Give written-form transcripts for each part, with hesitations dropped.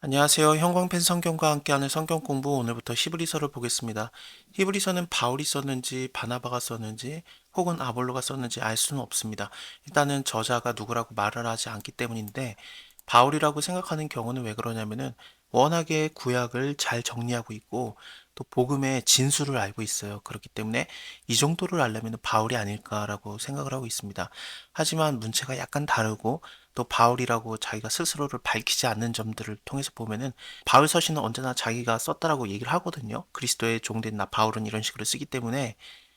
안녕하세요. 형광펜 성경과 함께하는 성경 공부 오늘부터 히브리서를 보겠습니다. 히브리서는 바울이 썼는지 바나바가 썼는지 혹은 아볼로가 썼는지 알 수는 없습니다. 일단은 저자가 누구라고 말을 하지 않기 때문인데 바울이라고 생각하는 경우는 왜 그러냐면은 워낙에 구약을 잘 정리하고 있고 또 복음의 진수를 알고 있어요. 그렇기 때문에 이 정도를 알려면 바울이 아닐까라고 생각을 하고 있습니다. 하지만 문체가 약간 다르고 또 바울이라고 자기가 스스로를 밝히지 않는 점들을 통해서 보면은 바울 서신은 언제나 자기가 썼다라고 얘기를 하거든요. 그리스도의 종된 나 바울은 이런 식으로 쓰기 때문에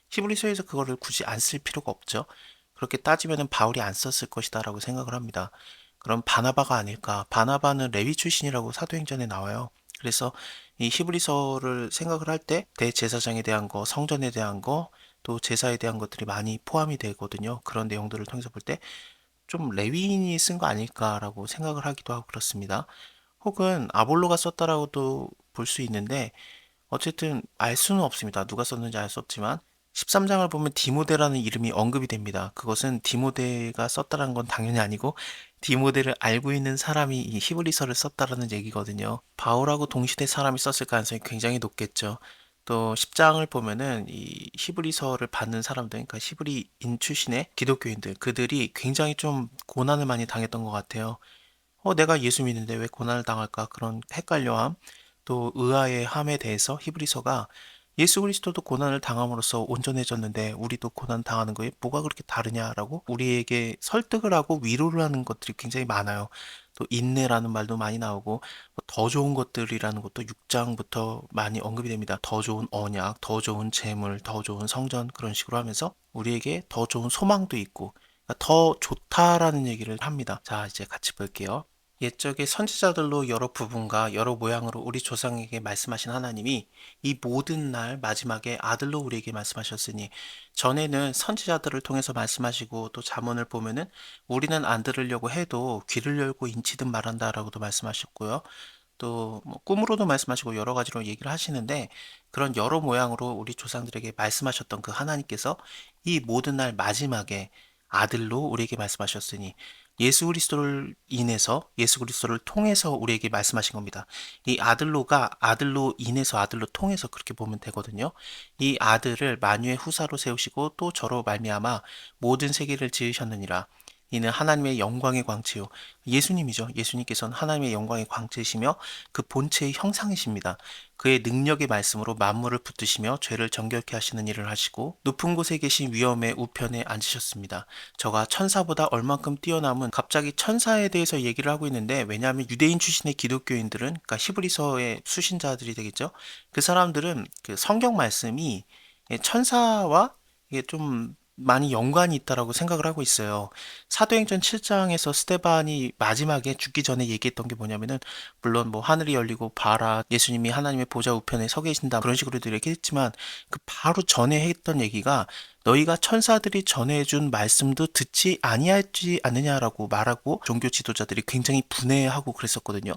히브리서에서 그거를 굳이 안 쓸 필요가 없죠. 그렇게 따지면은 바울이 안 썼을 것이다라고 생각을 합니다. 그럼 바나바가 아닐까? 바나바는 레위 출신이라고 사도행전에 나와요. 그래서 이 히브리서를 생각을 할 때 대제사장에 대한 거, 성전에 대한 거, 또 제사에 대한 것들이 많이 포함이 되거든요. 그런 내용들을 통해서 볼 때 좀 레위인이 쓴 거 아닐까라고 생각을 하기도 하고 그렇습니다. 혹은 아볼로가 썼다라고도 볼 수 있는데 어쨌든 알 수는 없습니다. 누가 썼는지 알 수 없지만 13장을 보면 디모데라는 이름이 언급이 됩니다. 그것은 디모데가 썼다는 건 당연히 아니고 디모데를 알고 있는 사람이 이 히브리서를 썼다라는 얘기거든요. 바울하고 동시대 사람이 썼을 가능성이 굉장히 높겠죠. 또 10장을 보면은 이 히브리서를 받는 사람들, 그러니까 히브리인 출신의 기독교인들, 그들이 굉장히 좀 고난을 많이 당했던 것 같아요. 내가 예수 믿는데 왜 고난을 당할까? 그런 헷갈려함, 또 의아의 함에 대해서 히브리서가 예수 그리스도도 고난을 당함으로써 온전해졌는데 우리도 고난 당하는 거에 뭐가 그렇게 다르냐라고 우리에게 설득을 하고 위로를 하는 것들이 굉장히 많아요. 또 인내라는 말도 많이 나오고 더 좋은 것들이라는 것도 6장부터 많이 언급이 됩니다. 더 좋은 언약, 더 좋은 재물, 더 좋은 성전 그런 식으로 하면서 우리에게 더 좋은 소망도 있고 그러니까 더 좋다라는 얘기를 합니다. 자, 이제 같이 볼게요. 옛적의 선지자들로 여러 부분과 여러 모양으로 우리 조상에게 말씀하신 하나님이 이 모든 날 마지막에 아들로 우리에게 말씀하셨으니 전에는 선지자들을 통해서 말씀하시고 또 잠언을 보면은 우리는 안 들으려고 해도 귀를 열고 인치듯 말한다라고도 말씀하셨고요. 또뭐 꿈으로도 말씀하시고 여러 가지로 얘기를 하시는데 그런 여러 모양으로 우리 조상들에게 말씀하셨던 그 하나님께서 이 모든 날 마지막에 아들로 우리에게 말씀하셨으니 예수 그리스도를 인해서 예수 그리스도를 통해서 우리에게 말씀하신 겁니다. 이 아들로가 아들로 인해서 아들로 통해서 그렇게 보면 되거든요. 이 아들을 만유의 후사로 세우시고 또 저로 말미암아 모든 세계를 지으셨느니라. 이는 하나님의 영광의 광채요. 예수님이죠. 예수님께서는 하나님의 영광의 광채이시며 그 본체의 형상이십니다. 그의 능력의 말씀으로 만물을 붙드시며 죄를 정결케 하시는 일을 하시고 높은 곳에 계신 위엄의 우편에 앉으셨습니다. 저가 천사보다 얼만큼 뛰어남은 갑자기 천사에 대해서 얘기를 하고 있는데 왜냐하면 유대인 출신의 기독교인들은 그러니까 히브리서의 수신자들이 되겠죠. 그 사람들은 그 성경 말씀이 천사와 이게 좀 많이 연관이 있다라고 생각을 하고 있어요. 사도행전 7장에서 스데반이 마지막에 죽기 전에 얘기했던 게 뭐냐면은 물론 뭐 하늘이 열리고 봐라 예수님이 하나님의 보좌 우편에 서 계신다 그런 식으로도 얘기했지만 그 바로 전에 했던 얘기가 너희가 천사들이 전해준 말씀도 듣지 아니하지 않느냐라고 말하고 종교 지도자들이 굉장히 분해하고 그랬었거든요.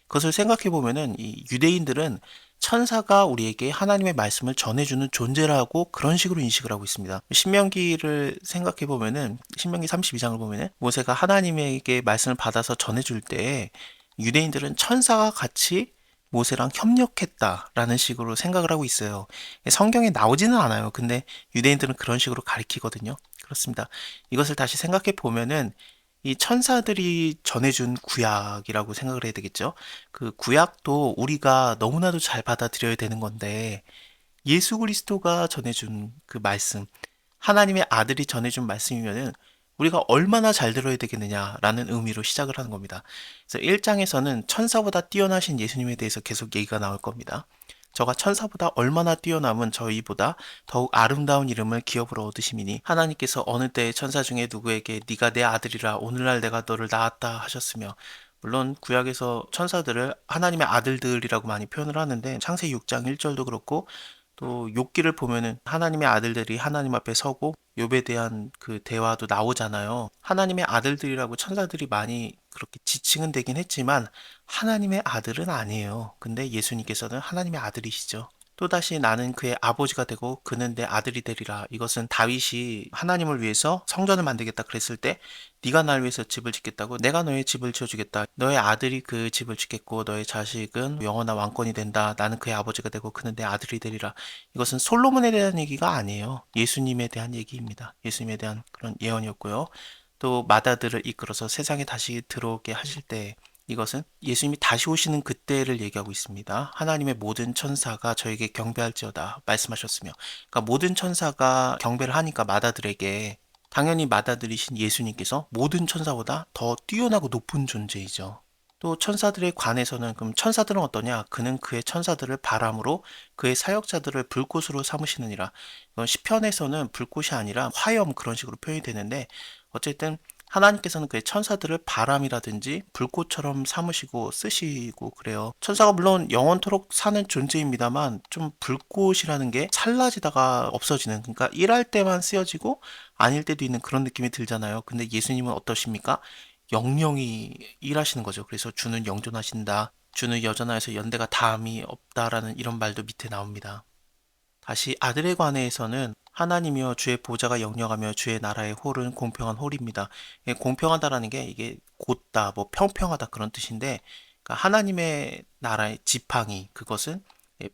그것을 생각해 보면은 이 유대인들은 천사가 우리에게 하나님의 말씀을 전해주는 존재라고 그런 식으로 인식을 하고 있습니다. 신명기를 생각해 보면은 신명기 32장을 보면은 모세가 하나님에게 말씀을 받아서 전해줄 때 유대인들은 천사가 같이 모세랑 협력했다라는 식으로 생각을 하고 있어요. 성경에 나오지는 않아요. 근데 유대인들은 그런 식으로 가리키거든요. 그렇습니다. 이것을 다시 생각해 보면은 이 천사들이 전해준 구약이라고 생각을 해야 되겠죠. 그 구약도 우리가 너무나도 잘 받아들여야 되는 건데 예수 그리스도가 전해준 그 말씀, 하나님의 아들이 전해준 말씀이면은 우리가 얼마나 잘 들어야 되겠느냐라는 의미로 시작을 하는 겁니다. 그래서 1장에서는 천사보다 뛰어나신 예수님에 대해서 계속 얘기가 나올 겁니다. 저가 천사보다 얼마나 뛰어남은 저희보다 더욱 아름다운 이름을 기업으로 얻으심이니 하나님께서 어느 때의 천사 중에 누구에게 네가 내 아들이라 오늘날 내가 너를 낳았다 하셨으며 물론 구약에서 천사들을 하나님의 아들들이라고 많이 표현을 하는데 창세기 6장 1절도 그렇고 또 욥기를 보면은 하나님의 아들들이 하나님 앞에 서고 욥에 대한 그 대화도 나오잖아요. 하나님의 아들들이라고 천사들이 많이 그렇게 지칭은 되긴 했지만 하나님의 아들은 아니에요. 근데 예수님께서는 하나님의 아들이시죠. 또다시 나는 그의 아버지가 되고 그는 내 아들이 되리라. 이것은 다윗이 하나님을 위해서 성전을 만들겠다 그랬을 때 네가 날 위해서 집을 짓겠다고 내가 너의 집을 지어주겠다. 너의 아들이 그 집을 짓겠고 너의 자식은 영원한 왕권이 된다. 나는 그의 아버지가 되고 그는 내 아들이 되리라. 이것은 솔로몬에 대한 얘기가 아니에요. 예수님에 대한 얘기입니다. 예수님에 대한 그런 예언이었고요. 또 마다들을 이끌어서 세상에 다시 들어오게 하실 때 이것은 예수님이 다시 오시는 그때를 얘기하고 있습니다. 하나님의 모든 천사가 저에게 경배할지어다 말씀하셨으며, 그러니까 모든 천사가 경배를 하니까 마다들에게 당연히 마다들이신 예수님께서 모든 천사보다 더 뛰어나고 높은 존재이죠. 또 천사들에 관해서는 그럼 천사들은 어떠냐? 그는 그의 천사들을 바람으로 그의 사역자들을 불꽃으로 삼으시느니라. 이건 시편에서는 불꽃이 아니라 화염 그런 식으로 표현이 되는데 어쨌든 하나님께서는 그의 천사들을 바람이라든지 불꽃처럼 삼으시고 쓰시고 그래요. 천사가 물론 영원토록 사는 존재입니다만 좀 불꽃이라는 게 찰나지다가 없어지는, 그러니까 일할 때만 쓰여지고 아닐 때도 있는 그런 느낌이 들잖아요. 근데 예수님은 어떠십니까? 영영이 일하시는 거죠. 그래서 주는 영존하신다. 주는 여전하여서 연대가 다함이 없다라는 이런 말도 밑에 나옵니다. 다시 아들에 관해서는 하나님이여 주의 보좌가 영영하며 주의 나라의 홀은 공평한 홀입니다. 공평하다라는 게 이게 곧다, 뭐 평평하다 그런 뜻인데, 그러니까 하나님의 나라의 지팡이 그것은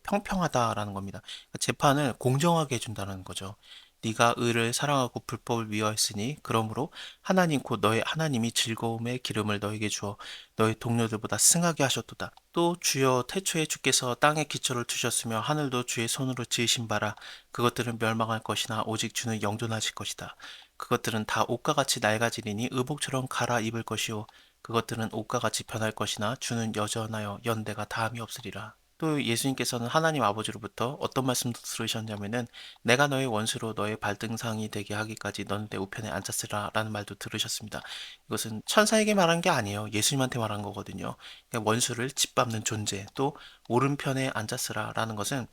평평하다라는 겁니다. 그러니까 재판을 공정하게 해준다는 거죠. 네가 의를 사랑하고 불법을 미워했으니 그러므로 하나님 곧 너의 하나님이 즐거움의 기름을 너에게 주어 너의 동료들보다 승하게 하셨도다. 또 주여 태초에 주께서 땅에 기초를 두셨으며 하늘도 주의 손으로 지으신 바라. 그것들은 멸망할 것이나 오직 주는 영존하실 것이다. 그것들은 다 옷과 같이 낡아지리니 의복처럼 갈아입을 것이요 그것들은 옷과 같이 변할 것이나 주는 여전하여 연대가 다함이 없으리라. 또 예수님께서는 하나님 아버지로부터 어떤 말씀도 들으셨냐면은 내가 너의 원수로 너의 발등상이 되게 하기까지 너는 내 우편에 앉았으라 라는 말도 들으셨습니다. 이것은 천사에게 말한 게 아니에요. 예수님한테 말한 거거든요. 그러니까 원수를 짓밟는 존재, 또 오른편에 앉았으라 라는 것은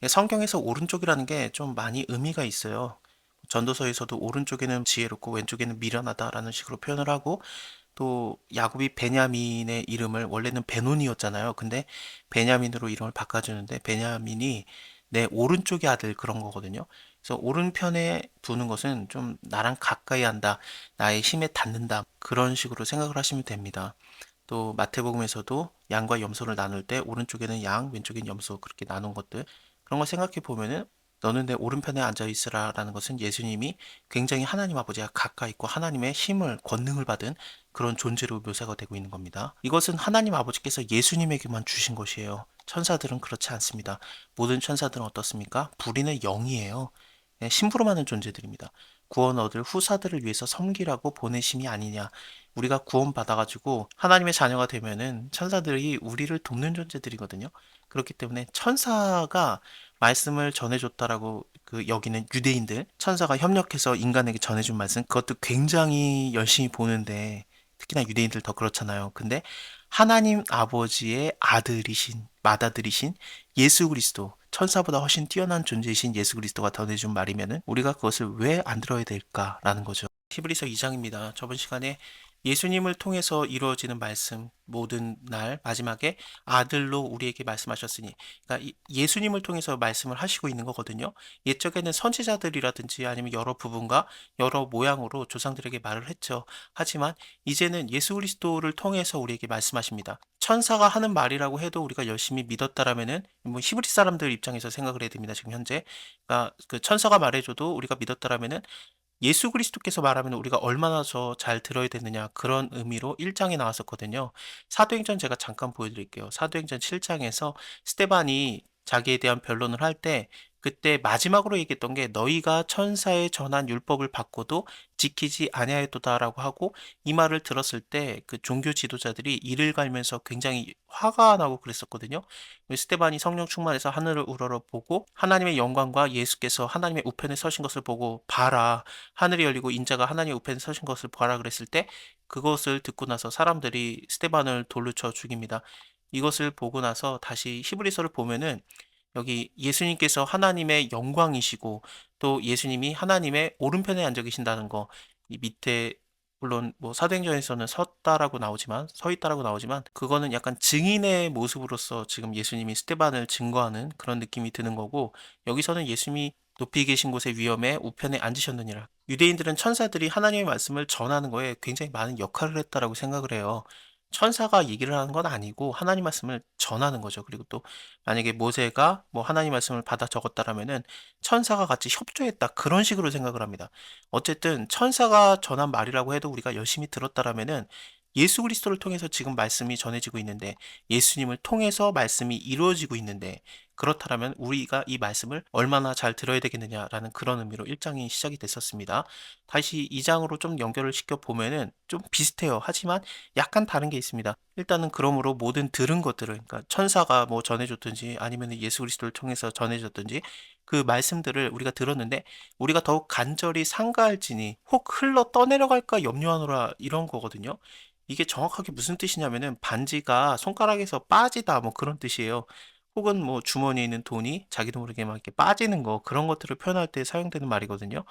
성경에서 오른쪽이라는 게 좀 많이 의미가 있어요. 전도서에서도 오른쪽에는 지혜롭고 왼쪽에는 미련하다라는 식으로 표현을 하고, 또 야곱이 베냐민의 이름을 원래는 베논이었잖아요. 근데 베냐민으로 이름을 바꿔주는데 베냐민이 내 오른쪽의 아들 그런 거거든요. 그래서 오른편에 두는 것은 좀 나랑 가까이 한다, 나의 힘에 닿는다 그런 식으로 생각을 하시면 됩니다. 또 마태복음에서도 양과 염소를 나눌 때 오른쪽에는 양, 왼쪽에는 염소 그렇게 나눈 것들 그런 걸 생각해 보면은 너는 내 오른편에 앉아 있으라라는 것은 예수님이 굉장히 하나님 아버지와 가까이 있고 하나님의 힘을 권능을 받은 그런 존재로 묘사가 되고 있는 겁니다. 이것은 하나님 아버지께서 예수님에게만 주신 것이에요. 천사들은 그렇지 않습니다. 모든 천사들은 어떻습니까? 불의의 영이에요. 심부름하는 존재들입니다. 구원 얻을 후사들을 위해서 섬기라고 보내심이 아니냐. 우리가 구원 받아가지고 하나님의 자녀가 되면은 천사들이 우리를 돕는 존재들이거든요. 그렇기 때문에 천사가 말씀을 전해줬다라고 그 여기는 유대인들, 천사가 협력해서 인간에게 전해준 말씀, 그것도 굉장히 열심히 보는데 특히나 유대인들 더 그렇잖아요. 근데 하나님 아버지의 아들이신, 맏아들이신 예수 그리스도, 천사보다 훨씬 뛰어난 존재이신 예수 그리스도가 전해준 말이면은 우리가 그것을 왜 안 들어야 될까라는 거죠. 히브리서 2장입니다. 저번 시간에 예수님을 통해서 이루어지는 말씀, 모든 날 마지막에 아들로 우리에게 말씀하셨으니, 그러니까 예수님을 통해서 말씀을 하시고 있는 거거든요. 옛적에는 선지자들이라든지 아니면 여러 부분과 여러 모양으로 조상들에게 말을 했죠. 하지만 이제는 예수 그리스도를 통해서 우리에게 말씀하십니다. 천사가 하는 말이라고 해도 우리가 열심히 믿었다라면은 뭐 히브리 사람들 입장에서 생각을 해야 됩니다. 지금 현재, 그러니까 그 천사가 말해줘도 우리가 믿었다라면은 예수 그리스도께서 말하면 우리가 얼마나 더 잘 들어야 되느냐 그런 의미로 1장에 나왔었거든요. 사도행전 제가 잠깐 보여드릴게요. 사도행전 7장에서 스테반이 자기에 대한 변론을 할 때 그때 마지막으로 얘기했던 게 너희가 천사의 전한 율법을 받고도 지키지 아니하였도다라고 하고, 이 말을 들었을 때 그 종교 지도자들이 이를 갈면서 굉장히 화가 나고 그랬었거든요. 스테반이 성령 충만해서 하늘을 우러러 보고 하나님의 영광과 예수께서 하나님의 우편에 서신 것을 보고 봐라, 하늘이 열리고 인자가 하나님의 우편에 서신 것을 보라 그랬을 때 그것을 듣고 나서 사람들이 스테반을 돌로 쳐 죽입니다. 이것을 보고 나서 다시 히브리서를 보면은 여기 예수님께서 하나님의 영광이시고 또 예수님이 하나님의 오른편에 앉아 계신다는 거, 이 밑에 물론 뭐 사도행전에서는 섰다라고 나오지만 서 있다라고 나오지만 그거는 약간 증인의 모습으로서 지금 예수님이 스테반을 증거하는 그런 느낌이 드는 거고, 여기서는 예수님이 높이 계신 곳의 위엄에 우편에 앉으셨느니라. 유대인들은 천사들이 하나님의 말씀을 전하는 거에 굉장히 많은 역할을 했다라고 생각을 해요. 천사가 얘기를 하는 건 아니고 하나님 말씀을 전하는 거죠. 그리고 또 만약에 모세가 뭐 하나님 말씀을 받아 적었다라면은 천사가 같이 협조했다, 그런 식으로 생각을 합니다. 어쨌든 천사가 전한 말이라고 해도 우리가 열심히 들었다라면은 예수 그리스도를 통해서 지금 말씀이 전해지고 있는데, 예수님을 통해서 말씀이 이루어지고 있는데, 그렇다면 우리가 이 말씀을 얼마나 잘 들어야 되겠느냐라는 그런 의미로 1장이 시작이 됐었습니다. 다시 2장으로 좀 연결을 시켜 보면은 좀 비슷해요. 하지만 약간 다른 게 있습니다. 일단은 그러므로 모든 들은 것들을, 그러니까 천사가 뭐 전해줬든지 아니면 예수 그리스도를 통해서 전해줬든지 그 말씀들을 우리가 들었는데, 우리가 더욱 간절히 상가할지니 혹 흘러 떠내려갈까 염려하노라, 이런 거거든요. 이게 정확하게 무슨 뜻이냐면은 반지가 손가락에서 빠지다, 뭐 그런 뜻이에요. 혹은 뭐 주머니에 있는 돈이 자기도 모르게 막 이렇게 빠지는 거, 그런 것들을 표현할 때 사용되는 말이거든요.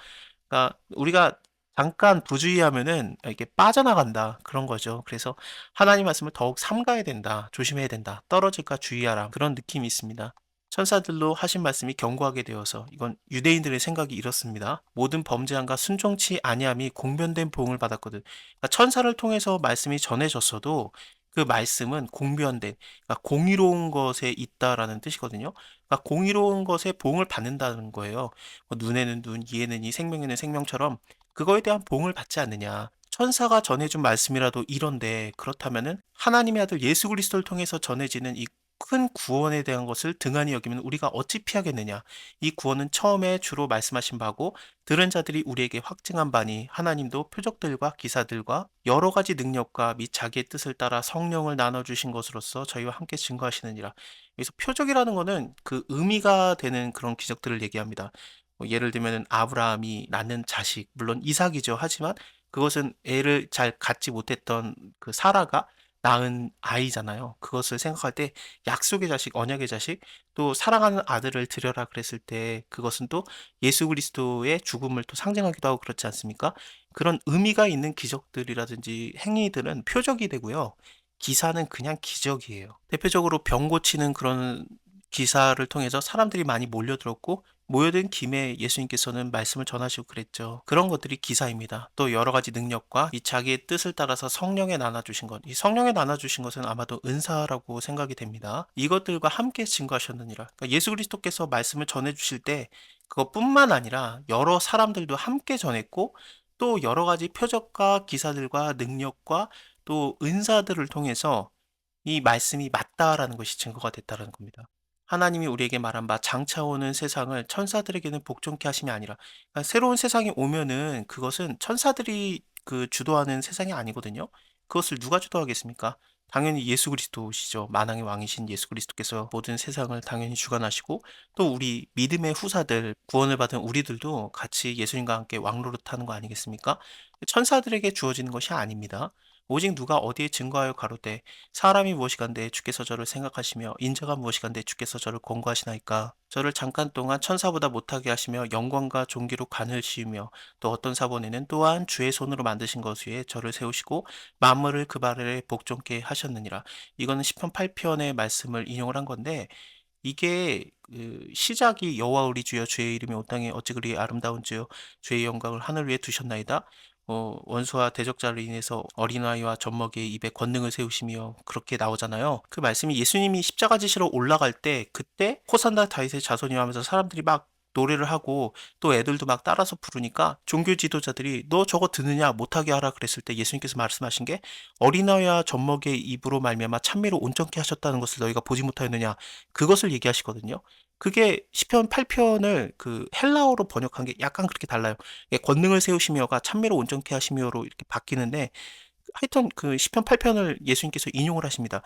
그러니까 우리가 잠깐 부주의하면은 이렇게 빠져나간다, 그런 거죠. 그래서 하나님 말씀을 더욱 삼가야 된다, 조심해야 된다, 떨어질까 주의하라, 그런 느낌이 있습니다. 천사들로 하신 말씀이 견고하게 되어서, 이건 유대인들의 생각이 이렇습니다. 모든 범죄함과 순종치 아니함이 공변된 보응을 받았거든. 그러니까 천사를 통해서 말씀이 전해졌어도 그 말씀은 공변된, 그러니까 공의로운 것에 있다라는 뜻이거든요. 그러니까 공의로운 것에 보응을 받는다는 거예요. 뭐 눈에는 눈, 이에는 이, 생명에는 생명처럼 그거에 대한 보응을 받지 않느냐. 천사가 전해준 말씀이라도 이런데, 그렇다면은 하나님의 아들 예수 그리스도를 통해서 전해지는 이 큰 구원에 대한 것을 등한히 여기면 우리가 어찌 피하겠느냐. 이 구원은 처음에 주로 말씀하신 바고, 들은 자들이 우리에게 확증한 바니 하나님도 표적들과 기사들과 여러 가지 능력과 및 자기의 뜻을 따라 성령을 나눠주신 것으로서 저희와 함께 증거하시느니라. 여기서 표적이라는 거는 그 의미가 되는 그런 기적들을 얘기합니다. 뭐 예를 들면 아브라함이 낳는 자식, 물론 이삭이죠. 하지만 그것은 애를 잘 갖지 못했던 그 사라가 낳은 아이잖아요. 그것을 생각할 때 약속의 자식, 언약의 자식, 또 사랑하는 아들을 드려라 그랬을 때 그것은 또 예수 그리스도의 죽음을 또 상징하기도 하고, 그렇지 않습니까? 그런 의미가 있는 기적들이라든지 행위들은 표적이 되고요. 기사는 그냥 기적이에요. 대표적으로 병 고치는 그런 기사를 통해서 사람들이 많이 몰려들었고, 모여든 김에 예수님께서는 말씀을 전하시고 그랬죠. 그런 것들이 기사입니다. 또 여러 가지 능력과 이 자기의 뜻을 따라서 성령에 나눠주신 것, 이 성령에 나눠주신 것은 아마도 은사라고 생각이 됩니다. 이것들과 함께 증거하셨느니라. 그러니까 예수 그리스도께서 말씀을 전해주실 때 그것뿐만 아니라 여러 사람들도 함께 전했고, 또 여러 가지 표적과 기사들과 능력과 또 은사들을 통해서 이 말씀이 맞다라는 것이 증거가 됐다라는 겁니다. 하나님이 우리에게 말한 바 장차 오는 세상을 천사들에게는 복종케 하심이 아니라, 그러니까 새로운 세상이 오면은 그것은 천사들이 그 주도하는 세상이 아니거든요. 그것을 누가 주도하겠습니까? 당연히 예수 그리스도시죠. 만왕의 왕이신 예수 그리스도께서 모든 세상을 당연히 주관하시고, 또 우리 믿음의 후사들, 구원을 받은 우리들도 같이 예수님과 함께 왕노릇하는 거 아니겠습니까? 천사들에게 주어지는 것이 아닙니다. 오직 누가 어디에 증거하여 가로되 사람이 무엇이간데 주께서 저를 생각하시며 인자가 무엇이간데 주께서 저를 권고하시나이까. 저를 잠깐 동안 천사보다 못하게 하시며 영광과 존귀로 관을 씌우며, 또 어떤 사본에는 또한 주의 손으로 만드신 것 위에 저를 세우시고 만물을 그 발에 복종케 하셨느니라. 이거는 시편 8편의 말씀을 인용을 한 건데, 이게 그 시작이 여호와 우리 주여 주의 이름이 온 땅에 어찌 그리 아름다운지요, 주의 영광을 하늘 위에 두셨나이다. 원수와 대적자를 인해서 어린아이와 젖먹이의 입에 권능을 세우시며, 그렇게 나오잖아요. 그 말씀이 예수님이 십자가 지시러 올라갈 때, 그때 호산나 다윗의 자손이여 하면서 사람들이 막 노래를 하고 또 애들도 막 따라서 부르니까 종교 지도자들이 너 저거 듣느냐, 못하게 하라 그랬을 때 예수님께서 말씀하신 게, 어린아이와 젖먹이의 입으로 말미암아 찬미로 온전케 하셨다는 것을 너희가 보지 못하였느냐, 그것을 얘기하시거든요. 그게 시편 8편을 그 헬라어로 번역한 게 약간 그렇게 달라요. 권능을 세우시며가 찬미로 온전케 하시며로 이렇게 바뀌는데, 하여튼 그 시편 8편을 예수님께서 인용을 하십니다.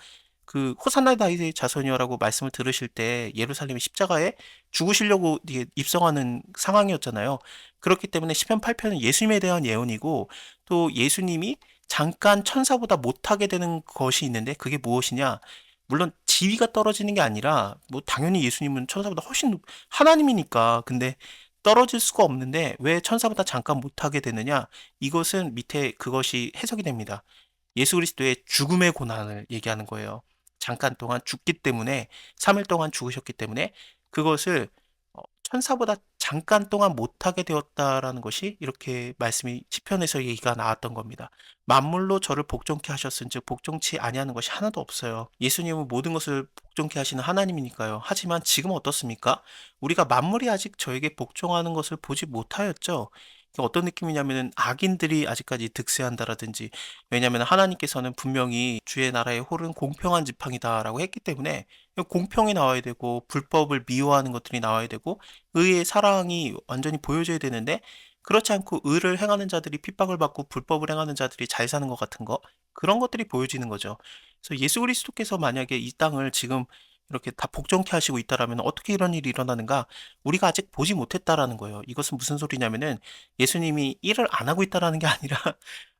그 호산나 다윗의 자손이여라고 말씀을 들으실 때 예루살렘의 십자가에 죽으시려고 입성하는 상황이었잖아요. 그렇기 때문에 시편 8편은 예수님에 대한 예언이고, 또 예수님이 잠깐 천사보다 못하게 되는 것이 있는데, 그게 무엇이냐? 물론 지위가 떨어지는 게 아니라, 뭐 당연히 예수님은 천사보다 훨씬 하나님이니까. 근데 떨어질 수가 없는데 왜 천사보다 잠깐 못하게 되느냐? 이것은 밑에 그것이 해석이 됩니다. 예수 그리스도의 죽음의 고난을 얘기하는 거예요. 잠깐 동안 죽기 때문에 3일 동안 죽으셨기 때문에 그것을 천사보다 잠깐 동안 못하게 되었다라는 것이 이렇게 말씀이 시편에서 얘기가 나왔던 겁니다. 만물로 저를 복종케 하셨은즉 복종치 아니하는 것이 하나도 없어요. 예수님은 모든 것을 복종케 하시는 하나님이니까요. 하지만 지금 어떻습니까? 우리가 만물이 아직 저에게 복종하는 것을 보지 못하였죠. 이게 어떤 느낌이냐면은 악인들이 아직까지 득세한다라든지, 왜냐하면 하나님께서는 분명히 주의 나라의 홀은 공평한 지팡이다라고 했기 때문에 공평이 나와야 되고 불법을 미워하는 것들이 나와야 되고 의의 사랑이 완전히 보여져야 되는데, 그렇지 않고 의를 행하는 자들이 핍박을 받고 불법을 행하는 자들이 잘 사는 것 같은 거, 그런 것들이 보여지는 거죠. 그래서 예수 그리스도께서 만약에 이 땅을 지금 이렇게 다 복종케 하시고 있다라면 어떻게 이런 일이 일어나는가? 우리가 아직 보지 못했다라는 거예요. 이것은 무슨 소리냐면은 예수님이 일을 안 하고 있다라는 게 아니라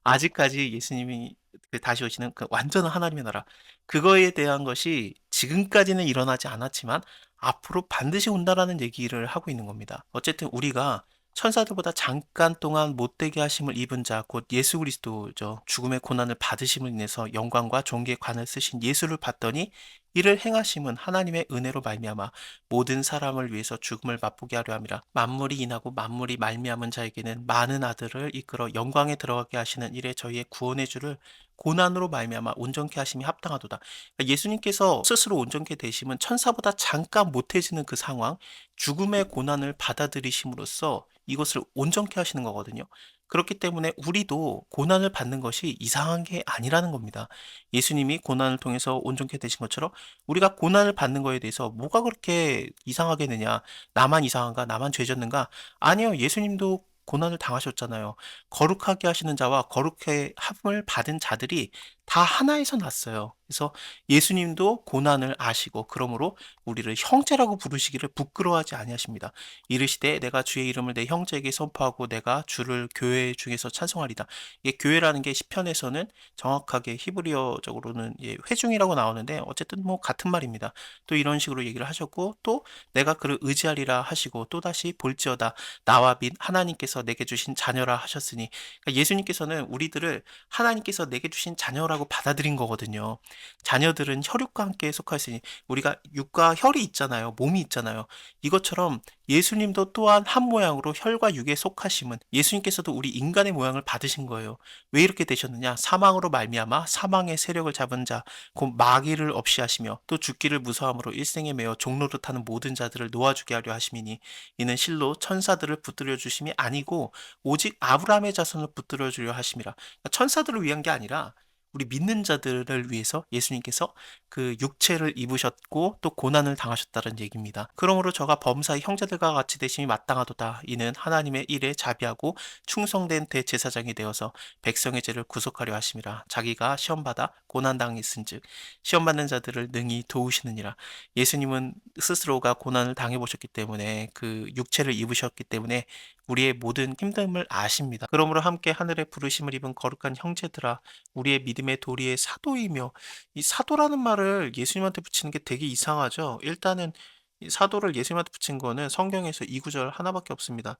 아직까지 예수님이 다시 오시는 그 완전한 하나님의 나라, 그거에 대한 것이 지금까지는 일어나지 않았지만 앞으로 반드시 온다라는 얘기를 하고 있는 겁니다. 어쨌든 우리가 천사들보다 잠깐 동안 못되게 하심을 입은 자, 곧 예수 그리스도죠. 죽음의 고난을 받으심을 인해서 영광과 존귀의 관을 쓰신 예수를 봤더니 이를 행하심은 하나님의 은혜로 말미암아 모든 사람을 위해서 죽음을 맛보게 하려 함이라. 만물이 인하고 만물이 말미암은 자에게는 많은 아들을 이끌어 영광에 들어가게 하시는 이래 저희의 구원의 주를 고난으로 말미암아 온전케 하심이 합당하도다. 그러니까 예수님께서 스스로 온전케 되심은 천사보다 잠깐 못해지는 그 상황, 죽음의 고난을 받아들이심으로써 이것을 온전케 하시는 거거든요. 그렇기 때문에 우리도 고난을 받는 것이 이상한 게 아니라는 겁니다. 예수님이 고난을 통해서 온전케 되신 것처럼 우리가 고난을 받는 거에 대해서 뭐가 그렇게 이상하겠느냐? 나만 이상한가? 나만 죄졌는가? 아니요. 예수님도 고난을 당하셨잖아요. 거룩하게 하시는 자와 거룩해 함을 받은 자들이 다 하나에서 났어요. 그래서 예수님도 고난을 아시고 그러므로 우리를 형제라고 부르시기를 부끄러워하지 아니하십니다. 이르시되 내가 주의 이름을 내 형제에게 선포하고 내가 주를 교회 중에서 찬송하리다. 이게 교회라는 게 시편에서는 정확하게 히브리어적으로는 회중이라고 나오는데 어쨌든 뭐 같은 말입니다. 또 이런 식으로 얘기를 하셨고, 또 내가 그를 의지하리라 하시고 또다시 볼지어다 나와 및 하나님께서 내게 주신 자녀라 하셨으니, 그러니까 예수님께서는 우리들을 하나님께서 내게 주신 자녀라고 받아들인 거거든요. 자녀들은 혈육과 함께 속하시니, 우리가 육과 혈이 있잖아요. 몸이 있잖아요. 이것처럼 예수님도 또한 한 모양으로 혈과 육에 속하심은 예수님께서도 우리 인간의 모양을 받으신 거예요. 왜 이렇게 되셨느냐? 사망으로 말미암아 사망의 세력을 잡은 자, 곧 마귀를 없이 하시며 또 죽기를 무서함으로 일생에 매어 종로를 타는 모든 자들을 놓아주게 하려 하심이니, 이는 실로 천사들을 붙들어 주심이 아니고 오직 아브라함의 자손을 붙들어 주려 하심이라. 그러니까 천사들을 위한 게 아니라 우리 믿는 자들을 위해서 예수님께서 그 육체를 입으셨고 또 고난을 당하셨다는 얘기입니다. 그러므로 저가 범사의 형제들과 같이 되심이 마땅하도다. 이는 하나님의 일에 자비하고 충성된 대제사장이 되어서 백성의 죄를 구속하려 하심이라. 자기가 시험받아 고난당했은즉 시험받는 자들을 능히 도우시느니라. 예수님은 스스로가 고난을 당해보셨기 때문에 그 육체를 입으셨기 때문에 우리의 모든 힘듦을 아십니다. 그러므로 함께 하늘의 부르심을 입은 거룩한 형제들아, 우리의 믿음의 도리의 사도이며, 이 사도라는 말을 예수님한테 붙이는 게 되게 이상하죠. 일단은 이 사도를 예수님한테 붙인 거는 성경에서 이 구절 하나밖에 없습니다.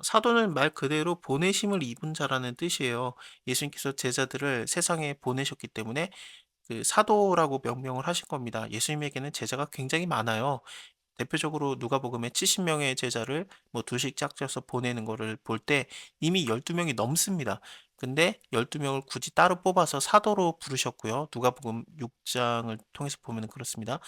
사도는 말 그대로 보내심을 입은 자라는 뜻이에요. 예수님께서 제자들을 세상에 보내셨기 때문에 그 사도라고 명명을 하신 겁니다. 예수님에게는 제자가 굉장히 많아요. 대표적으로 누가복음에 70명의 제자를 뭐 두씩 짝져서 보내는 거를 볼 때 이미 12명이 넘습니다. 근데 12명을 굳이 따로 뽑아서 사도로 부르셨고요. 누가복음 6장을 통해서 보면 그렇습니다.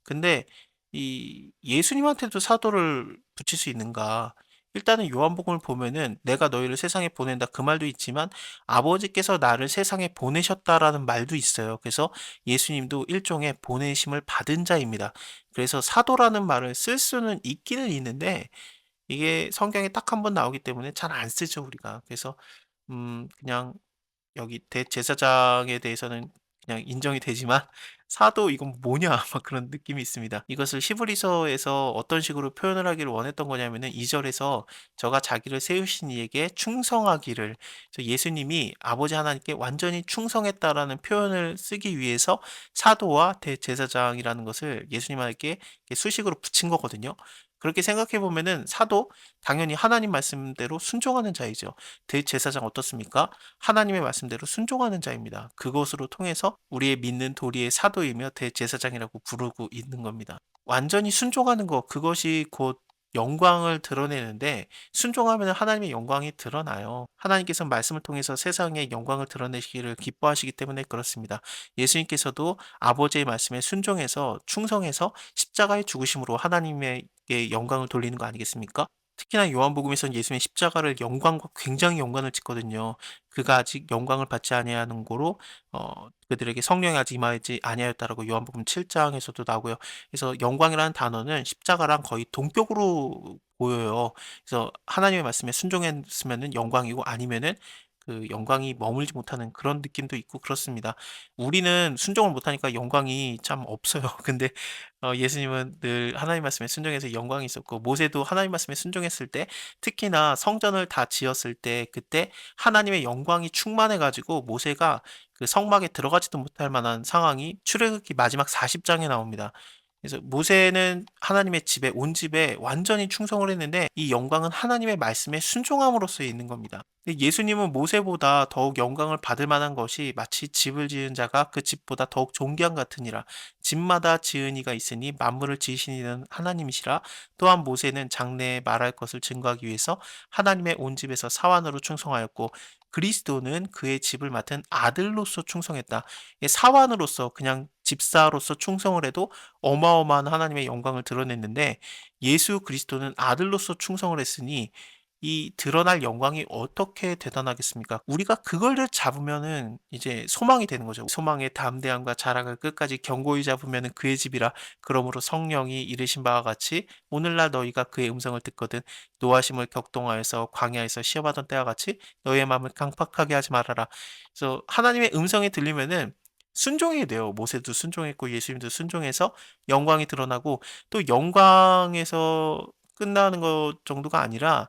근데 이 예수님한테도 사도를 붙일 수 있는가? 일단은 요한복음을 보면은 내가 너희를 세상에 보낸다 그 말도 있지만 아버지께서 나를 세상에 보내셨다라는 말도 있어요. 그래서 예수님도 일종의 보내심을 받은 자입니다. 그래서 사도라는 말을 쓸 수는 있기는 있는데 이게 성경에 딱 한 번 나오기 때문에 잘 안 쓰죠, 우리가. 그래서 그냥 여기 대제사장에 대해서는 그냥 인정이 되지만 사도 이건 뭐냐 막 그런 느낌이 있습니다. 이것을 히브리서에서 어떤 식으로 표현을 하기를 원했던 거냐면은 2절에서 저가 자기를 세우신 이에게 충성하기를, 예수님이 아버지 하나님께 완전히 충성했다라는 표현을 쓰기 위해서 사도와 대제사장이라는 것을 예수님에게 수식으로 붙인 거거든요. 그렇게 생각해 보면은 사도 당연히 하나님 말씀대로 순종하는 자이죠. 대제사장 어떻습니까? 하나님의 말씀대로 순종하는 자입니다. 그것으로 통해서 우리의 믿는 도리의 사도이며 대제사장이라고 부르고 있는 겁니다. 완전히 순종하는 것, 그것이 곧 영광을 드러내는데, 순종하면 하나님의 영광이 드러나요. 하나님께서 말씀을 통해서 세상의 영광을 드러내시기를 기뻐하시기 때문에 그렇습니다. 예수님께서도 아버지의 말씀에 순종해서 충성해서 십자가의 죽으심으로 하나님에게 영광을 돌리는 거 아니겠습니까? 특히나 요한복음에서는 예수님의 십자가를 영광과 굉장히 연관을 짓거든요. 그가 아직 영광을 받지 아니하는 고로 그들에게 성령이 아직 임하지 아니하였다라고 요한복음 7장에서도 나오고요. 그래서 영광이라는 단어는 십자가랑 거의 동격으로 보여요. 그래서 하나님의 말씀에 순종했으면은 영광이고, 아니면은 그 영광이 머물지 못하는 그런 느낌도 있고 그렇습니다. 우리는 순종을 못하니까 영광이 참 없어요. 근데 예수님은 늘 하나님 말씀에 순종해서 영광이 있었고, 모세도 하나님 말씀에 순종했을 때, 특히나 성전을 다 지었을 때, 그때 하나님의 영광이 충만해 가지고 모세가 그 성막에 들어가지도 못할 만한 상황이 출애굽기 마지막 40장에 나옵니다. 그래서 모세는 하나님의 집에, 온 집에 완전히 충성을 했는데, 이 영광은 하나님의 말씀에 순종함으로써 있는 겁니다. 예수님은 모세보다 더욱 영광을 받을 만한 것이 마치 집을 지은 자가 그 집보다 더욱 존귀한 같으니라. 집마다 지은 이가 있으니 만물을 지으신 이는 하나님이시라. 또한 모세는 장래에 말할 것을 증거하기 위해서 하나님의 온 집에서 사환으로 충성하였고, 그리스도는 그의 집을 맡은 아들로서 충성했다. 사환으로서, 그냥 집사로서 충성을 해도 어마어마한 하나님의 영광을 드러냈는데, 예수 그리스도는 아들로서 충성을 했으니 이 드러날 영광이 어떻게 대단하겠습니까? 우리가 그거를 잡으면은 이제 소망이 되는 거죠. 소망의 담대함과 자랑을 끝까지 견고히 잡으면은 그의 집이라. 그러므로 성령이 이르신 바와 같이 오늘날 너희가 그의 음성을 듣거든 노하심을 격동하여서 광야에서 시험하던 때와 같이 너희의 마음을 강팍하게 하지 말아라. 그래서 하나님의 음성이 들리면은 순종해야 돼요. 모세도 순종했고 예수님도 순종해서 영광이 드러나고, 또 영광에서 끝나는 것 정도가 아니라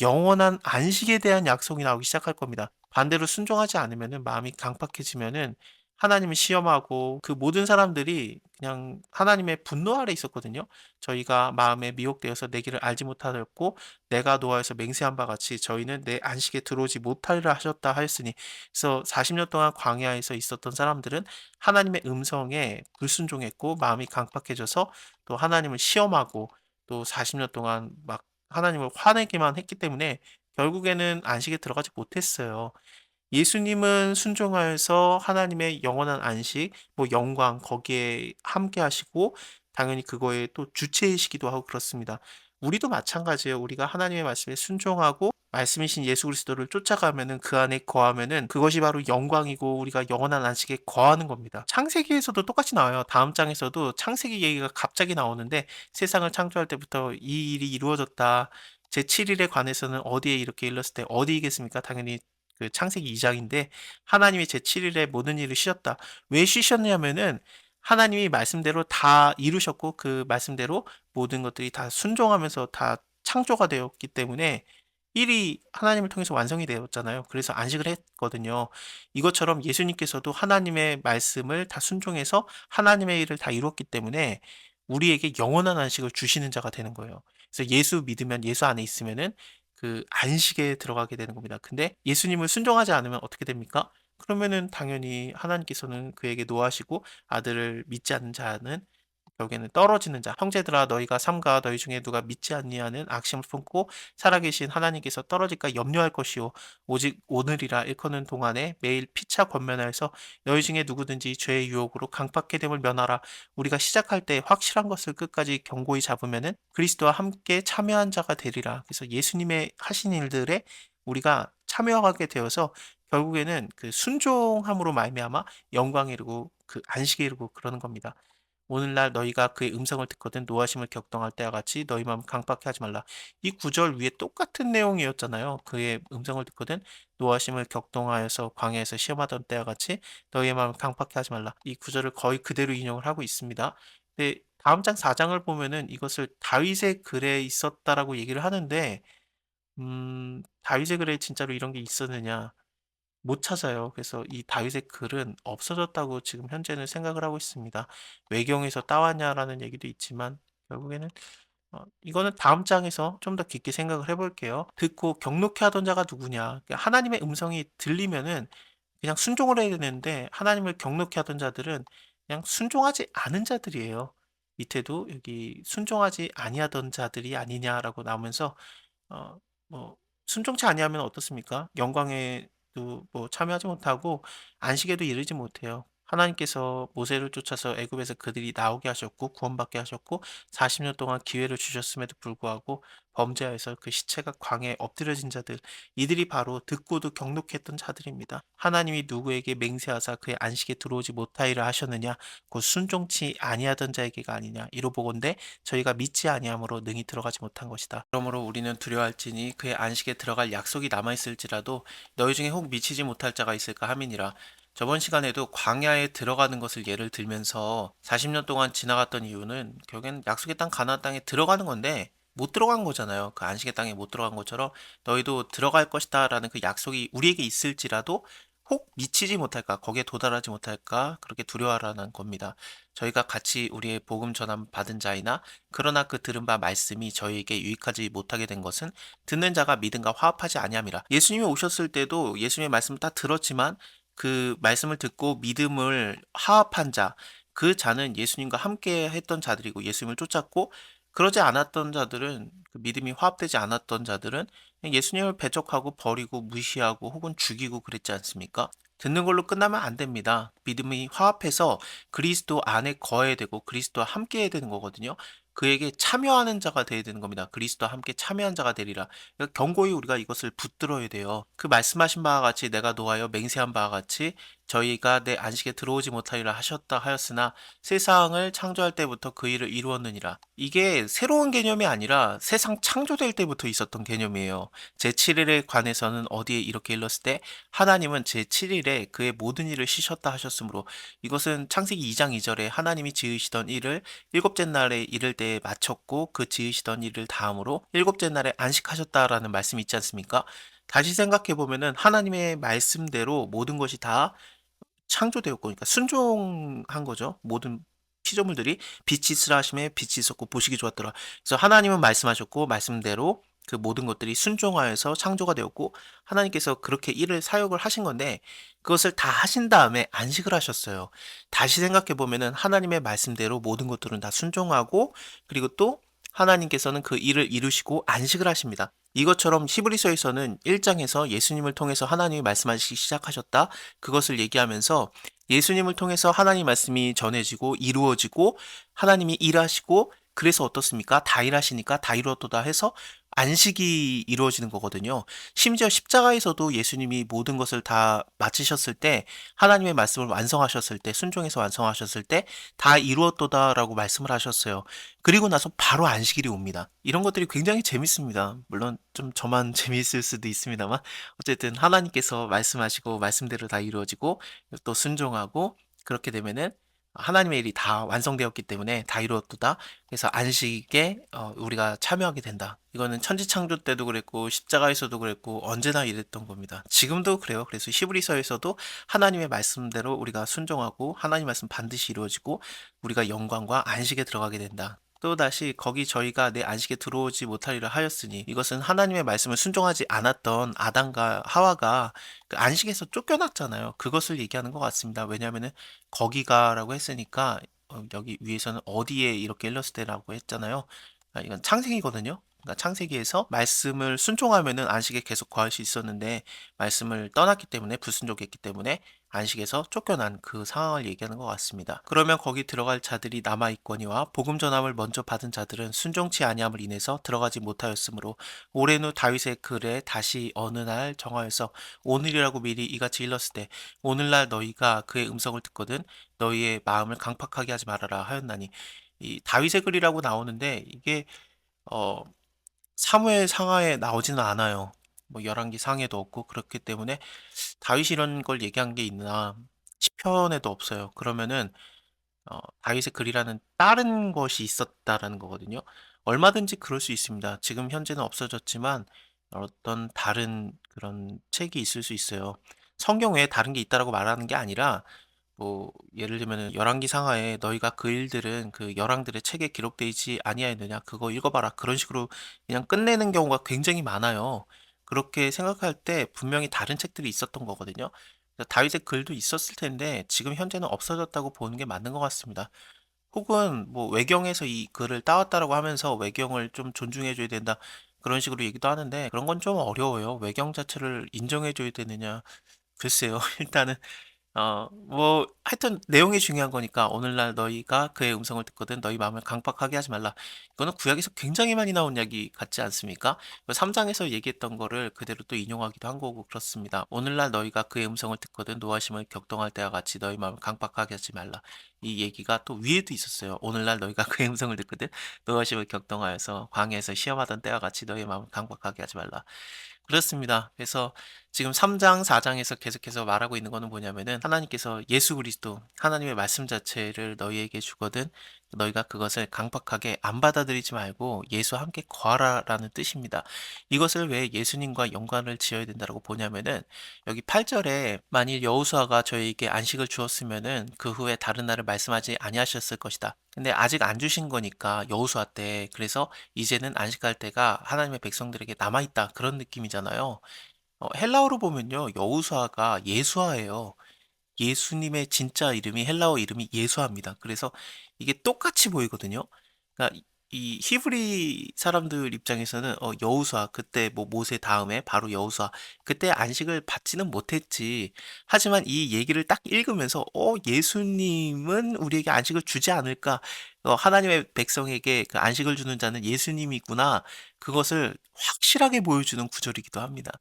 영원한 안식에 대한 약속이 나오기 시작할 겁니다. 반대로 순종하지 않으면은, 마음이 강팍해지면은 하나님을 시험하고, 그 모든 사람들이 그냥 하나님의 분노 아래 있었거든요. 저희가 마음에 미혹되어서 내 길을 알지 못하였고 내가 노하여서 맹세한 바 같이 저희는 내 안식에 들어오지 못하리라 하셨다 하였으니. 그래서 40년 동안 광야에서 있었던 사람들은 하나님의 음성에 불순종했고 마음이 강팍해져서 또 하나님을 시험하고, 또 40년 동안 막 하나님을 화내기만 했기 때문에 결국에는 안식에 들어가지 못했어요. 예수님은 순종하여서 하나님의 영원한 안식, 뭐 영광 거기에 함께 하시고, 당연히 그거에 또 주체이시기도 하고 그렇습니다. 우리도 마찬가지예요. 우리가 하나님의 말씀에 순종하고 말씀이신 예수 그리스도를 쫓아가면은, 그 안에 거하면은 그것이 바로 영광이고 우리가 영원한 안식에 거하는 겁니다. 창세기에서도 똑같이 나와요. 다음 장에서도 창세기 얘기가 갑자기 나오는데, 세상을 창조할 때부터 이 일이 이루어졌다. 제 7일에 관해서는 어디에 이렇게 일렀을 때 어디이겠습니까? 당연히 그 창세기 2장인데, 하나님이 제7일에 모든 일을 쉬셨다. 왜 쉬셨냐면은 하나님이 말씀대로 다 이루셨고, 그 말씀대로 모든 것들이 다 순종하면서 다 창조가 되었기 때문에 일이 하나님을 통해서 완성이 되었잖아요. 그래서 안식을 했거든요. 이것처럼 예수님께서도 하나님의 말씀을 다 순종해서 하나님의 일을 다 이루었기 때문에 우리에게 영원한 안식을 주시는 자가 되는 거예요. 그래서 예수 믿으면, 예수 안에 있으면은 그 안식에 들어가게 되는 겁니다. 근데 예수님을 순종하지 않으면 어떻게 됩니까? 그러면은 당연히 하나님께서는 그에게 노하시고, 아들을 믿지 않는 자는 결국에는 떨어지는 자. 형제들아 너희가 삼가 너희 중에 누가 믿지 아니하는 악심을 품고 살아계신 하나님께서 떨어질까 염려할 것이요 오직 오늘이라 일컫는 동안에 매일 피차 권면하여서 너희 중에 누구든지 죄의 유혹으로 강팍해 됨을 면하라. 우리가 시작할 때 확실한 것을 끝까지 견고히 잡으면은 그리스도와 함께 참여한 자가 되리라. 그래서 예수님의 하신 일들에 우리가 참여하게 되어서 결국에는 그 순종함으로 말미암아 영광에 이르고 그 안식에 이르고 그러는 겁니다. 오늘날 너희가 그의 음성을 듣거든 노하심을 격동할 때와 같이 너희 마음 강팍해 하지 말라. 이 구절 위에 똑같은 내용이었잖아요. 그의 음성을 듣거든 노하심을 격동하여서 광야에서 시험하던 때와 같이 너희의 마음 강팍해 하지 말라. 이 구절을 거의 그대로 인용을 하고 있습니다. 근데 다음 장 4장을 보면은 이것을 다윗의 글에 있었다라고 얘기를 하는데, 다윗의 글에 진짜로 이런 게 있었느냐? 못 찾아요. 그래서 이 다윗의 글은 없어졌다고 지금 현재는 생각을 하고 있습니다. 외경에서 따왔냐라는 얘기도 있지만 결국에는 이거는 다음 장에서 좀 더 깊게 생각을 해 볼게요. 듣고 경록해 하던 자가 누구냐? 그러니까 하나님의 음성이 들리면은 그냥 순종을 해야 되는데 하나님을 경록해 하던 자들은 그냥 순종하지 않은 자들이에요. 밑에도 여기 "순종하지 아니하던 자들이 아니냐."라고 나오면서 어 뭐 순종치 아니하면 어떻습니까? 영광에도 뭐 참여하지 못하고 안식에도 이르지 못해요. 하나님께서 모세를 쫓아서 애굽에서 그들이 나오게 하셨고 구원받게 하셨고 40년 동안 기회를 주셨음에도 불구하고 범죄하여서 그 시체가 광야에 엎드려진 자들, 이들이 바로 듣고도 경록했던 자들입니다. 하나님이 누구에게 맹세하사 그의 안식에 들어오지 못하리라 하셨느냐? 곧 순종치 아니하던 자에게가 아니냐 이로보건대 저희가 믿지 아니함으로 능히 들어가지 못한 것이다. 그러므로 우리는 두려워할지니 그의 안식에 들어갈 약속이 남아 있을지라도 너희 중에 혹 미치지 못할 자가 있을까 함이니라. 저번 시간에도 광야에 들어가는 것을 예를 들면서 40년 동안 지나갔던 이유는 결국엔 약속의 땅 가나안 땅에 들어가는 건데 못 들어간 거잖아요. 그 안식의 땅에 못 들어간 것처럼 너희도 들어갈 것이다라는 그 약속이 우리에게 있을지라도 혹 미치지 못할까, 거기에 도달하지 못할까 그렇게 두려워하라는 겁니다. 저희가 같이 우리의 복음 전함 받은 자이나 그러나 그 들은 바 말씀이 저희에게 유익하지 못하게 된 것은 듣는 자가 믿음과 화합하지 아니함이라. 예수님이 오셨을 때도 예수님의 말씀을 다 들었지만 그 말씀을 듣고 믿음을 화합한 자, 그 자는 예수님과 함께 했던 자들이고 예수님을 쫓았고, 그러지 않았던 자들은, 그 믿음이 화합되지 않았던 자들은 그냥 예수님을 배척하고 버리고 무시하고 혹은 죽이고 그랬지 않습니까? 듣는 걸로 끝나면 안 됩니다. 믿음이 화합해서 그리스도 안에 거해야 되고 그리스도와 함께 해야 되는 거거든요. 그에게 참여하는 자가 되어야 되는 겁니다. 그리스도와 함께 참여한 자가 되리라. 그러니까 경고히 우리가 이것을 붙들어야 돼요. 그 말씀하신 바와 같이 내가 노하여 맹세한 바와 같이 저희가 내 안식에 들어오지 못하리라 하셨다 하였으나 세상을 창조할 때부터 그 일을 이루었느니라. 이게 새로운 개념이 아니라 세상 창조될 때부터 있었던 개념이에요. 제7일에 관해서는 어디에 이렇게 일렀을 때 하나님은 제7일에 그의 모든 일을 쉬셨다 하셨으므로, 이것은 창세기 2장 2절에 하나님이 지으시던 일을 일곱째 날에 이를 때에 마쳤고 그 지으시던 일을 다음으로 일곱째 날에 안식하셨다라는 말씀이 있지 않습니까? 다시 생각해 보면은 하나님의 말씀대로 모든 것이 다 창조되었고, 그러니까 순종한 거죠. 모든 피조물들이 빛이 있으라 하심에 빛이 있었고 보시기 좋았더라. 그래서 하나님은 말씀하셨고 말씀대로 그 모든 것들이 순종하여서 창조가 되었고 하나님께서 그렇게 일을 사역을 하신 건데 그것을 다 하신 다음에 안식을 하셨어요. 다시 생각해 보면은 하나님의 말씀대로 모든 것들은 다 순종하고 그리고 또 하나님께서는 그 일을 이루시고 안식을 하십니다. 이것처럼 히브리서에서는 1장에서 예수님을 통해서 하나님이 말씀하시기 시작하셨다. 그것을 얘기하면서 예수님을 통해서 하나님 말씀이 전해지고 이루어지고 하나님이 일하시고 그래서 어떻습니까? 다 일하시니까 다 이루었도다 해서 안식이 이루어지는 거거든요. 심지어 십자가에서도 예수님이 모든 것을 다 마치셨을 때 하나님의 말씀을 완성하셨을 때 순종해서 완성하셨을 때 다 이루었도다라고 말씀을 하셨어요. 그리고 나서 바로 안식일이 옵니다. 이런 것들이 굉장히 재밌습니다. 물론 좀 저만 재미있을 수도 있습니다만 어쨌든 하나님께서 말씀하시고 말씀대로 다 이루어지고 또 순종하고 그렇게 되면은 하나님의 일이 다 완성되었기 때문에 다 이루었도다. 그래서 안식에 우리가 참여하게 된다. 이거는 천지창조 때도 그랬고 십자가에서도 그랬고 언제나 이랬던 겁니다. 지금도 그래요. 그래서 히브리서에서도 하나님의 말씀대로 우리가 순종하고 하나님 말씀 반드시 이루어지고 우리가 영광과 안식에 들어가게 된다. 또다시 거기 저희가 내 안식에 들어오지 못하리라 하였으니, 이것은 하나님의 말씀을 순종하지 않았던 아담과 하와가 그 안식에서 쫓겨났잖아요. 그것을 얘기하는 것 같습니다. 왜냐하면은 거기가라고 했으니까 여기 위에서는 어디에 이렇게 일렀을 때라고 했잖아요. 이건 창세기거든요. 그러니까 창세기에서 말씀을 순종하면은 안식에 계속 거할 수 있었는데 말씀을 떠났기 때문에 불순종했기 때문에 안식에서 쫓겨난 그 상황을 얘기하는 것 같습니다. 그러면 거기 들어갈 자들이 남아 있거니와 복음 전함을 먼저 받은 자들은 순종치 아니함을 인해서 들어가지 못하였으므로 오랜 후 다윗의 글에 다시 어느 날 정하여서 오늘이라고 미리 이같이 일렀을 때 오늘날 너희가 그의 음성을 듣거든 너희의 마음을 강팍하게 하지 말아라 하였나니, 이 다윗의 글이라고 나오는데 이게 어 사무엘 상하에 나오지는 않아요. 뭐 열왕기 상에도 없고 그렇기 때문에 다윗이 이런 걸 얘기한 게 있나 시편에도 없어요. 그러면은 다윗의 글이라는 다른 것이 있었다라는 거거든요. 얼마든지 그럴 수 있습니다. 지금 현재는 없어졌지만 어떤 다른 그런 책이 있을 수 있어요. 성경 외에 다른 게 있다라고 말하는 게 아니라 뭐 예를 들면은 열왕기 상하에 너희가 그 일들은 그 열왕들의 책에 기록되어 있지 아니하였느냐 그거 읽어봐라 그런 식으로 그냥 끝내는 경우가 굉장히 많아요. 그렇게 생각할 때 분명히 다른 책들이 있었던 거거든요. 다윗의 글도 있었을 텐데 지금 현재는 없어졌다고 보는 게 맞는 것 같습니다. 혹은 뭐 외경에서 이 글을 따왔다라고 하면서 외경을 좀 존중해줘야 된다 그런 식으로 얘기도 하는데 그런 건 좀 어려워요. 외경 자체를 인정해줘야 되느냐 글쎄요. 일단은 뭐 하여튼 내용이 중요한 거니까 오늘날 너희가 그의 음성을 듣거든 너희 마음을 강팍하게 하지 말라. 이거는 구약에서 굉장히 많이 나온 이야기 같지 않습니까? 3장에서 얘기했던 거를 그대로 또 인용하기도 한 거고 그렇습니다. 오늘날 너희가 그의 음성을 듣거든 노하심을 격동할 때와 같이 너희 마음을 강팍하게 하지 말라. 이 얘기가 또 위에도 있었어요. 오늘날 너희가 그의 음성을 듣거든 노하심을 격동하여서 광야에서 시험하던 때와 같이 너희 마음을 강팍하게 하지 말라. 그렇습니다. 그래서 지금 3장, 4장에서 계속해서 말하고 있는 거는 뭐냐면은 하나님께서 예수 그리스도, 하나님의 말씀 자체를 너희에게 주거든 너희가 그것을 강박하게 안 받아들이지 말고 예수와 함께 거하라라는 뜻입니다. 이것을 왜 예수님과 연관을 지어야 된다고 보냐면은 여기 8절에 만일 여호수아가 저희에게 안식을 주었으면은 그 후에 다른 날을 말씀하지 아니하셨을 것이다. 근데 아직 안 주신 거니까 여호수아 때 그래서 이제는 안식할 때가 하나님의 백성들에게 남아있다 그런 느낌이잖아요. 헬라어로 보면요 여호수아가 예수아예요. 예수님의 진짜 이름이 헬라어 이름이 예수아입니다. 그래서 이게 똑같이 보이거든요. 그러니까 이 히브리 사람들 입장에서는 여호수아 그때 뭐 모세 다음에 바로 여호수아 그때 안식을 받지는 못했지. 하지만 이 얘기를 딱 읽으면서 예수님은 우리에게 안식을 주지 않을까? 하나님의 백성에게 그 안식을 주는 자는 예수님이구나. 그것을 확실하게 보여주는 구절이기도 합니다.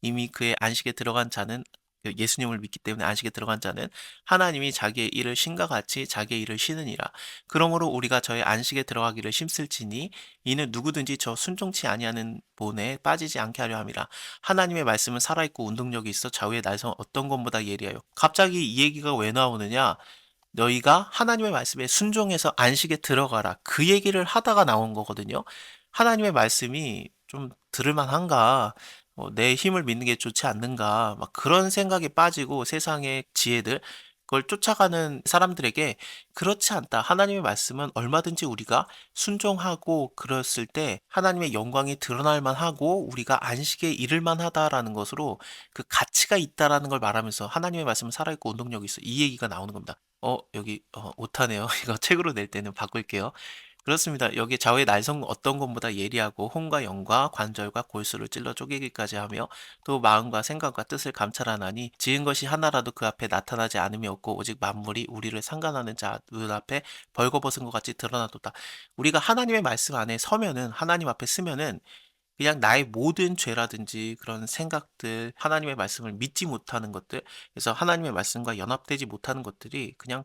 이미 그의 안식에 들어간 자는 그 예수님을 믿기 때문에 안식에 들어간 자는 하나님이 자기의 일을 신과 같이 자기의 일을 쉬느니라. 그러므로 우리가 저의 안식에 들어가기를 힘쓸지니 이는 누구든지 저 순종치 아니하는 본에 빠지지 않게 하려 함이라. 하나님의 말씀은 살아있고 운동력이 있어 좌우의 날성 어떤 것보다 예리하여. 갑자기 이 얘기가 왜 나오느냐? 너희가 하나님의 말씀에 순종해서 안식에 들어가라. 그 얘기를 하다가 나온 거거든요. 하나님의 말씀이 좀 들을만한가? 내 힘을 믿는 게 좋지 않는가? 막 그런 생각에 빠지고 세상의 지혜들, 그걸 쫓아가는 사람들에게 그렇지 않다. 하나님의 말씀은 얼마든지 우리가 순종하고 그랬을 때 하나님의 영광이 드러날 만하고 우리가 안식에 이를 만하다라는 것으로 그 가치가 있다라는 걸 말하면서 하나님의 말씀은 살아있고 운동력이 있어. 이 얘기가 나오는 겁니다. 여기 오타네요. 이거 책으로 낼 때는 바꿀게요. 그렇습니다. 여기 좌우의 날성 어떤 것보다 예리하고 혼과 영과 관절과 골수를 찔러 쪼개기까지 하며 또 마음과 생각과 뜻을 감찰하나니 지은 것이 하나라도 그 앞에 나타나지 않음이 없고 오직 만물이 우리를 상관하는 자 눈앞에 벌거벗은 것 같이 드러나도다. 우리가 하나님의 말씀 안에 서면은 하나님 앞에 쓰면은 그냥 나의 모든 죄라든지 그런 생각들, 하나님의 말씀을 믿지 못하는 것들, 그래서 하나님의 말씀과 연합되지 못하는 것들이 그냥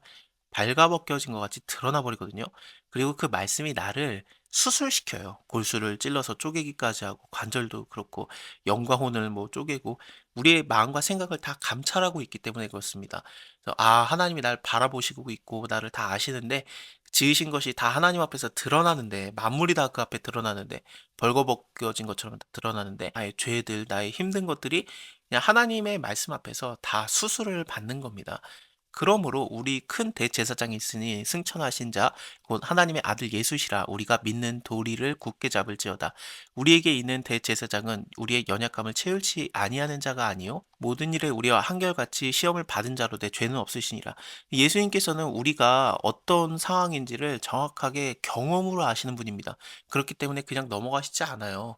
발가벗겨진 것 같이 드러나 버리거든요. 그리고 그 말씀이 나를 수술시켜요. 골수를 찔러서 쪼개기까지 하고 관절도 그렇고 영과 혼을 뭐 쪼개고 우리의 마음과 생각을 다 감찰하고 있기 때문에 그렇습니다. 그래서 하나님이 날 바라보시고 있고 나를 다 아시는데 지으신 것이 다 하나님 앞에서 드러나는데 만물이 다 그 앞에 드러나는데 벌거벗겨진 것처럼 드러나는데 나의 죄들, 나의 힘든 것들이 그냥 하나님의 말씀 앞에서 다 수술을 받는 겁니다. 그러므로 우리 큰 대제사장이 있으니 승천하신 자 곧 하나님의 아들 예수시라 우리가 믿는 도리를 굳게 잡을지어다. 우리에게 있는 대제사장은 우리의 연약함을 채울지 아니하는 자가 아니요 모든 일에 우리와 한결같이 시험을 받은 자로 돼 죄는 없으시니라. 예수님께서는 우리가 어떤 상황인지를 정확하게 경험으로 아시는 분입니다. 그렇기 때문에 그냥 넘어가시지 않아요.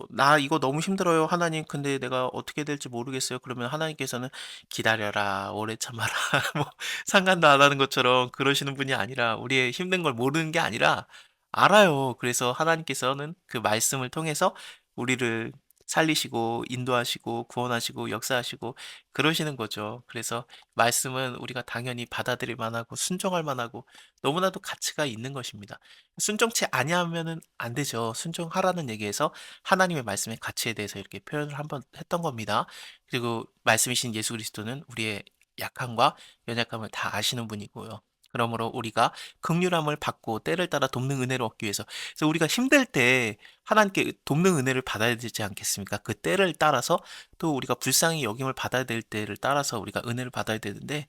나 이거 너무 힘들어요, 하나님. 근데 내가 어떻게 될지 모르겠어요. 그러면 하나님께서는 기다려라, 오래 참아라. 뭐, 상관도 안 하는 것처럼 그러시는 분이 아니라, 우리의 힘든 걸 모르는 게 아니라, 알아요. 그래서 하나님께서는 그 말씀을 통해서 우리를 살리시고, 인도하시고, 구원하시고, 역사하시고, 그러시는 거죠. 그래서 말씀은 우리가 당연히 받아들일 만하고, 순종할 만하고, 너무나도 가치가 있는 것입니다. 순종치 아니하면은 안 되죠. 순종하라는 얘기에서 하나님의 말씀의 가치에 대해서 이렇게 표현을 한번 했던 겁니다. 그리고 말씀이신 예수 그리스도는 우리의 약함과 연약함을 다 아시는 분이고요. 그러므로 우리가 긍휼함을 받고 때를 따라 돕는 은혜를 얻기 위해서 그래서 우리가 힘들 때 하나님께 돕는 은혜를 받아야 되지 않겠습니까? 그 때를 따라서 또 우리가 불쌍히 여김을 받아야 될 때를 따라서 우리가 은혜를 받아야 되는데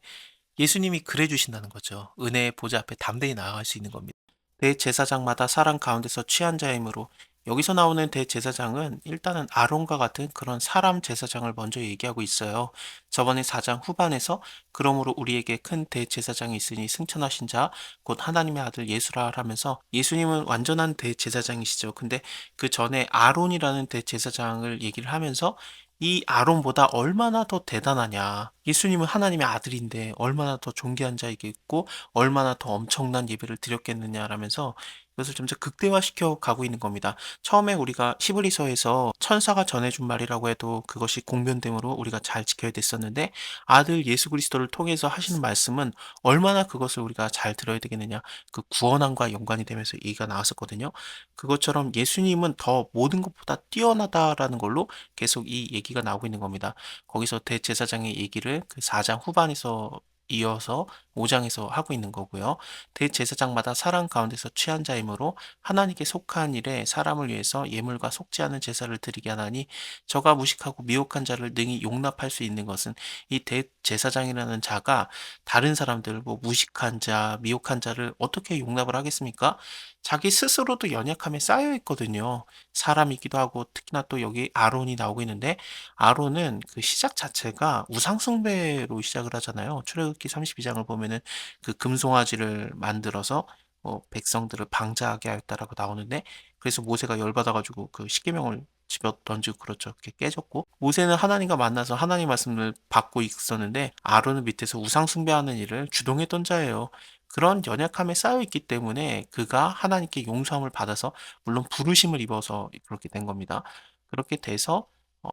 예수님이 그래 주신다는 거죠. 은혜의 보좌 앞에 담대히 나아갈 수 있는 겁니다. 대제사장마다 사람 가운데서 취한 자이므로 여기서 나오는 대제사장은 일단은 아론과 같은 그런 사람 제사장을 먼저 얘기하고 있어요. 저번에 4장 후반에서 그러므로 우리에게 큰 대제사장이 있으니 승천하신 자 곧 하나님의 아들 예수라 하면서 예수님은 완전한 대제사장이시죠. 근데 그 전에 아론이라는 대제사장을 얘기를 하면서 이 아론보다 얼마나 더 대단하냐. 예수님은 하나님의 아들인데 얼마나 더 존귀한 자이겠고 얼마나 더 엄청난 예배를 드렸겠느냐라면서 이것을 점점 극대화시켜 가고 있는 겁니다. 처음에 우리가 히브리서에서 천사가 전해준 말이라고 해도 그것이 공변됨으로 우리가 잘 지켜야 됐었는데 아들 예수 그리스도를 통해서 하시는 말씀은 얼마나 그것을 우리가 잘 들어야 되겠느냐. 그 구원함과 연관이 되면서 얘기가 나왔었거든요. 그것처럼 예수님은 더 모든 것보다 뛰어나다라는 걸로 계속 이 얘기가 나오고 있는 겁니다. 거기서 대제사장의 얘기를 그 4장 후반에서 이어서 5장에서 하고 있는 거고요. 대제사장마다 사람 가운데서 취한 자이므로 하나님께 속한 일에 사람을 위해서 예물과 속지 않은 제사를 드리게 하나니 저가 무식하고 미혹한 자를 능히 용납할 수 있는 것은 이 대제사장이라는 자가 다른 사람들 뭐 무식한 자, 미혹한 자를 어떻게 용납을 하겠습니까? 자기 스스로도 연약함에 쌓여 있거든요. 사람이기도 하고 특히나 또 여기 아론이 나오고 있는데 아론은 그 시작 자체가 우상숭배로 시작을 하잖아요. 출애굽기 32장을 보면은 그 금송아지를 만들어서 백성들을 방자하게 하였다라고 나오는데 그래서 모세가 열받아가지고 그 십계명을 집어 던지고 그렇죠. 그렇게 깨졌고 모세는 하나님과 만나서 하나님 말씀을 받고 있었는데 아론은 밑에서 우상 숭배하는 일을 주동했던 자예요. 그런 연약함에 쌓여 있기 때문에 그가 하나님께 용서함을 받아서 물론 부르심을 입어서 그렇게 된 겁니다. 그렇게 돼서 어,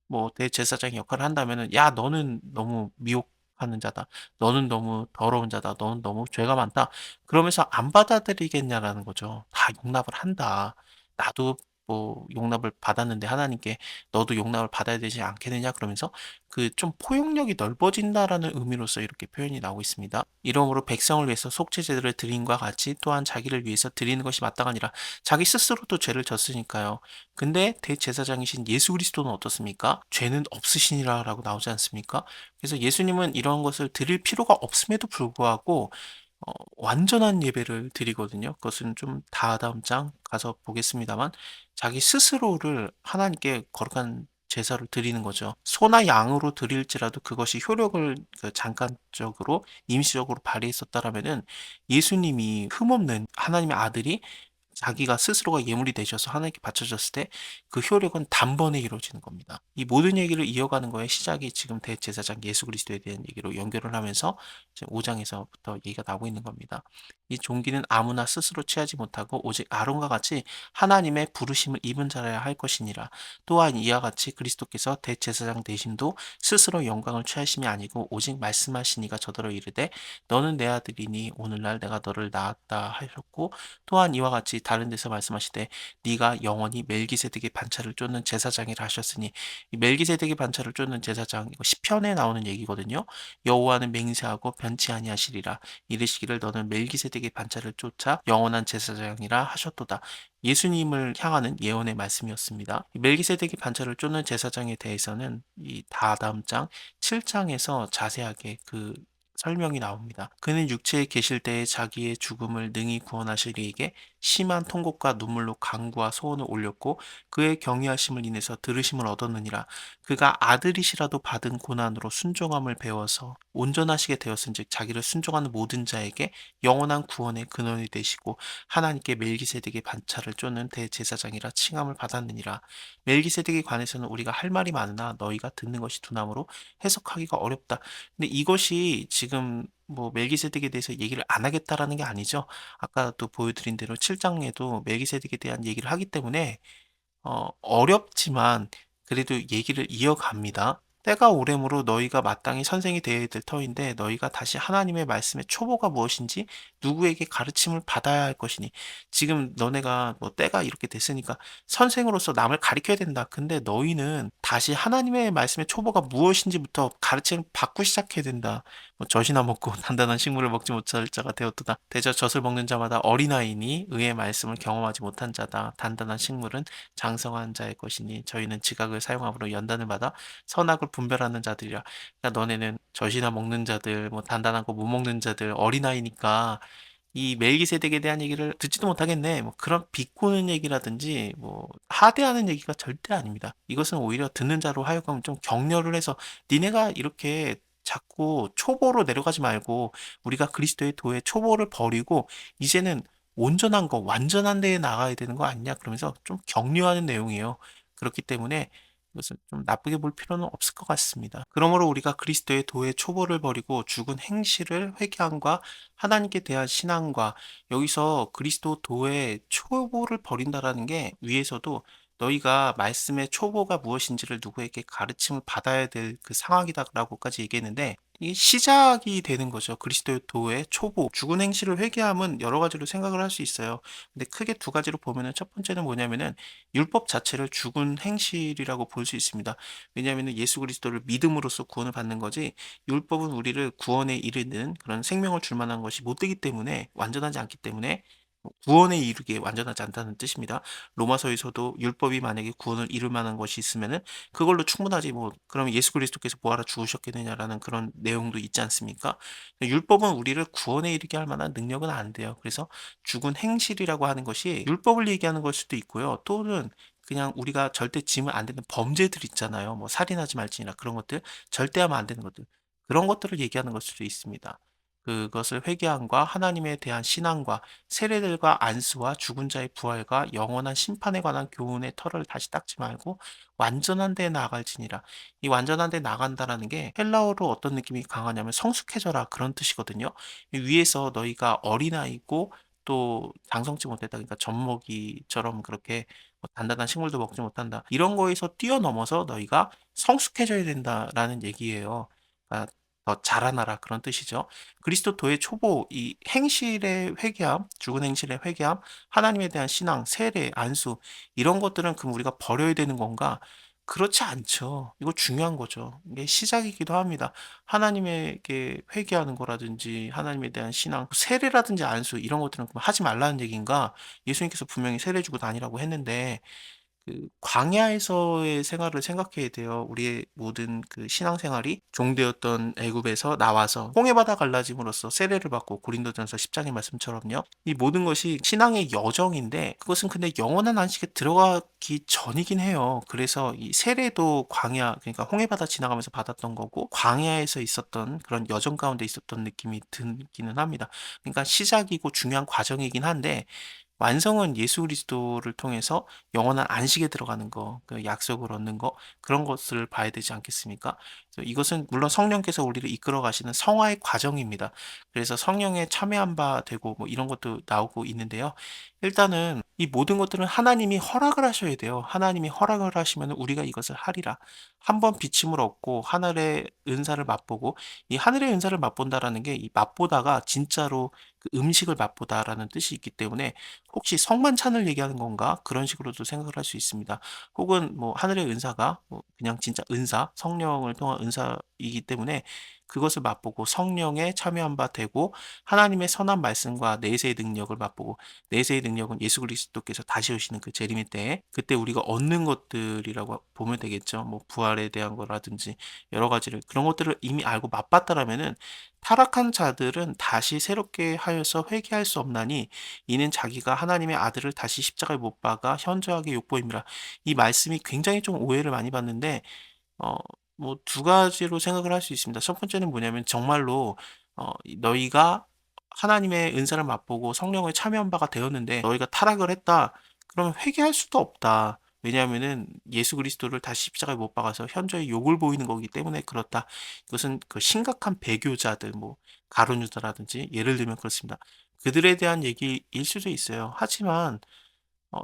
뭐 대제사장의 역할을 한다면은 야 너는 너무 미혹하는 자다. 너는 너무 더러운 자다. 너는 너무 죄가 많다. 그러면서 안 받아들이겠냐라는 거죠. 다 용납을 한다. 나도 뭐 용납을 받았는데 하나님께 너도 용납을 받아야 되지 않겠느냐 그러면서 그 좀 포용력이 넓어진다라는 의미로서 이렇게 표현이 나오고 있습니다. 이러므로 백성을 위해서 속죄제를 드림과 같이 또한 자기를 위해서 드리는 것이 마땅하니라. 자기 스스로도 죄를 졌으니까요. 근데 대제사장이신 예수 그리스도는 어떻습니까? 죄는 없으시니라라고 나오지 않습니까? 그래서 예수님은 이런 것을 드릴 필요가 없음에도 불구하고 완전한 예배를 드리거든요. 그것은 좀 다다음 장 가서 보겠습니다만 자기 스스로를 하나님께 거룩한 제사를 드리는 거죠. 소나 양으로 드릴지라도 그것이 효력을 그 잠깐적으로 임시적으로 발휘했었다라면은 예수님이 흠없는 하나님의 아들이 자기가 스스로가 예물이 되셔서 하나님께 바쳐졌을 때 그 효력은 단번에 이루어지는 겁니다. 이 모든 얘기를 이어가는 거의 시작이 지금 대제사장 예수 그리스도에 대한 얘기로 연결을 하면서 5장에서부터 얘기가 나오고 있는 겁니다. 이 종기는 아무나 스스로 취하지 못하고 오직 아론과 같이 하나님의 부르심을 입은 자라야 할 것이니라. 또한 이와 같이 그리스도께서 대제사장 되심도 스스로 영광을 취하심이 아니고 오직 말씀하시니가 저더러 이르되 너는 내 아들이니 오늘날 내가 너를 낳았다 하셨고 또한 이와 같이 다른 데서 말씀하시되 네가 영원히 멜기세덱의 반차를 쫓는 제사장이라 하셨으니 이 멜기세덱의 반차를 쫓는 제사장 이거 시편에 나오는 얘기거든요. 여호와는 맹세하고 변치 아니하시리라 이르시기를 너는 멜기세덱의 반차를 쫓아 영원한 제사장이라 하셨도다. 예수님을 향하는 예언의 말씀이었습니다. 이 멜기세덱의 반차를 쫓는 제사장에 대해서는 이 다다음 장 7장에서 자세하게 그 설명이 나옵니다. 그는 육체에 계실 때에 자기의 죽음을 능히 구원하실 이에게 심한 통곡과 눈물로 간구와 소원을 올렸고 그의 경외하심을 인해서 들으심을 얻었느니라. 그가 아들이시라도 받은 고난으로 순종함을 배워서 온전하시게 되었은즉 자기를 순종하는 모든 자에게 영원한 구원의 근원이 되시고 하나님께 멜기세덱의 반차를 쫓는 대제사장이라 칭함을 받았느니라. 멜기세덱에 관해서는 우리가 할 말이 많으나 너희가 듣는 것이 두나무로 해석하기가 어렵다. 근데 이것이 지금 뭐 멜기세덱에 대해서 얘기를 안 하겠다라는 게 아니죠. 아까도 보여드린 대로 7장에도 멜기세덱에 대한 얘기를 하기 때문에 어렵지만 그래도 얘기를 이어갑니다. 때가 오래므로 너희가 마땅히 선생이 되어야 될 터인데 너희가 다시 하나님의 말씀의 초보가 무엇인지 누구에게 가르침을 받아야 할 것이니 지금 너네가 뭐 때가 이렇게 됐으니까 선생으로서 남을 가르쳐야 된다. 근데 너희는 다시 하나님의 말씀의 초보가 무엇인지부터 가르침을 받고 시작해야 된다. 젖이나 먹고 단단한 식물을 먹지 못할 자가 되었도다. 대저 젖을 먹는 자마다 어린아이니 의의 말씀을 경험하지 못한 자다. 단단한 식물은 장성한 자의 것이니 저희는 지각을 사용함으로 연단을 받아 선악을 분별하는 자들이라. 그러니까 너네는 젖이나 먹는 자들, 뭐 단단한 거 못 먹는 자들, 어린아이니까 이 멜기세덱에 대한 얘기를 듣지도 못하겠네. 뭐 그런 비꼬는 얘기라든지 뭐 하대하는 얘기가 절대 아닙니다. 이것은 오히려 듣는 자로 하여금 좀 격려를 해서 니네가 이렇게 자꾸 초보로 내려가지 말고 우리가 그리스도의 도의 초보를 버리고 이제는 온전한 거, 완전한 데에 나가야 되는 거 아니냐 그러면서 좀 격려하는 내용이에요. 그렇기 때문에 이것을 좀 나쁘게 볼 필요는 없을 것 같습니다. 그러므로 우리가 그리스도의 도의 초보를 버리고 죽은 행실을 회개함과 하나님께 대한 신앙과 여기서 그리스도 도의 초보를 버린다라는 게 위에서도 너희가 말씀의 초보가 무엇인지를 누구에게 가르침을 받아야 될 그 상황이다라고까지 얘기했는데 이게 시작이 되는 거죠. 그리스도의 도의 초보. 죽은 행실을 회개함은 여러 가지로 생각을 할 수 있어요. 근데 크게 두 가지로 보면은 첫 번째는 뭐냐면은 율법 자체를 죽은 행실이라고 볼 수 있습니다. 왜냐하면은 예수 그리스도를 믿음으로써 구원을 받는 거지 율법은 우리를 구원에 이르는 그런 생명을 줄 만한 것이 못 되기 때문에 완전하지 않기 때문에 구원에 이르기에 완전하지 않다는 뜻입니다. 로마서에서도 율법이 만약에 구원을 이룰 만한 것이 있으면은 그걸로 충분하지 뭐 그러면 예수 그리스도께서 뭐하러 죽으셨겠느냐라는 그런 내용도 있지 않습니까? 율법은 우리를 구원에 이르게 할 만한 능력은 안 돼요. 그래서 죽은 행실이라고 하는 것이 율법을 얘기하는 걸 수도 있고요. 또는 그냥 우리가 절대 지으면 안 되는 범죄들 있잖아요. 뭐 살인하지 말지니라 그런 것들, 절대 하면 안 되는 것들. 그런 것들을 얘기하는 걸 수도 있습니다. 그것을 회개함과 하나님에 대한 신앙과 세례들과 안수와 죽은 자의 부활과 영원한 심판에 관한 교훈의 털을 다시 닦지 말고 완전한 데에 나아갈지니라. 이 완전한 데에 나간다라는 게 헬라어로 어떤 느낌이 강하냐면 성숙해져라 그런 뜻이거든요. 이 위에서 너희가 어린아이고 또 장성치 못했다. 그러니까 젖먹이처럼 그렇게 뭐 단단한 식물도 먹지 못한다. 이런 거에서 뛰어넘어서 너희가 성숙해져야 된다라는 얘기예요. 그러니까 더 자라나라 그런 뜻이죠. 그리스도도의 초보 이 행실의 회개함, 죽은 행실의 회개함, 하나님에 대한 신앙, 세례, 안수 이런 것들은 그럼 우리가 버려야 되는 건가? 그렇지 않죠. 이거 중요한 거죠. 이게 시작이기도 합니다. 하나님에게 회개하는 거라든지 하나님에 대한 신앙, 세례라든지 안수 이런 것들은 그럼 하지 말라는 얘기인가? 예수님께서 분명히 세례 주고 다니라고 했는데 그 광야에서의 생활을 생각해야 돼요. 우리의 모든 그 신앙생활이 종되었던 애굽에서 나와서 홍해 바다 갈라짐으로써 세례를 받고 고린도전서 10장의 말씀처럼요. 이 모든 것이 신앙의 여정인데 그것은 근데 영원한 안식에 들어가기 전이긴 해요. 그래서 이 세례도 광야 그러니까 홍해 바다 지나가면서 받았던 거고 광야에서 있었던 그런 여정 가운데 있었던 느낌이 들기는 합니다. 그러니까 시작이고 중요한 과정이긴 한데 완성은 예수 그리스도를 통해서 영원한 안식에 들어가는 거, 그 약속을 얻는 거, 그런 것을 봐야 되지 않겠습니까? 그래서 이것은 물론 성령께서 우리를 이끌어 가시는 성화의 과정입니다. 그래서 성령에 참여한 바 되고 뭐 이런 것도 나오고 있는데요. 일단은 이 모든 것들은 하나님이 허락을 하셔야 돼요. 하나님이 허락을 하시면 우리가 이것을 하리라. 한번 비침을 얻고 하늘의 은사를 맛보고 이 하늘의 은사를 맛본다라는 게 이 맛보다가 진짜로 그 음식을 맛보다라는 뜻이 있기 때문에 혹시 성만찬을 얘기하는 건가? 그런 식으로도 생각을 할 수 있습니다. 혹은 뭐 하늘의 은사가 뭐 그냥 진짜 은사, 성령을 통한 은사이기 때문에 그것을 맛보고 성령에 참여한 바 되고 하나님의 선한 말씀과 내세의 능력을 맛보고 내세의 능력은 예수 그리스도께서 다시 오시는 그 재림의 때에 그때 우리가 얻는 것들이라고 보면 되겠죠. 뭐 부활에 대한 거라든지 여러 가지를 그런 것들을 이미 알고 맛봤다라면은 타락한 자들은 다시 새롭게 하여서 회개할 수 없나니 이는 자기가 하나님의 아들을 다시 십자가에 못 박아 현저하게 욕보임이라. 이 말씀이 굉장히 좀 오해를 많이 받는데 어 뭐 두 가지로 생각을 할 수 있습니다. 첫 번째는 뭐냐면 정말로 너희가 하나님의 은사를 맛보고 성령에 참여한 바가 되었는데 너희가 타락을 했다. 그러면 회개할 수도 없다. 왜냐하면은 예수 그리스도를 다시 십자가에 못 박아서 현저히 욕을 보이는 거기 때문에 그렇다. 이것은 그 심각한 배교자들 뭐 가룟 유다라든지 예를 들면 그렇습니다. 그들에 대한 얘기일 수도 있어요. 하지만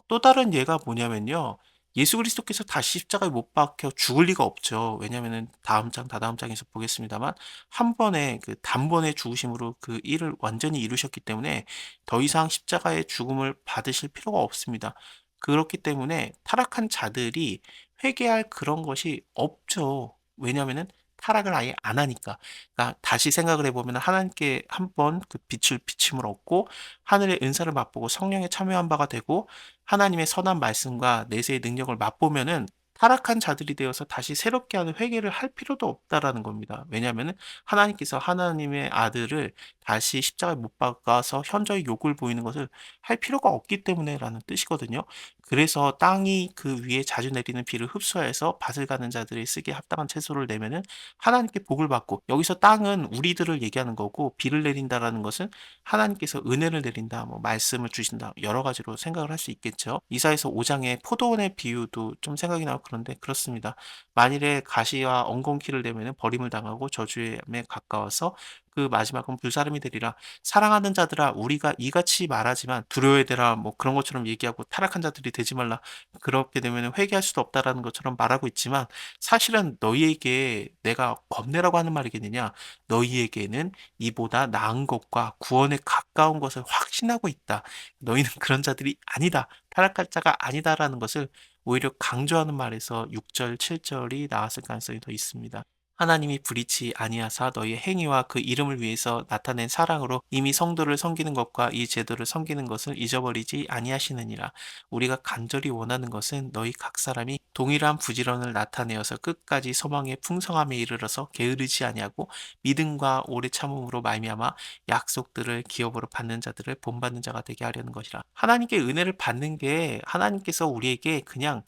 또 다른 예가 뭐냐면요. 예수 그리스도께서 다시 십자가에 못 박혀 죽을 리가 없죠. 왜냐하면은 다음 장, 다다음 장에서 보겠습니다만 한 번에 그 단번에 죽으심으로 그 일을 완전히 이루셨기 때문에 더 이상 십자가의 죽음을 받으실 필요가 없습니다. 그렇기 때문에 타락한 자들이 회개할 그런 것이 없죠. 왜냐하면은 타락을 아예 안 하니까. 그러니까 다시 생각을 해보면 하나님께 한번 그 빛을 비침을 얻고 하늘의 은사를 맛보고 성령에 참여한 바가 되고 하나님의 선한 말씀과 내세의 능력을 맛보면은 타락한 자들이 되어서 다시 새롭게 하는 회개를 할 필요도 없다라는 겁니다. 왜냐하면 하나님께서 하나님의 아들을 다시 십자가에 못 박아서 현저히 욕을 보이는 것을 할 필요가 없기 때문에라는 뜻이거든요. 그래서 땅이 그 위에 자주 내리는 비를 흡수해서 밭을 가는 자들이 쓰기에 합당한 채소를 내면은 하나님께 복을 받고, 여기서 땅은 우리들을 얘기하는 거고 비를 내린다라는 것은 하나님께서 은혜를 내린다, 뭐 말씀을 주신다, 여러 가지로 생각을 할 수 있겠죠. 이사에서 5장의 포도원의 비유도 좀 생각이 나고 그런데 그렇습니다. 만일에 가시와 엉겅퀴를 내면은 버림을 당하고 저주에 가까워서 그 마지막은 불사름이 되리라. 사랑하는 자들아, 우리가 이같이 말하지만 두려워야 되라, 뭐 그런 것처럼 얘기하고 타락한 자들이 되지 말라, 그렇게 되면 회개할 수도 없다라는 것처럼 말하고 있지만, 사실은 너희에게 내가 겁내라고 하는 말이겠느냐? 너희에게는 이보다 나은 것과 구원에 가까운 것을 확신하고 있다. 너희는 그런 자들이 아니다. 타락할 자가 아니다라는 것을 오히려 강조하는 말에서 6절, 7절이 나왔을 가능성이 더 있습니다. 하나님이 불의치 아니하사 너희의 행위와 그 이름을 위해서 나타낸 사랑으로 이미 성도를 섬기는 것과 이 제도를 섬기는 것을 잊어버리지 아니하시느니라. 우리가 간절히 원하는 것은 너희 각 사람이 동일한 부지런을 나타내어서 끝까지 소망의 풍성함에 이르러서 게으르지 아니하고 믿음과 오래 참음으로 말미암아 약속들을 기업으로 받는 자들을 본받는 자가 되게 하려는 것이라. 하나님께 은혜를 받는 게 하나님께서 우리에게 그냥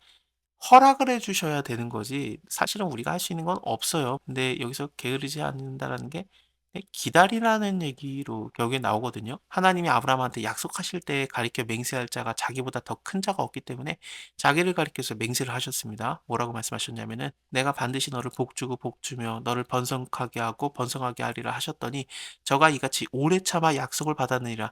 허락을 해 주셔야 되는 거지, 사실은 우리가 할 수 있는 건 없어요. 근데 여기서 게으르지 않는다라는 게 기다리라는 얘기로 결국에 나오거든요. 하나님이 아브라함한테 약속하실 때 가리켜 맹세할 자가 자기보다 더 큰 자가 없기 때문에 자기를 가리켜서 맹세를 하셨습니다. 뭐라고 말씀하셨냐면은 내가 반드시 너를 복주고 복주며 너를 번성하게 하고 번성하게 하리라 하셨더니 저가 이같이 오래 참아 약속을 받았느니라.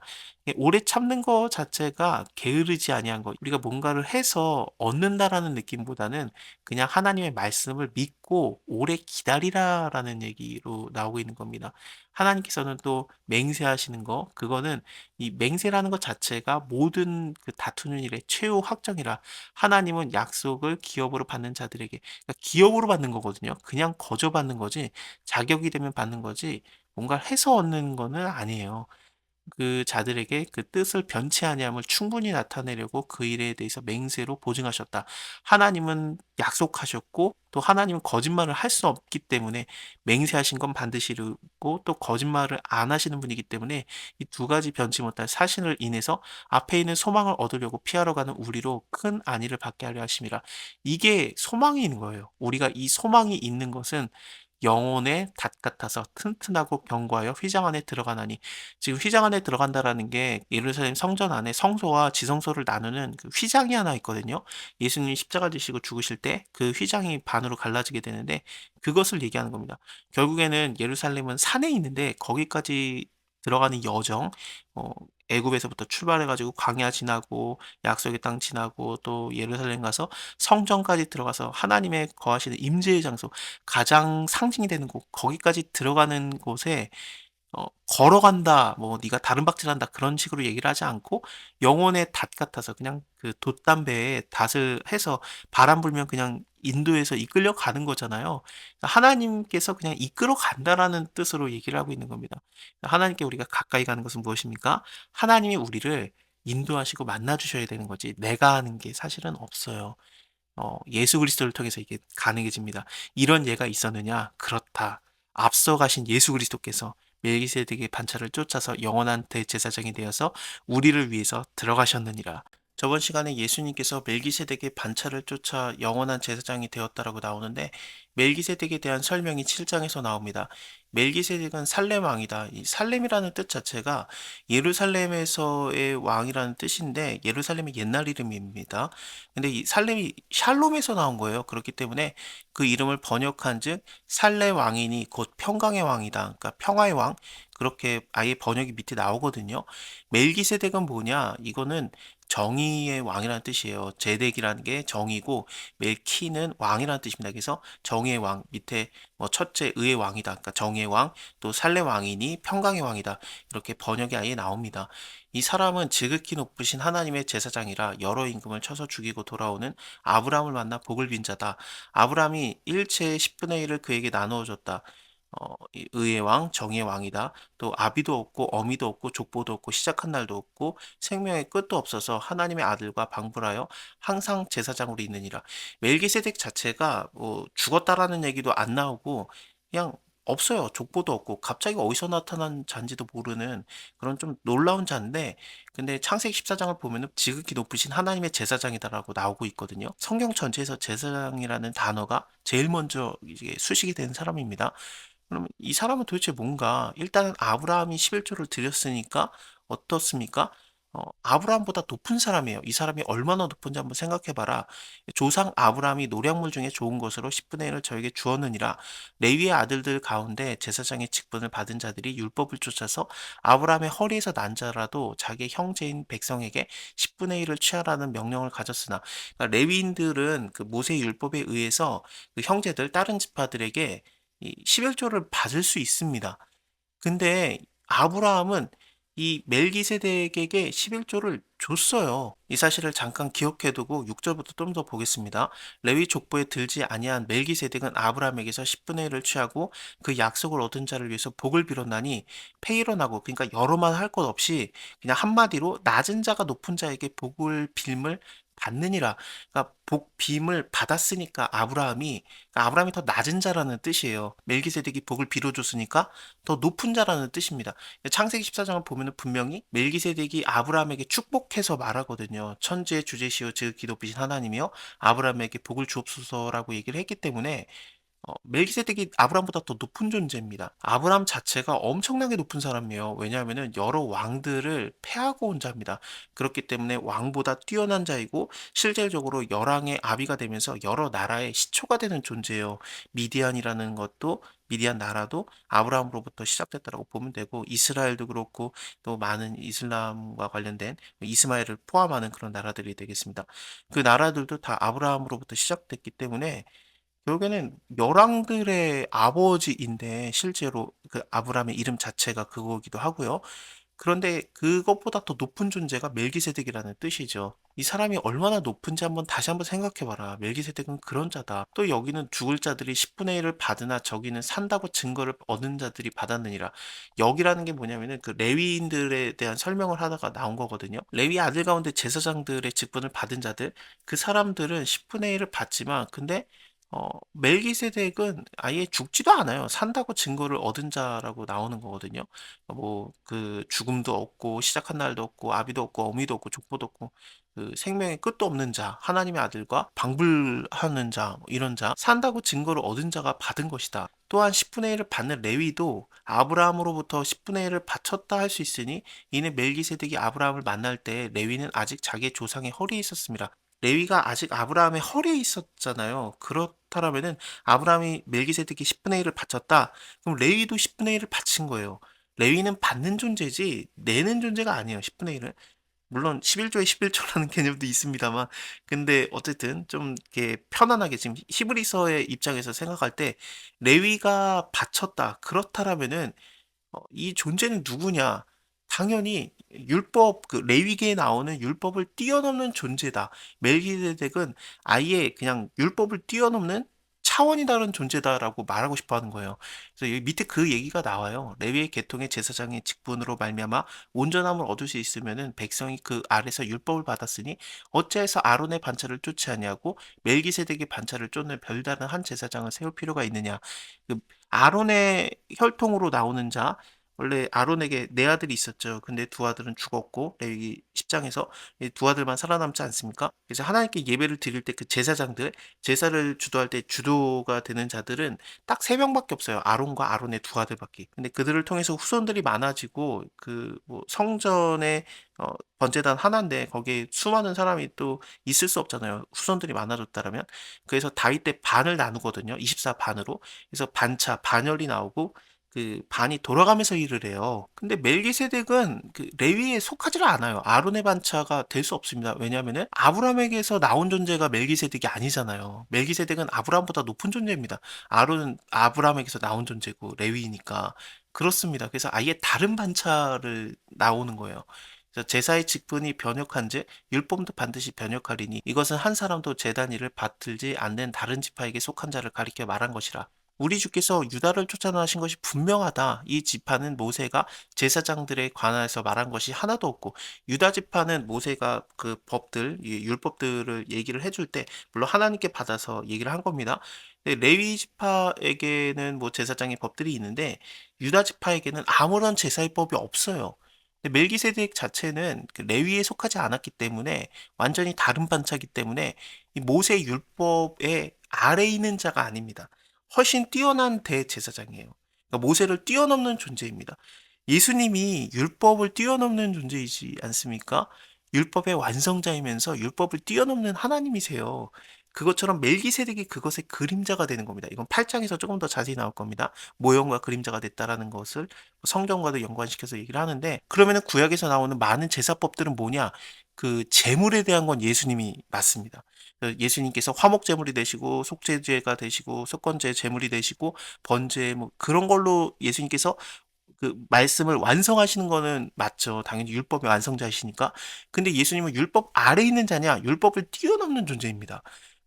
오래 참는 거 자체가 게으르지 아니한 거, 우리가 뭔가를 해서 얻는다라는 느낌보다는 그냥 하나님의 말씀을 믿고 오래 기다리라라는 얘기로 나오고 있는 겁니다. 하나님께서는 또 맹세하시는 거, 그거는 이 맹세라는 것 자체가 모든 그 다투는 일의 최후 확정이라. 하나님은 약속을 기업으로 받는 자들에게, 그러니까 기업으로 받는 거거든요. 그냥 거저 받는 거지, 자격이 되면 받는 거지, 뭔가 해서 얻는 거는 아니에요. 그 자들에게 그 뜻을 변치 아니함을 충분히 나타내려고 그 일에 대해서 맹세로 보증하셨다. 하나님은 약속하셨고 또 하나님은 거짓말을 할 수 없기 때문에 맹세하신 건 반드시 이루고 또 거짓말을 안 하시는 분이기 때문에 이 두 가지 변치 못할 사신을 인해서 앞에 있는 소망을 얻으려고 피하러 가는 우리로 큰 안위를 받게 하려 하심이라. 이게 소망이 있는 거예요. 우리가 이 소망이 있는 것은 영혼의 닷 같아서 튼튼하고 견고하여 휘장 안에 들어가나니. 지금 휘장 안에 들어간다라는 게 예루살렘 성전 안에 성소와 지성소를 나누는 그 휘장이 하나 있거든요. 예수님이 십자가 지시고 죽으실 때 그 휘장이 반으로 갈라지게 되는데 그것을 얘기하는 겁니다. 결국에는 예루살렘은 산에 있는데 거기까지 들어가는 여정, 어, 애굽에서부터 출발해가지고 광야 지나고 약속의 땅 지나고 또 예루살렘 가서 성전까지 들어가서 하나님의 거하시는 임재의 장소, 가장 상징이 되는 곳, 거기까지 들어가는 곳에 걸어간다, 뭐 네가 다른 박질한다 그런 식으로 얘기를 하지 않고 영혼의 닷 같아서 그냥 그 돛담배에 닷을 해서 바람 불면 그냥 인도에서 이끌려 가는 거잖아요. 그러니까 하나님께서 그냥 이끌어 간다라는 뜻으로 얘기를 하고 있는 겁니다. 그러니까 하나님께 우리가 가까이 가는 것은 무엇입니까? 하나님이 우리를 인도하시고 만나 주셔야 되는 거지 내가 하는 게 사실은 없어요. 예수 그리스도를 통해서 이게 가능해집니다. 이런 예가 있었느냐? 그렇다. 앞서 가신 예수 그리스도께서 멜기세덱의 반차를 쫓아서 영원한 대제사장이 되어서 우리를 위해서 들어가셨느니라. 저번 시간에 예수님께서 멜기세덱의 반차를 쫓아 영원한 제사장이 되었다라고 나오는데 멜기세덱에 대한 설명이 7장에서 나옵니다. 멜기세덱은 살렘 왕이다. 이 살렘이라는 뜻 자체가 예루살렘에서의 왕이라는 뜻인데 예루살렘의 옛날 이름입니다. 근데 이 살렘이 샬롬에서 나온 거예요. 그렇기 때문에 그 이름을 번역한즉 살렘 왕이니 곧 평강의 왕이다. 그러니까 평화의 왕. 그렇게 아예 번역이 밑에 나오거든요. 멜기세덱은 뭐냐? 이거는 정의의 왕이라는 뜻이에요. 제덱이라는 게 정의고 멜키는 왕이라는 뜻입니다. 그래서 정의의 왕 밑에 뭐 첫째 의의 왕이다. 그러니까 정의의 왕, 또 살레 왕이니 평강의 왕이다. 이렇게 번역이 아예 나옵니다. 이 사람은 지극히 높으신 하나님의 제사장이라 여러 임금을 쳐서 죽이고 돌아오는 아브라함을 만나 복을 빈 자다. 아브라함이 일체의 10분의 1을 그에게 나누어 줬다. 의의 왕, 정의의 왕이다. 또 아비도 없고 어미도 없고 족보도 없고 시작한 날도 없고 생명의 끝도 없어서 하나님의 아들과 방불하여 항상 제사장으로 있느니라. 멜기세덱 자체가 뭐 죽었다라는 얘기도 안 나오고 그냥 없어요. 족보도 없고 갑자기 어디서 나타난 잔지도 모르는 그런 좀 놀라운 자인데, 근데 창세기 14장을 보면은 지극히 높으신 하나님의 제사장이다라고 나오고 있거든요. 성경 전체에서 제사장이라는 단어가 제일 먼저 이게 수식이 된 사람입니다. 그럼 이 사람은 도대체 뭔가, 일단은 아브라함이 11조를 드렸으니까 어떻습니까? 아브라함보다 높은 사람이에요. 이 사람이 얼마나 높은지 한번 생각해봐라. 조상 아브라함이 노량물 중에 좋은 것으로 10분의 1을 저에게 주었느니라. 레위의 아들들 가운데 제사장의 직분을 받은 자들이 율법을 쫓아서 아브라함의 허리에서 난 자라도 자기 형제인 백성에게 10분의 1을 취하라는 명령을 가졌으나, 그러니까 레위인들은 그 모세 율법에 의해서 그 형제들 다른 지파들에게 이 11조를 받을 수 있습니다. 근데 아브라함은 이 멜기세덱에게 11조를 줬어요. 이 사실을 잠깐 기억해두고 6절부터 좀 더 보겠습니다. 레위 족보에 들지 아니한 멜기세덱은 아브라함에게서 10분의 1을 취하고 그 약속을 얻은 자를 위해서 복을 빌었나니, 페이런하고, 그러니까 여러 말 할 것 없이 그냥 한마디로 낮은 자가 높은 자에게 복을 빌을 받느니라. 그러니까 복 빔을 받았으니까 아브라함이 더 낮은 자라는 뜻이에요. 멜기세덱이 복을 빌어줬으니까 더 높은 자라는 뜻입니다. 창세기 14장을 보면 분명히 멜기세덱이 아브라함에게 축복해서 말하거든요. 천지의 주제시요 지극히 높으신 하나님이요 아브라함에게 복을 주옵소서라고 얘기를 했기 때문에 멜기세덱이 아브라함보다 더 높은 존재입니다. 아브라함 자체가 엄청나게 높은 사람이에요. 왜냐하면 여러 왕들을 패하고 온 자입니다. 그렇기 때문에 왕보다 뛰어난 자이고 실질적으로 열왕의 아비가 되면서 여러 나라의 시초가 되는 존재예요. 미디안이라는 것도, 미디안 나라도 아브라함으로부터 시작됐다고 보면 되고, 이스라엘도 그렇고 또 많은 이슬람과 관련된 이스마엘을 포함하는 그런 나라들이 되겠습니다. 그 나라들도 다 아브라함으로부터 시작됐기 때문에 결국에는 열왕들의 아버지인데, 실제로 그 아브라함의 이름 자체가 그거기도 하고요. 그런데 그것보다 더 높은 존재가 멜기세덱이라는 뜻이죠. 이 사람이 얼마나 높은지 다시 한번 생각해봐라. 멜기세덱은 그런 자다. 또 여기는 죽을 자들이 10분의 1을 받으나 저기는 산다고 증거를 얻은 자들이 받았느니라. 여기라는 게 뭐냐면은 그 레위인들에 대한 설명을 하다가 나온 거거든요. 레위 아들 가운데 제사장들의 직분을 받은 자들, 그 사람들은 10분의 1을 받지만, 근데 멜기세덱은 아예 죽지도 않아요. 산다고 증거를 얻은 자라고 나오는 거거든요. 뭐, 그, 죽음도 없고, 시작한 날도 없고, 아비도 없고, 어미도 없고, 족보도 없고, 그 생명의 끝도 없는 자, 하나님의 아들과 방불하는 자, 뭐 이런 자, 산다고 증거를 얻은 자가 받은 것이다. 또한 10분의 1을 받는 레위도 아브라함으로부터 10분의 1을 바쳤다 할 수 있으니, 이는 멜기세덱이 아브라함을 만날 때 레위는 아직 자기의 조상의 허리에 있었습니다. 레위가 아직 아브라함의 허리에 있었잖아요. 그렇다면은 아브라함이 멜기세덱이 10분의 1을 바쳤다. 그럼 레위도 10분의 1을 바친 거예요. 레위는 받는 존재지 내는 존재가 아니에요. 10분의 1을. 물론 11조에 11조라는 개념도 있습니다만, 근데 어쨌든 좀 이렇게 편안하게 지금 히브리서의 입장에서 생각할 때 레위가 바쳤다. 그렇다라면은 이 존재는 누구냐? 당연히 율법, 그 레위기에 나오는 율법을 뛰어넘는 존재다. 멜기세덱은 아예 그냥 율법을 뛰어넘는 차원이 다른 존재다라고 말하고 싶어 하는 거예요. 그래서 여기 밑에 그 얘기가 나와요. 레위의 계통의 제사장의 직분으로 말미암아 온전함을 얻을 수 있으면은 백성이 그 아래서 율법을 받았으니 어찌해서 아론의 반차를 쫓지 아니하고 멜기세덱의 반차를 쫓는 별다른 한 제사장을 세울 필요가 있느냐? 그 아론의 혈통으로 나오는 자, 원래 아론에게 네 아들이 있었죠. 근데 두 아들은 죽었고, 레위기 10장에서 두 아들만 살아남지 않습니까? 그래서 하나님께 예배를 드릴 때 그 제사장들, 제사를 주도할 때 주도가 되는 자들은 딱 세 명밖에 없어요. 아론과 아론의 두 아들밖에. 근데 그들을 통해서 후손들이 많아지고, 그 뭐 성전의 번제단 하나인데 거기에 수많은 사람이 또 있을 수 없잖아요. 후손들이 많아졌다라면. 그래서 다윗 때 반을 나누거든요. 24반으로. 그래서 반차, 반열이 나오고, 그 반이 돌아가면서 일을 해요. 근데 멜기세덱은 그 레위에 속하지를 않아요. 아론의 반차가 될 수 없습니다. 왜냐하면은 아브라함에게서 나온 존재가 멜기세덱이 아니잖아요. 멜기세덱은 아브라함보다 높은 존재입니다. 아론은 아브라함에게서 나온 존재고 레위니까 그렇습니다. 그래서 아예 다른 반차를 나오는 거예요. 그래서 제사의 직분이 변역한즉 율법도 반드시 변역하리니 이것은 한 사람도 제단 일을 받들지 않는 다른 지파에게 속한 자를 가리켜 말한 것이라. 우리 주께서 유다를 쫓아나신 것이 분명하다. 이 지파는 모세가 제사장들에 관하여서 말한 것이 하나도 없고 유다 지파는 모세가 그 법들, 이 율법들을 얘기를 해줄 때 물론 하나님께 받아서 얘기를 한 겁니다. 근데 레위 지파에게는 뭐 제사장의 법들이 있는데 유다 지파에게는 아무런 제사의 법이 없어요. 근데 멜기세덱 자체는 그 레위에 속하지 않았기 때문에 완전히 다른 반차이기 때문에 이 모세 율법의 아래에 있는 자가 아닙니다. 훨씬 뛰어난 대제사장이에요. 그러니까 모세를 뛰어넘는 존재입니다. 예수님이 율법을 뛰어넘는 존재이지 않습니까? 율법의 완성자이면서 율법을 뛰어넘는 하나님이세요. 그것처럼 멜기세덱이 그것의 그림자가 되는 겁니다. 이건 8장에서 조금 더 자세히 나올 겁니다. 모형과 그림자가 됐다라는 것을 성경과도 연관시켜서 얘기를 하는데 그러면은 구약에서 나오는 많은 제사법들은 뭐냐? 그 제물에 대한 건 예수님이 맞습니다. 예수님께서 화목 제물이 되시고 속죄제가 되시고 속건제 제물이 되시고 번제 뭐 그런 걸로 예수님께서 그 말씀을 완성하시는 거는 맞죠. 당연히 율법의 완성자이시니까. 근데 예수님은 율법 아래 있는 자냐? 율법을 뛰어넘는 존재입니다.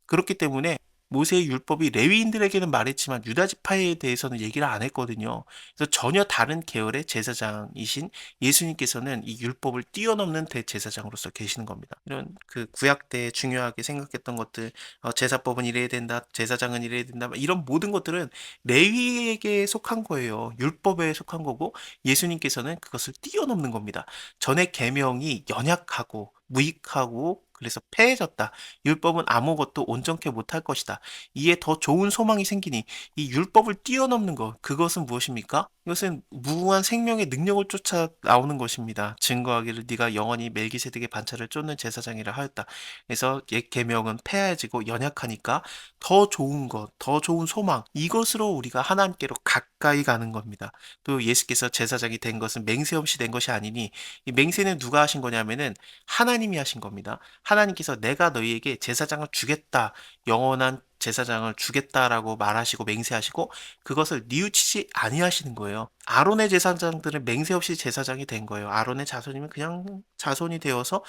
그렇기 때문에 모세의 율법이 레위인들에게는 말했지만 유다 지파에 대해서는 얘기를 안 했거든요. 그래서 전혀 다른 계열의 제사장이신 예수님께서는 이 율법을 뛰어넘는 대제사장으로서 계시는 겁니다. 이런 그 구약 때 중요하게 생각했던 것들, 제사법은 이래야 된다, 제사장은 이래야 된다, 이런 모든 것들은 레위에게 속한 거예요. 율법에 속한 거고 예수님께서는 그것을 뛰어넘는 겁니다. 전에 계명이 연약하고 무익하고 그래서 패해졌다. 율법은 아무것도 온전케 못할 것이다. 이에 더 좋은 소망이 생기니 이 율법을 뛰어넘는 것, 그것은 무엇입니까? 이것은 무궁한 생명의 능력을 쫓아 나오는 것입니다. 증거하기를 네가 영원히 멜기세덱의 반차를 쫓는 제사장이라 하였다. 그래서 옛 계명은 패해지고 연약하니까 더 좋은 것, 더 좋은 소망, 이것으로 우리가 하나님께로 가까이 가는 겁니다. 또 예수께서 제사장이 된 것은 맹세 없이 된 것이 아니니 이 맹세는 누가 하신 거냐면은 하나님이 하신 겁니다. 하나님께서 내가 너희에게 제사장을 주겠다. 영원한 제사장을 주겠다라고 말하시고 맹세하시고 그것을 뉘우치지 아니하시는 거예요. 아론의 제사장들은 맹세 없이 제사장이 된 거예요. 아론의 자손이면 그냥 자손이 되어서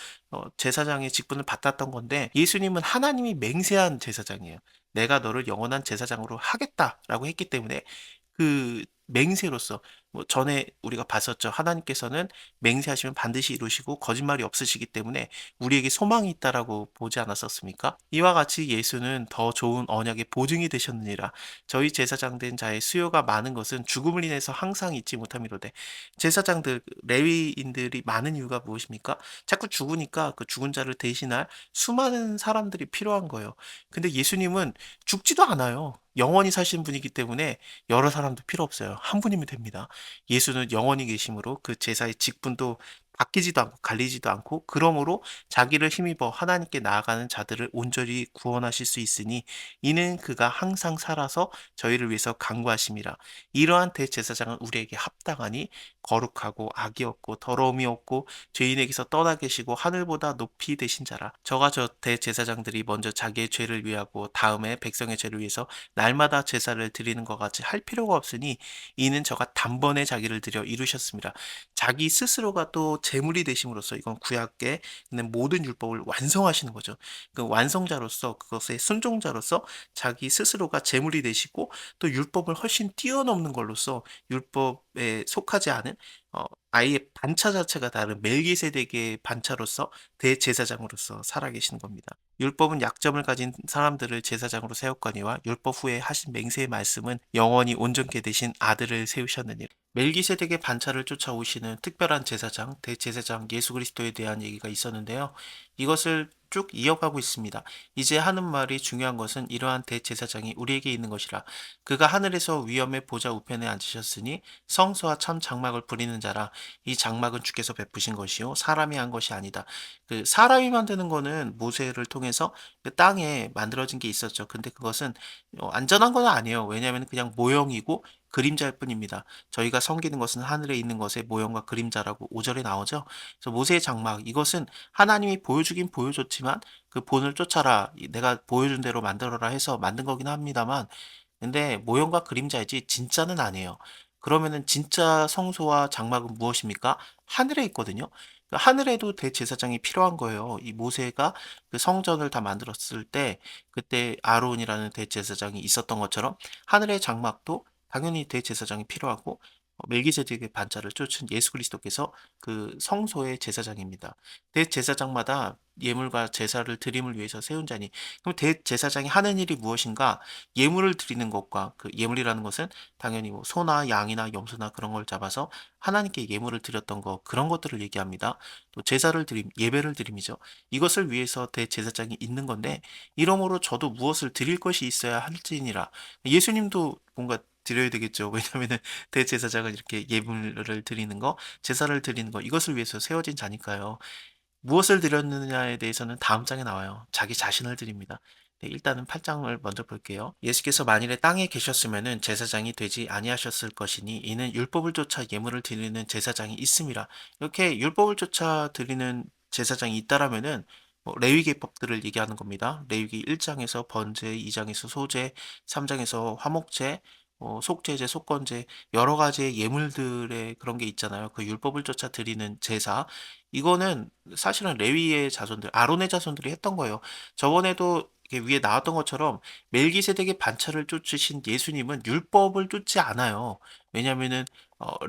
제사장의 직분을 받았던 건데 예수님은 하나님이 맹세한 제사장이에요. 내가 너를 영원한 제사장으로 하겠다라고 했기 때문에 그 맹세로서 뭐 전에 우리가 봤었죠. 하나님께서는 맹세하시면 반드시 이루시고 거짓말이 없으시기 때문에 우리에게 소망이 있다라고 보지 않았었습니까? 이와 같이 예수는 더 좋은 언약의 보증이 되셨느니라. 저희 제사장 된 자의 수요가 많은 것은 죽음을 인해서 항상 잊지 못함이로되 제사장들 레위인들이 많은 이유가 무엇입니까? 자꾸 죽으니까 그 죽은 자를 대신할 수많은 사람들이 필요한 거예요. 근데 예수님은 죽지도 않아요. 영원히 사신 분이기 때문에 여러 사람도 필요 없어요. 한 분이면 됩니다. 예수는 영원히 계심으로 그 제사의 직분도 바뀌지도 않고 갈리지도 않고 그러므로 자기를 힘입어 하나님께 나아가는 자들을 온전히 구원하실 수 있으니 이는 그가 항상 살아서 저희를 위해서 간구하심이라. 이러한 대제사장은 우리에게 합당하니 거룩하고 악이 없고 더러움이 없고 죄인에게서 떠나 계시고 하늘보다 높이 되신 자라. 저가 저 대제사장들이 먼저 자기의 죄를 위하고 다음에 백성의 죄를 위해서 날마다 제사를 드리는 것 같이 할 필요가 없으니 이는 저가 단번에 자기를 드려 이루셨습니다. 자기 스스로가 또 제물이 되심으로써 이건 구약에 있는 모든 율법을 완성하시는 거죠. 그 완성자로서 그것의 순종자로서 자기 스스로가 제물이 되시고 또 율법을 훨씬 뛰어넘는 걸로써 율법에 속하지 않은 아예 반차 자체가 다른 멜기세덱의 반차로서 대제사장으로서 살아계시는 겁니다. 율법은 약점을 가진 사람들을 제사장으로 세웠거니와 율법 후에 하신 맹세의 말씀은 영원히 온전케 되신 아들을 세우셨느니라. 멜기세덱의 반차를 쫓아오시는 특별한 제사장, 대제사장 예수 그리스도에 대한 얘기가 있었는데요. 이것을 쭉 이어가고 있습니다. 이제 하는 말이 중요한 것은 이러한 대제사장이 우리에게 있는 것이라. 그가 하늘에서 위엄의 보좌 우편에 앉으셨으니 성소와 참 장막을 부리는 자라. 이 장막은 주께서 베푸신 것이요 사람이 한 것이 아니다. 그 사람이 만드는 거는 모세를 통해서 그 땅에 만들어진 게 있었죠. 근데 그것은 안전한 건 아니에요. 왜냐하면 그냥 모형이고 그림자일 뿐입니다. 저희가 섬기는 것은 하늘에 있는 것의 모형과 그림자라고 5절에 나오죠. 그래서 모세의 장막 이것은 하나님이 보여주긴 보여줬지만 그 본을 쫓아라 내가 보여준 대로 만들어라 해서 만든 거긴 합니다만 근데 모형과 그림자이지 진짜는 아니에요. 그러면은 진짜 성소와 장막은 무엇입니까? 하늘에 있거든요. 그 하늘에도 대제사장이 필요한 거예요. 이 모세가 그 성전을 다 만들었을 때 그때 아론이라는 대제사장이 있었던 것처럼 하늘의 장막도 당연히 대제사장이 필요하고 멜기세덱의 반차를 쫓은 예수 그리스도께서 그 성소의 제사장입니다. 대제사장마다 예물과 제사를 드림을 위해서 세운 자니 그럼 대제사장이 하는 일이 무엇인가? 예물을 드리는 것과 그 예물이라는 것은 당연히 뭐 소나 양이나 염소나 그런 걸 잡아서 하나님께 예물을 드렸던 거 그런 것들을 얘기합니다. 또 제사를 드림, 예배를 드림이죠. 이것을 위해서 대제사장이 있는 건데 이러므로 저도 무엇을 드릴 것이 있어야 할지니라. 예수님도 뭔가 드려야 되겠죠. 왜냐하면은 대제사장은 이렇게 예물을 드리는 거, 제사를 드리는 거 이것을 위해서 세워진 자니까요. 무엇을 드렸느냐에 대해서는 다음 장에 나와요. 자기 자신을 드립니다. 네, 일단은 8장을 먼저 볼게요. 예수께서 만일에 땅에 계셨으면은 제사장이 되지 아니하셨을 것이니 이는 율법을 쫓아 예물을 드리는 제사장이 있음이라. 이렇게 율법을 쫓아 드리는 제사장이 있다라면은 레위계법들을 얘기하는 겁니다. 레위기 1장에서 번제, 2장에서 소제, 3장에서 화목제, 속죄제, 속건제 여러 가지의 예물들의 그런 게 있잖아요. 그 율법을 쫓아 드리는 제사. 이거는 사실은 레위의 자손들, 아론의 자손들이 했던 거예요. 저번에도 이렇게 위에 나왔던 것처럼 멜기세덱의 반차를 쫓으신 예수님은 율법을 쫓지 않아요. 왜냐하면은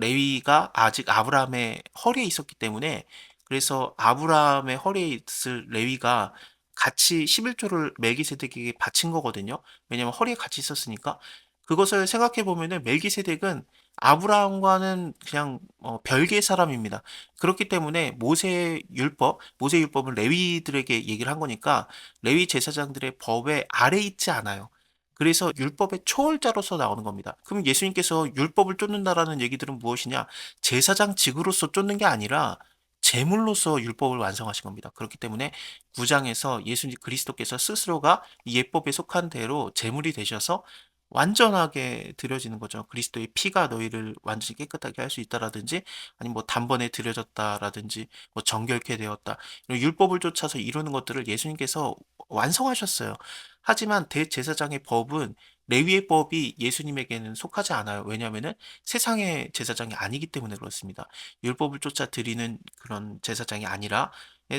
레위가 아직 아브라함의 허리에 있었기 때문에 그래서 아브라함의 허리에 있을 레위가 같이 11조를 멜기세덱에게 바친 거거든요. 왜냐면 허리에 같이 있었으니까. 그것을 생각해 보면은 멜기세덱은 아브라함과는 그냥 별개의 사람입니다. 그렇기 때문에 모세 율법은 레위들에게 얘기를 한 거니까 레위 제사장들의 법에 아래 있지 않아요. 그래서 율법의 초월자로서 나오는 겁니다. 그럼 예수님께서 율법을 쫓는다라는 얘기들은 무엇이냐? 제사장 직으로서 쫓는 게 아니라 제물로서 율법을 완성하신 겁니다. 그렇기 때문에 9장에서 예수 그리스도께서 스스로가 이 예법에 속한 대로 제물이 되셔서 완전하게 드려지는 거죠. 그리스도의 피가 너희를 완전히 깨끗하게 할 수 있다라든지 아니면 뭐 단번에 드려졌다라든지 뭐 정결케 되었다. 이런 율법을 쫓아서 이루는 것들을 예수님께서 완성하셨어요. 하지만 대제사장의 법은 레위의 법이 예수님에게는 속하지 않아요. 왜냐하면은 세상의 제사장이 아니기 때문에 그렇습니다. 율법을 쫓아 드리는 그런 제사장이 아니라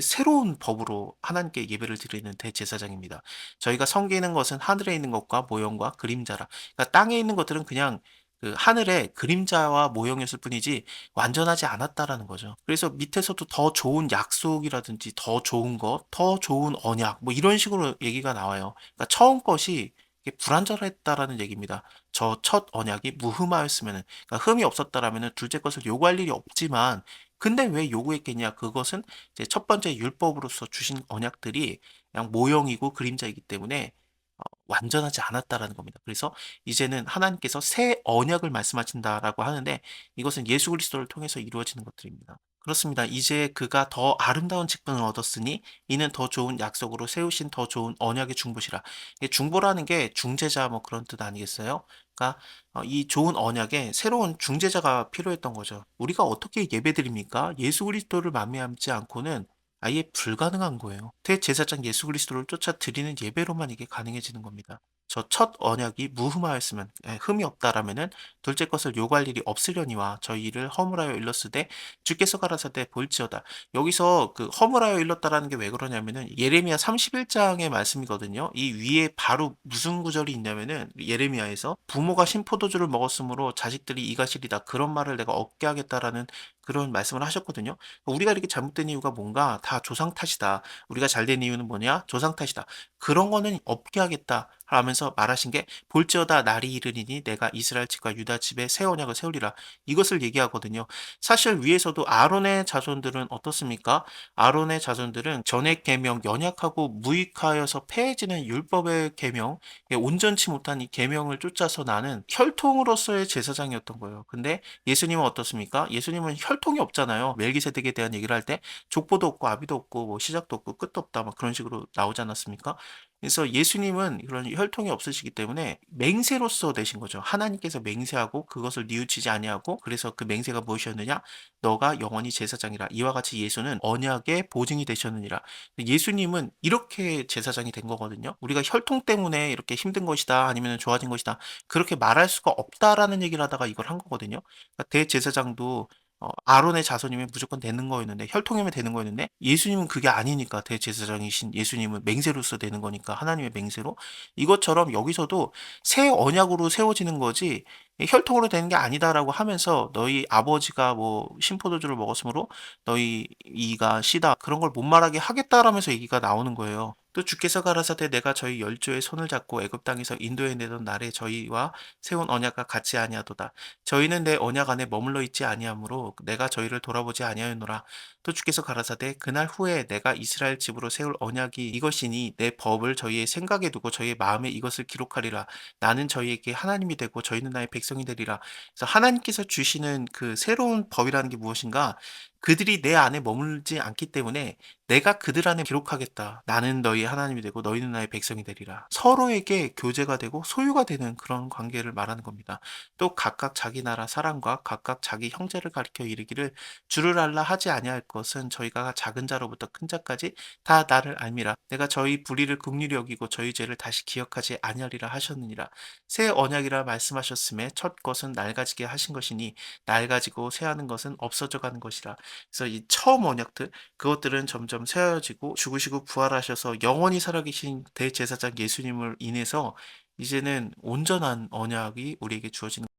새로운 법으로 하나님께 예배를 드리는 대제사장입니다. 저희가 섬기는 것은 하늘에 있는 것과 모형과 그림자라. 그러니까 땅에 있는 것들은 그냥 그 하늘의 그림자와 모형이었을 뿐이지 완전하지 않았다라는 거죠. 그래서 밑에서도 더 좋은 약속이라든지 더 좋은 것, 더 좋은 언약 뭐 이런 식으로 얘기가 나와요. 그러니까 처음 것이 이게 불완전했다라는 얘기입니다. 저 첫 언약이 무흠하였으면은 그러니까 흠이 없었다라면은 둘째 것을 요구할 일이 없지만 근데 왜 요구했겠냐? 그것은 이제 첫 번째 율법으로서 주신 언약들이 그냥 모형이고 그림자이기 때문에 완전하지 않았다라는 겁니다. 그래서 이제는 하나님께서 새 언약을 말씀하신다라고 하는데 이것은 예수 그리스도를 통해서 이루어지는 것들입니다. 그렇습니다. 이제 그가 더 아름다운 직분을 얻었으니 이는 더 좋은 약속으로 세우신 더 좋은 언약의 중보시라. 이 중보라는 게 중재자 뭐 그런 뜻 아니겠어요? 그러니까 이 좋은 언약에 새로운 중재자가 필요했던 거죠. 우리가 어떻게 예배드립니까? 예수 그리스도를 만미하지 않고는 아예 불가능한 거예요. 대제사장 예수 그리스도를 쫓아 드리는 예배로만 이게 가능해지는 겁니다. 저 첫 언약이 무흠하였으면 흠이 없다라면은 둘째 것을 요구할 일이 없으려니와 저희를 허물하여 일렀으되 주께서 가라사대 볼지어다. 여기서 그 허물하여 일렀다라는 게 왜 그러냐면은 예레미야 31장의 말씀이거든요. 이 위에 바로 무슨 구절이 있냐면은 예레미야에서 부모가 신포도주를 먹었으므로 자식들이 이가시리다 그런 말을 내가 얻게 하겠다라는 그런 말씀을 하셨거든요. 우리가 이렇게 잘못된 이유가 뭔가 다 조상 탓이다. 우리가 잘 된 이유는 뭐냐? 조상 탓이다. 그런 거는 없게 하겠다. 하면서 말하신 게 볼지어다 날이 이르리니 내가 이스라엘 집과 유다 집에 새 언약을 세우리라. 이것을 얘기하거든요. 사실 위에서도 아론의 자손들은 어떻습니까? 아론의 자손들은 전액 계명 연약하고 무익하여서 폐해지는 율법의 계명, 온전치 못한 이 계명을 쫓아서 나는 혈통으로서의 제사장이었던 거예요. 근데 예수님은 어떻습니까? 예수님은 혈통이 없잖아요. 멜기세덱에 대한 얘기를 할 때 족보도 없고 아비도 없고 뭐 시작도 없고 끝도 없다 막 그런 식으로 나오지 않았습니까? 그래서 예수님은 그런 혈통이 없으시기 때문에 맹세로서 되신 거죠. 하나님께서 맹세하고 그것을 뉘우치지 아니하고, 그래서 그 맹세가 무엇이었느냐? 너가 영원히 제사장이라. 이와 같이 예수는 언약의 보증이 되셨느니라. 예수님은 이렇게 제사장이 된 거거든요. 우리가 혈통 때문에 이렇게 힘든 것이다, 아니면 좋아진 것이다, 그렇게 말할 수가 없다라는 얘기를 하다가 이걸 한 거거든요. 그러니까 대제사장도 아론의 자손이면 무조건 되는 거였는데, 혈통이면 되는 거였는데, 예수님은 그게 아니니까, 대제사장이신 예수님은 맹세로서 되는 거니까, 하나님의 맹세로. 이것처럼 여기서도 새 언약으로 세워지는 거지 혈통으로 되는 게 아니다라고 하면서, 너희 아버지가 뭐 신포도주를 먹었으므로 너희 이가 씨다, 그런 걸 못 말하게 하겠다라면서 얘기가 나오는 거예요. 또 주께서 가라사대 내가 저희 열조의 손을 잡고 애굽 땅에서 인도해 내던 날에 저희와 세운 언약과 같이 아니하도다. 저희는 내 언약 안에 머물러 있지 아니하므로 내가 저희를 돌아보지 아니하였노라. 또 주께서 가라사대 그날 후에 내가 이스라엘 집으로 세울 언약이 이것이니 내 법을 저희의 생각에 두고 저희의 마음에 이것을 기록하리라. 나는 저희에게 하나님이 되고 저희는 나의 백성이 되리라. 그래서 하나님께서 주시는 그 새로운 법이라는 게 무엇인가? 그들이 내 안에 머물지 않기 때문에 내가 그들 안에 기록하겠다. 나는 너희 하나님이 되고 너희는 나의 백성이 되리라. 서로에게 교제가 되고 소유가 되는 그런 관계를 말하는 겁니다. 또 각각 자기 나라 사람과 각각 자기 형제를 가리켜 이르기를 주를 알라 하지 아니할 것은 저희가 작은 자로부터 큰 자까지 다 나를 알미라. 내가 저희 불의를 긍휼히 여기고 저희 죄를 다시 기억하지 아니하리라 하셨느니라. 새 언약이라 말씀하셨음에 첫 것은 낡아지게 하신 것이니 낡아지고 새하는 것은 없어져 가는 것이라. 그래서 이 처음 언약들, 그것들은 점점 새어지고 죽으시고 부활하셔서 영원히 살아계신 대제사장 예수님을 인해서 이제는 온전한 언약이 우리에게 주어지는,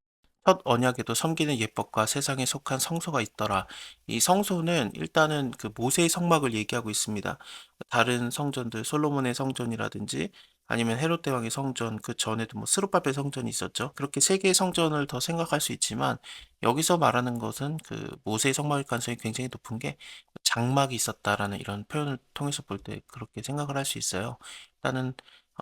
첫 언약에도 섬기는 예법과 세상에 속한 성소가 있더라. 이 성소는 일단은 그 모세의 성막을 얘기하고 있습니다. 다른 성전들, 솔로몬의 성전이라든지 아니면 헤롯 대왕의 성전, 그 전에도 뭐 스룹바벨 성전이 있었죠. 그렇게 세 개의 성전을 더 생각할 수 있지만, 여기서 말하는 것은 그 모세의 성막일 가능성이 굉장히 높은 게, 장막이 있었다라는 이런 표현을 통해서 볼 때 그렇게 생각을 할 수 있어요. 일단은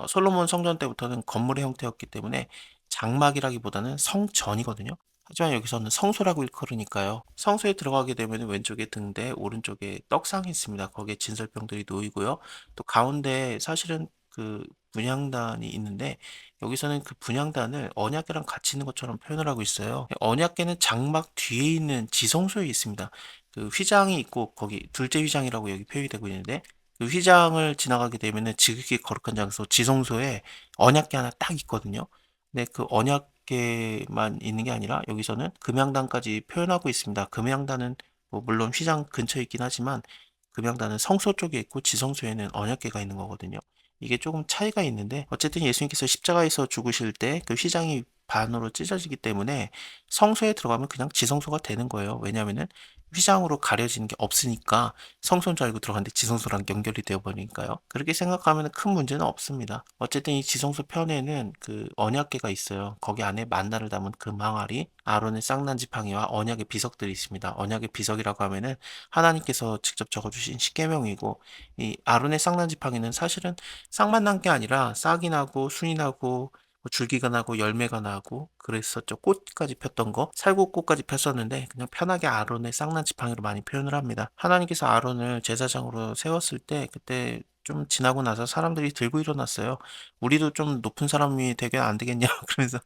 솔로몬 성전 때부터는 건물의 형태였기 때문에 장막이라기보다는 성전이거든요. 하지만 여기서는 성소라고 일컬으니까요. 성소에 들어가게 되면 왼쪽에 등대, 오른쪽에 떡상이 있습니다. 거기에 진설병들이 놓이고요. 또 가운데 사실은 그 분향단이 있는데, 여기서는 그 분향단을 언약궤랑 같이 있는 것처럼 표현을 하고 있어요. 언약궤는 장막 뒤에 있는 지성소에 있습니다. 그 휘장이 있고, 거기 둘째 휘장이라고 여기 표현이 되고 있는데, 그 휘장을 지나가게 되면은 지극히 거룩한 장소, 지성소에 언약궤 하나 딱 있거든요. 근데 그 언약궤만 있는 게 아니라 여기서는 금양단까지 표현하고 있습니다. 금양단은 뭐 물론 휘장 근처에 있긴 하지만, 금양단은 성소 쪽에 있고 지성소에는 언약궤가 있는 거거든요. 이게 조금 차이가 있는데, 어쨌든 예수님께서 십자가에서 죽으실 때 그 휘장이 반으로 찢어지기 때문에 성소에 들어가면 그냥 지성소가 되는 거예요. 왜냐하면은 휘장으로 가려지는 게 없으니까, 성소인 줄 알고 들어갔는데 지성소랑 연결이 되어 버리니까요. 그렇게 생각하면 큰 문제는 없습니다. 어쨌든 이 지성소 편에는 그 언약궤가 있어요. 거기 안에 만나를 담은 그 망아리, 아론의 쌍난 지팡이와 언약의 비석들이 있습니다. 언약의 비석이라고 하면은 하나님께서 직접 적어주신 십계명이고, 이 아론의 쌍난 지팡이는 사실은 쌍만 난 게 아니라 싹이 나고 순이 나고 뭐 줄기가 나고 열매가 나고 그랬었죠. 꽃까지 폈던 거, 살구꽃까지 폈었는데, 그냥 편하게 아론의 쌍난 지팡이로 많이 표현을 합니다. 하나님께서 아론을 제사장으로 세웠을 때, 그때 좀 지나고 나서 사람들이 들고 일어났어요. 우리도 좀 높은 사람이 되게 안 되겠냐 그러면서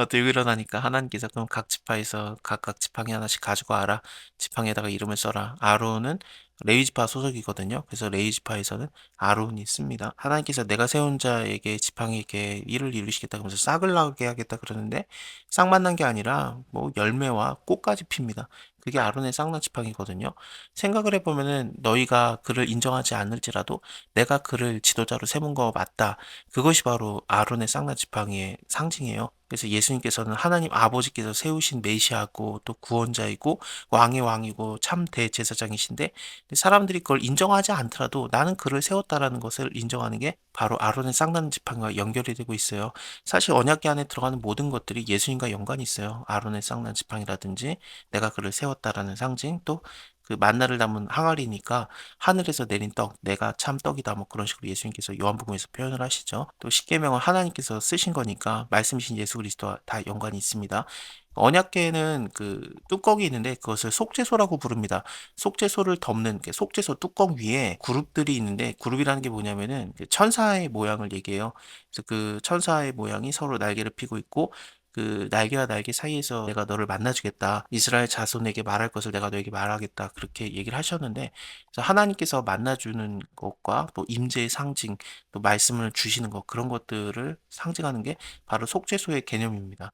들고 일어나니까, 하나님께서 그럼 각 지파에서 각각 지팡이 하나씩 가지고 와라. 지팡이에다가 이름을 써라. 아론은 레위 지파 소속이거든요. 그래서 레위 지파에서는 아론이 있습니다. 하나님께서 내가 세운 자에게 지팡이에게 일을 이루시겠다 그러면서 싹을 나게 하겠다 그러는데, 싹만 난 게 아니라 뭐 열매와 꽃까지 핍니다. 그게 아론의 쌍난 지팡이거든요. 생각을 해보면은, 너희가 그를 인정하지 않을지라도 내가 그를 지도자로 세운 거 맞다. 그것이 바로 아론의 쌍난 지팡이의 상징이에요. 그래서 예수님께서는 하나님 아버지께서 세우신 메시아고 또 구원자이고 왕의 왕이고 참 대제사장이신데, 사람들이 그걸 인정하지 않더라도 나는 그를 세웠다라는 것을 인정하는 게 바로 아론의 쌍난 지팡이와 연결이 되고 있어요. 사실 언약궤 안에 들어가는 모든 것들이 예수님과 연관이 있어요. 아론의 쌍난 지팡이라든지 내가 그를 세웠다라는 상징, 또 그 만나를 담은 항아리니까 하늘에서 내린 떡, 내가 참 떡이다. 뭐 그런 식으로 예수님께서 요한복음에서 표현을 하시죠. 또 십계명은 하나님께서 쓰신 거니까 말씀이신 예수 그리스도와 다 연관이 있습니다. 언약궤에는 그 뚜껑이 있는데 그것을 속죄소라고 부릅니다. 속죄소를 덮는 속죄소 뚜껑 위에 그룹들이 있는데 그룹이라는 게 뭐냐면은 그 천사의 모양을 얘기해요. 그래서 그 천사의 모양이 서로 날개를 피고 있고 그 날개와 날개 사이에서 내가 너를 만나주겠다. 이스라엘 자손에게 말할 것을 내가 너에게 말하겠다. 그렇게 얘기를 하셨는데 그래서 하나님께서 만나주는 것과 또 임재의 상징, 또 말씀을 주시는 것 그런 것들을 상징하는 게 바로 속죄소의 개념입니다.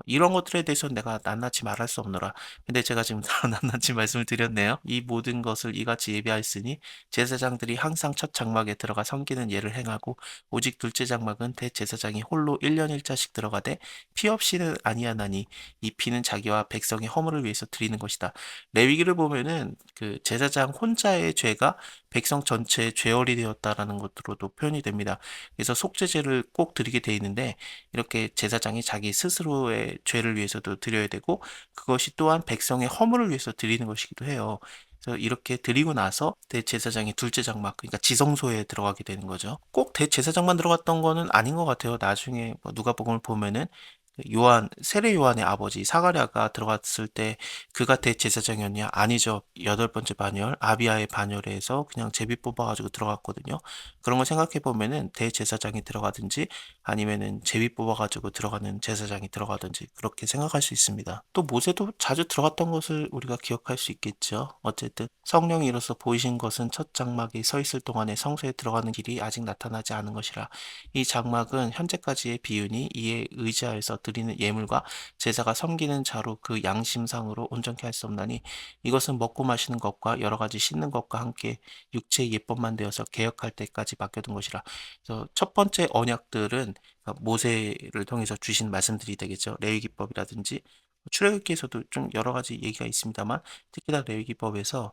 이런 것들에 대해서는 내가 낱낱이 말할 수 없노라. 근데 제가 지금 다 낱낱이 말씀을 드렸네요. 이 모든 것을 이같이 예비하였으니 제사장들이 항상 첫 장막에 들어가 섬기는 예를 행하고 오직 둘째 장막은 대제사장이 홀로 1년 1자씩 들어가되 피 없이는 아니하나니 이 피는 자기와 백성의 허물을 위해서 드리는 것이다. 레위기를 보면은 그 제사장 혼자의 죄가 백성 전체의 죄월이 되었다라는 것으로도 표현이 됩니다. 그래서 속죄제를 꼭 드리게 돼 있는데 이렇게 제사장이 자기 스스로의 죄를 위해서도 드려야 되고 그것이 또한 백성의 허물을 위해서 드리는 것이기도 해요. 그래서 이렇게 드리고 나서 대제사장이 둘째 장막, 그러니까 지성소에 들어가게 되는 거죠. 꼭 대제사장만 들어갔던 거는 아닌 것 같아요. 나중에 뭐 누가복음을 보면은 요한, 세례 요한의 아버지 사가랴가 들어갔을 때 그가 대제사장이었냐? 아니죠. 여덟 번째 반열, 아비야의 반열에서 그냥 제비 뽑아가지고 들어갔거든요. 그런 걸 생각해 보면은 대제사장이 들어가든지 아니면은 제비 뽑아가지고 들어가는 제사장이 들어가든지 그렇게 생각할 수 있습니다. 또 모세도 자주 들어갔던 것을 우리가 기억할 수 있겠죠. 어쨌든 성령이 이로써 보이신 것은 첫 장막이 서 있을 동안에 성소에 들어가는 길이 아직 나타나지 않은 것이라. 이 장막은 현재까지의 비유니 이에 의지하여서 드리는 예물과 제사가 섬기는 자로 그 양심상으로 온전케 할 수 없나니 이것은 먹고 마시는 것과 여러 가지 씻는 것과 함께 육체의 예법만 되어서 개혁할 때까지 맡겨둔 것이라. 그래서 첫 번째 언약들은 모세를 통해서 주신 말씀들이 되겠죠. 레위기법이라든지 출애굽기에서도 좀 여러 가지 얘기가 있습니다만 특히나 레위기법에서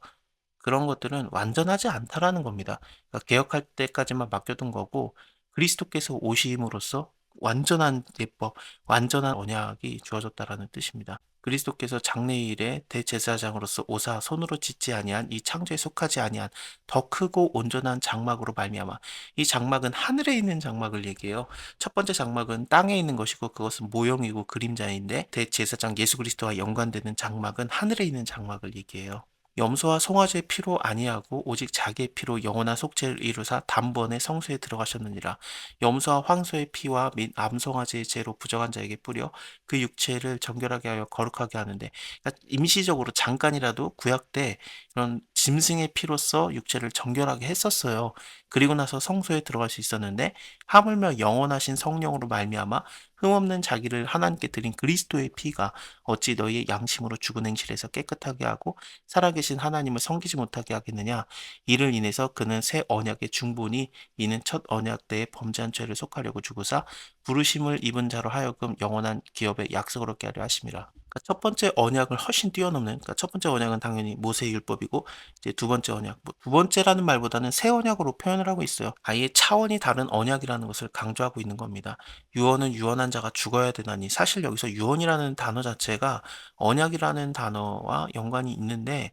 그런 것들은 완전하지 않다라는 겁니다. 그러니까 개혁할 때까지만 맡겨둔 거고 그리스도께서 오심으로써 완전한 예법, 완전한 언약이 주어졌다라는 뜻입니다. 그리스도께서 장래일에 대제사장으로서 오사 손으로 짓지 아니한 이 창조에 속하지 아니한 더 크고 온전한 장막으로 말미암아 이 장막은 하늘에 있는 장막을 얘기해요. 첫 번째 장막은 땅에 있는 것이고 그것은 모형이고 그림자인데 대제사장 예수 그리스도와 연관되는 장막은 하늘에 있는 장막을 얘기해요. 염소와 송아지의 피로 아니하고 오직 자기의 피로 영원한 속죄를 이루사 단번에 성소에 들어가셨느니라. 염소와 황소의 피와 및 암송아지의 죄로 부정한 자에게 뿌려 그 육체를 정결하게 하여 거룩하게 하는데, 그러니까 임시적으로 잠깐이라도 구약 때 이런 짐승의 피로써 육체를 정결하게 했었어요. 그리고 나서 성소에 들어갈 수 있었는데 하물며 영원하신 성령으로 말미암아 흠없는 자기를 하나님께 드린 그리스도의 피가 어찌 너희의 양심으로 죽은 행실에서 깨끗하게 하고 살아계신 하나님을 섬기지 못하게 하겠느냐. 이를 인해서 그는 새 언약의 중보니 이는 첫 언약 때에 범죄한 죄를 속하려고 주고사 부르심을 입은 자로 하여금 영원한 기업의 약속을 얻게 하려 하심이라. 그러니까 첫 번째 언약을 훨씬 뛰어넘는, 그러니까 첫 번째 언약은 당연히 모세의 율법이고 이제 두 번째 언약, 두 번째라는 말보다는 새 언약으로 표현을 하고 있어요. 아예 차원이 다른 언약이라는 것을 강조하고 있는 겁니다. 유언은 유언한 자가 죽어야 되나니, 사실 여기서 유언이라는 단어 자체가 언약이라는 단어와 연관이 있는데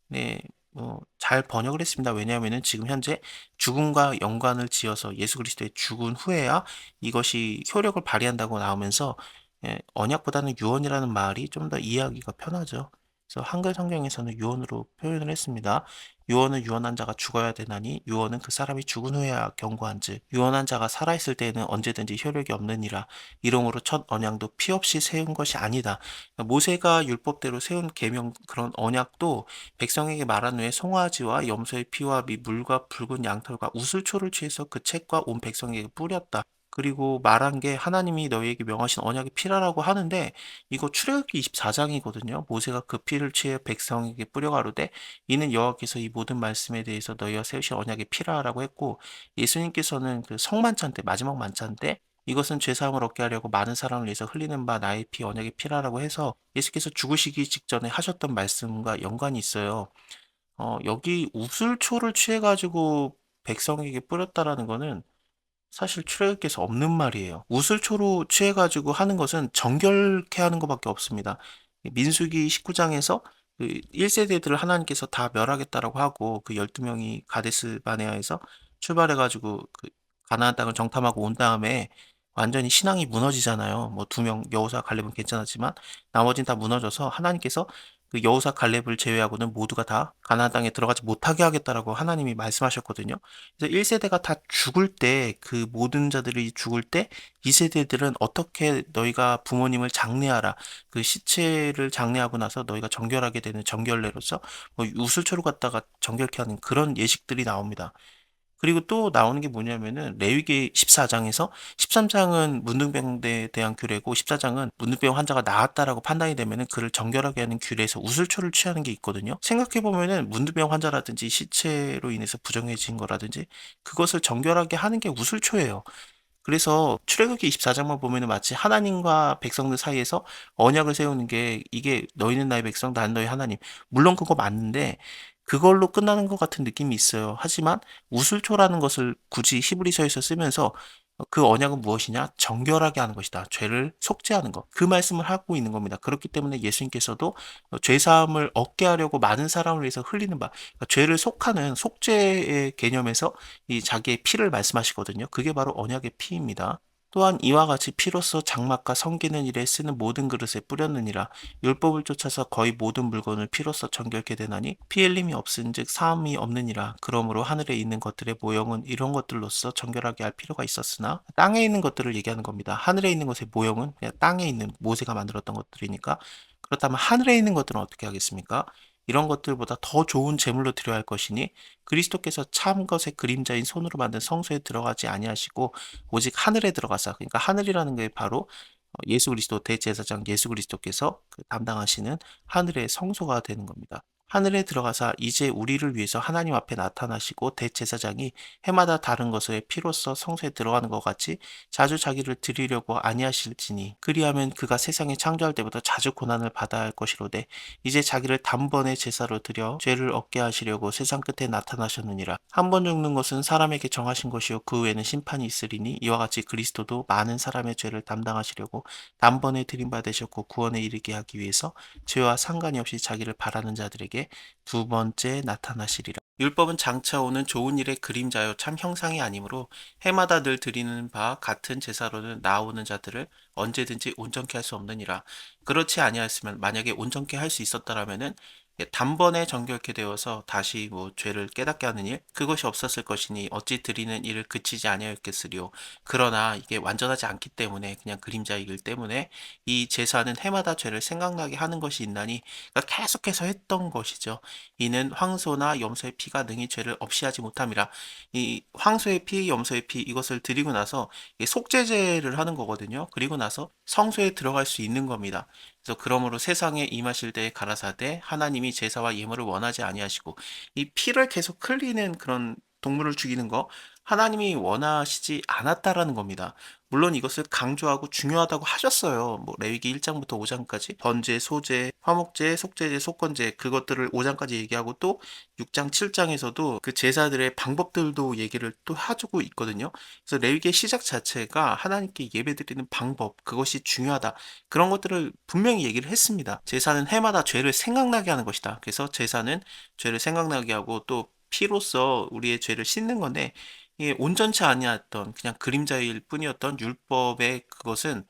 네, 잘 번역을 했습니다. 왜냐하면은 지금 현재 죽음과 연관을 지어서 예수 그리스도의 죽은 후에야 이것이 효력을 발휘한다고 나오면서 언약보다는 유언이라는 말이 좀 더 이해하기가 편하죠. 그래서 한글 성경에서는 유언으로 표현을 했습니다. 유언은 유언한 자가 죽어야 되나니 유언은 그 사람이 죽은 후에야 경고한즉 유언한 자가 살아있을 때에는 언제든지 효력이 없느니라. 이러므로 첫 언약도 피 없이 세운 것이 아니다. 그러니까 모세가 율법대로 세운 계명 그런 언약도 백성에게 말한 후에 송아지와 염소의 피와 미 물과 붉은 양털과 우슬초를 취해서 그 책과 온 백성에게 뿌렸다. 그리고 말한 게 하나님이 너희에게 명하신 언약의 피라라고 하는데 이거 출애굽기 24장이거든요. 모세가 그 피를 취해 백성에게 뿌려 가로되 이는 여호와께서 이 모든 말씀에 대해서 너희와 세우신 언약의 피라라고 했고 예수님께서는 그 성만찬 때 마지막 만찬 때 이것은 죄사함을 얻게 하려고 많은 사람을 위해서 흘리는 바 나의 피 언약의 피라라고 해서 예수께서 죽으시기 직전에 하셨던 말씀과 연관이 있어요. 여기 우슬초를 취해 가지고 백성에게 뿌렸다라는 거는 사실 출애굽기에서 없는 말이에요. 우슬초로 취해 가지고 하는 것은 정결케 하는 것밖에 없습니다. 민수기 19장에서 그 1세대들을 하나님께서 다 멸하겠다라고 하고 그 12명이 가데스 바네아에서 출발해 가지고 그 가나안 땅을 정탐하고 온 다음에 완전히 신앙이 무너지잖아요. 뭐 2명 여호수아 칼렙은 괜찮았지만 나머지는 다 무너져서 하나님께서 그 여호수아 칼렙을 제외하고는 모두가 다 가나안 땅에 들어가지 못하게 하겠다라고 하나님이 말씀하셨거든요. 그래서 1세대가 다 죽을 때 그 모든 자들이 죽을 때 2세대들은 어떻게 너희가 부모님을 장례하라. 그 시체를 장례하고 나서 너희가 정결하게 되는 정결례로서 뭐 우슬초를 갖다가 정결케 하는 그런 예식들이 나옵니다. 그리고 또 나오는 게 뭐냐면은 레위기 14장에서 13장은 문둥병에 대한 규례고 14장은 문둥병 환자가 나았다라고 판단이 되면은 그를 정결하게 하는 규례에서 우슬초를 취하는 게 있거든요. 생각해 보면은 문둥병 환자라든지 시체로 인해서 부정해진 거라든지 그것을 정결하게 하는 게 우슬초예요. 그래서 출애굽기 24장만 보면은 마치 하나님과 백성들 사이에서 언약을 세우는 게 이게 너희는 나의 백성, 나는 너희 하나님. 물론 그거 맞는데 그걸로 끝나는 것 같은 느낌이 있어요. 하지만 우슬초라는 것을 굳이 히브리서에서 쓰면서 그 언약은 무엇이냐? 정결하게 하는 것이다. 죄를 속죄하는 것. 그 말씀을 하고 있는 겁니다. 그렇기 때문에 예수님께서도 죄사함을 얻게 하려고 많은 사람을 위해서 흘리는 바, 그러니까 죄를 속하는 속죄의 개념에서 이 자기의 피를 말씀하시거든요. 그게 바로 언약의 피입니다. 또한 이와 같이 피로써 장막과 섬기는 일에 쓰는 모든 그릇에 뿌렸느니라. 율법을 쫓아서 거의 모든 물건을 피로써 정결케 되나니 피 흘림이 없은즉 사함이 없느니라. 그러므로 하늘에 있는 것들의 모형은 이런 것들로서 정결하게 할 필요가 있었으나 땅에 있는 것들을 얘기하는 겁니다. 하늘에 있는 것의 모형은 그냥 땅에 있는 모세가 만들었던 것들이니까 그렇다면 하늘에 있는 것들은 어떻게 하겠습니까? 이런 것들보다 더 좋은 제물로 드려야 할 것이니 그리스도께서 참 것의 그림자인 손으로 만든 성소에 들어가지 아니하시고 오직 하늘에 들어가사 그러니까 하늘이라는 게 바로 예수 그리스도 대제사장 예수 그리스도께서 그 담당하시는 하늘의 성소가 되는 겁니다. 하늘에 들어가사 이제 우리를 위해서 하나님 앞에 나타나시고 대제사장이 해마다 다른 것의 피로써 성소에 들어가는 것 같이 자주 자기를 드리려고 아니하실지니 그리하면 그가 세상에 창조할 때보다 자주 고난을 받아야 할 것이로되 이제 자기를 단번에 제사로 드려 죄를 얻게 하시려고 세상 끝에 나타나셨느니라. 한 번 죽는 것은 사람에게 정하신 것이요 그 후에는 심판이 있으리니 이와 같이 그리스도도 많은 사람의 죄를 담당하시려고 단번에 들임받으셨고 구원에 이르게 하기 위해서 죄와 상관이 없이 자기를 바라는 자들에게 두 번째 나타나시리라. 율법은 장차 오는 좋은 일의 그림자요 참 형상이 아니므로 해마다 늘 드리는 바 같은 제사로는 나오는 자들을 언제든지 온전케 할 수 없느니라. 그렇지 아니하였으면 만약에 온전케 할 수 있었다라면은 단번에 정결케 되어서 다시 뭐 죄를 깨닫게 하는 일 그것이 없었을 것이니 어찌 드리는 일을 그치지 아니하였겠으리요. 그러나 이게 완전하지 않기 때문에 그냥 그림자이기 때문에 이 제사는 해마다 죄를 생각나게 하는 것이 있나니 그러니까 계속해서 했던 것이죠. 이는 황소나 염소의 피가 능히 죄를 없이 하지 못함이라. 이 황소의 피, 염소의 피 이것을 드리고 나서 속죄제를 하는 거거든요. 그리고 나서 성소에 들어갈 수 있는 겁니다. 그래서 그러므로 세상에 임하실 때에 가라사대 하나님이 제사와 예물을 원하지 아니하시고 이 피를 계속 흘리는 그런 동물을 죽이는 거 하나님이 원하시지 않았다라는 겁니다. 물론 이것을 강조하고 중요하다고 하셨어요. 뭐 레위기 1장부터 5장까지 번제, 소제, 화목제, 속죄제, 속건제 그것들을 5장까지 얘기하고 또 6장, 7장에서도 그 제사들의 방법들도 얘기를 또 해주고 있거든요. 그래서 레위기의 시작 자체가 하나님께 예배드리는 방법 그것이 중요하다. 그런 것들을 분명히 얘기를 했습니다. 제사는 해마다 죄를 생각나게 하는 것이다. 그래서 제사는 죄를 생각나게 하고 또 피로써 우리의 죄를 씻는 건데 이게 온전치 아니었던 그냥 그림자일 뿐이었던 율법의 그것은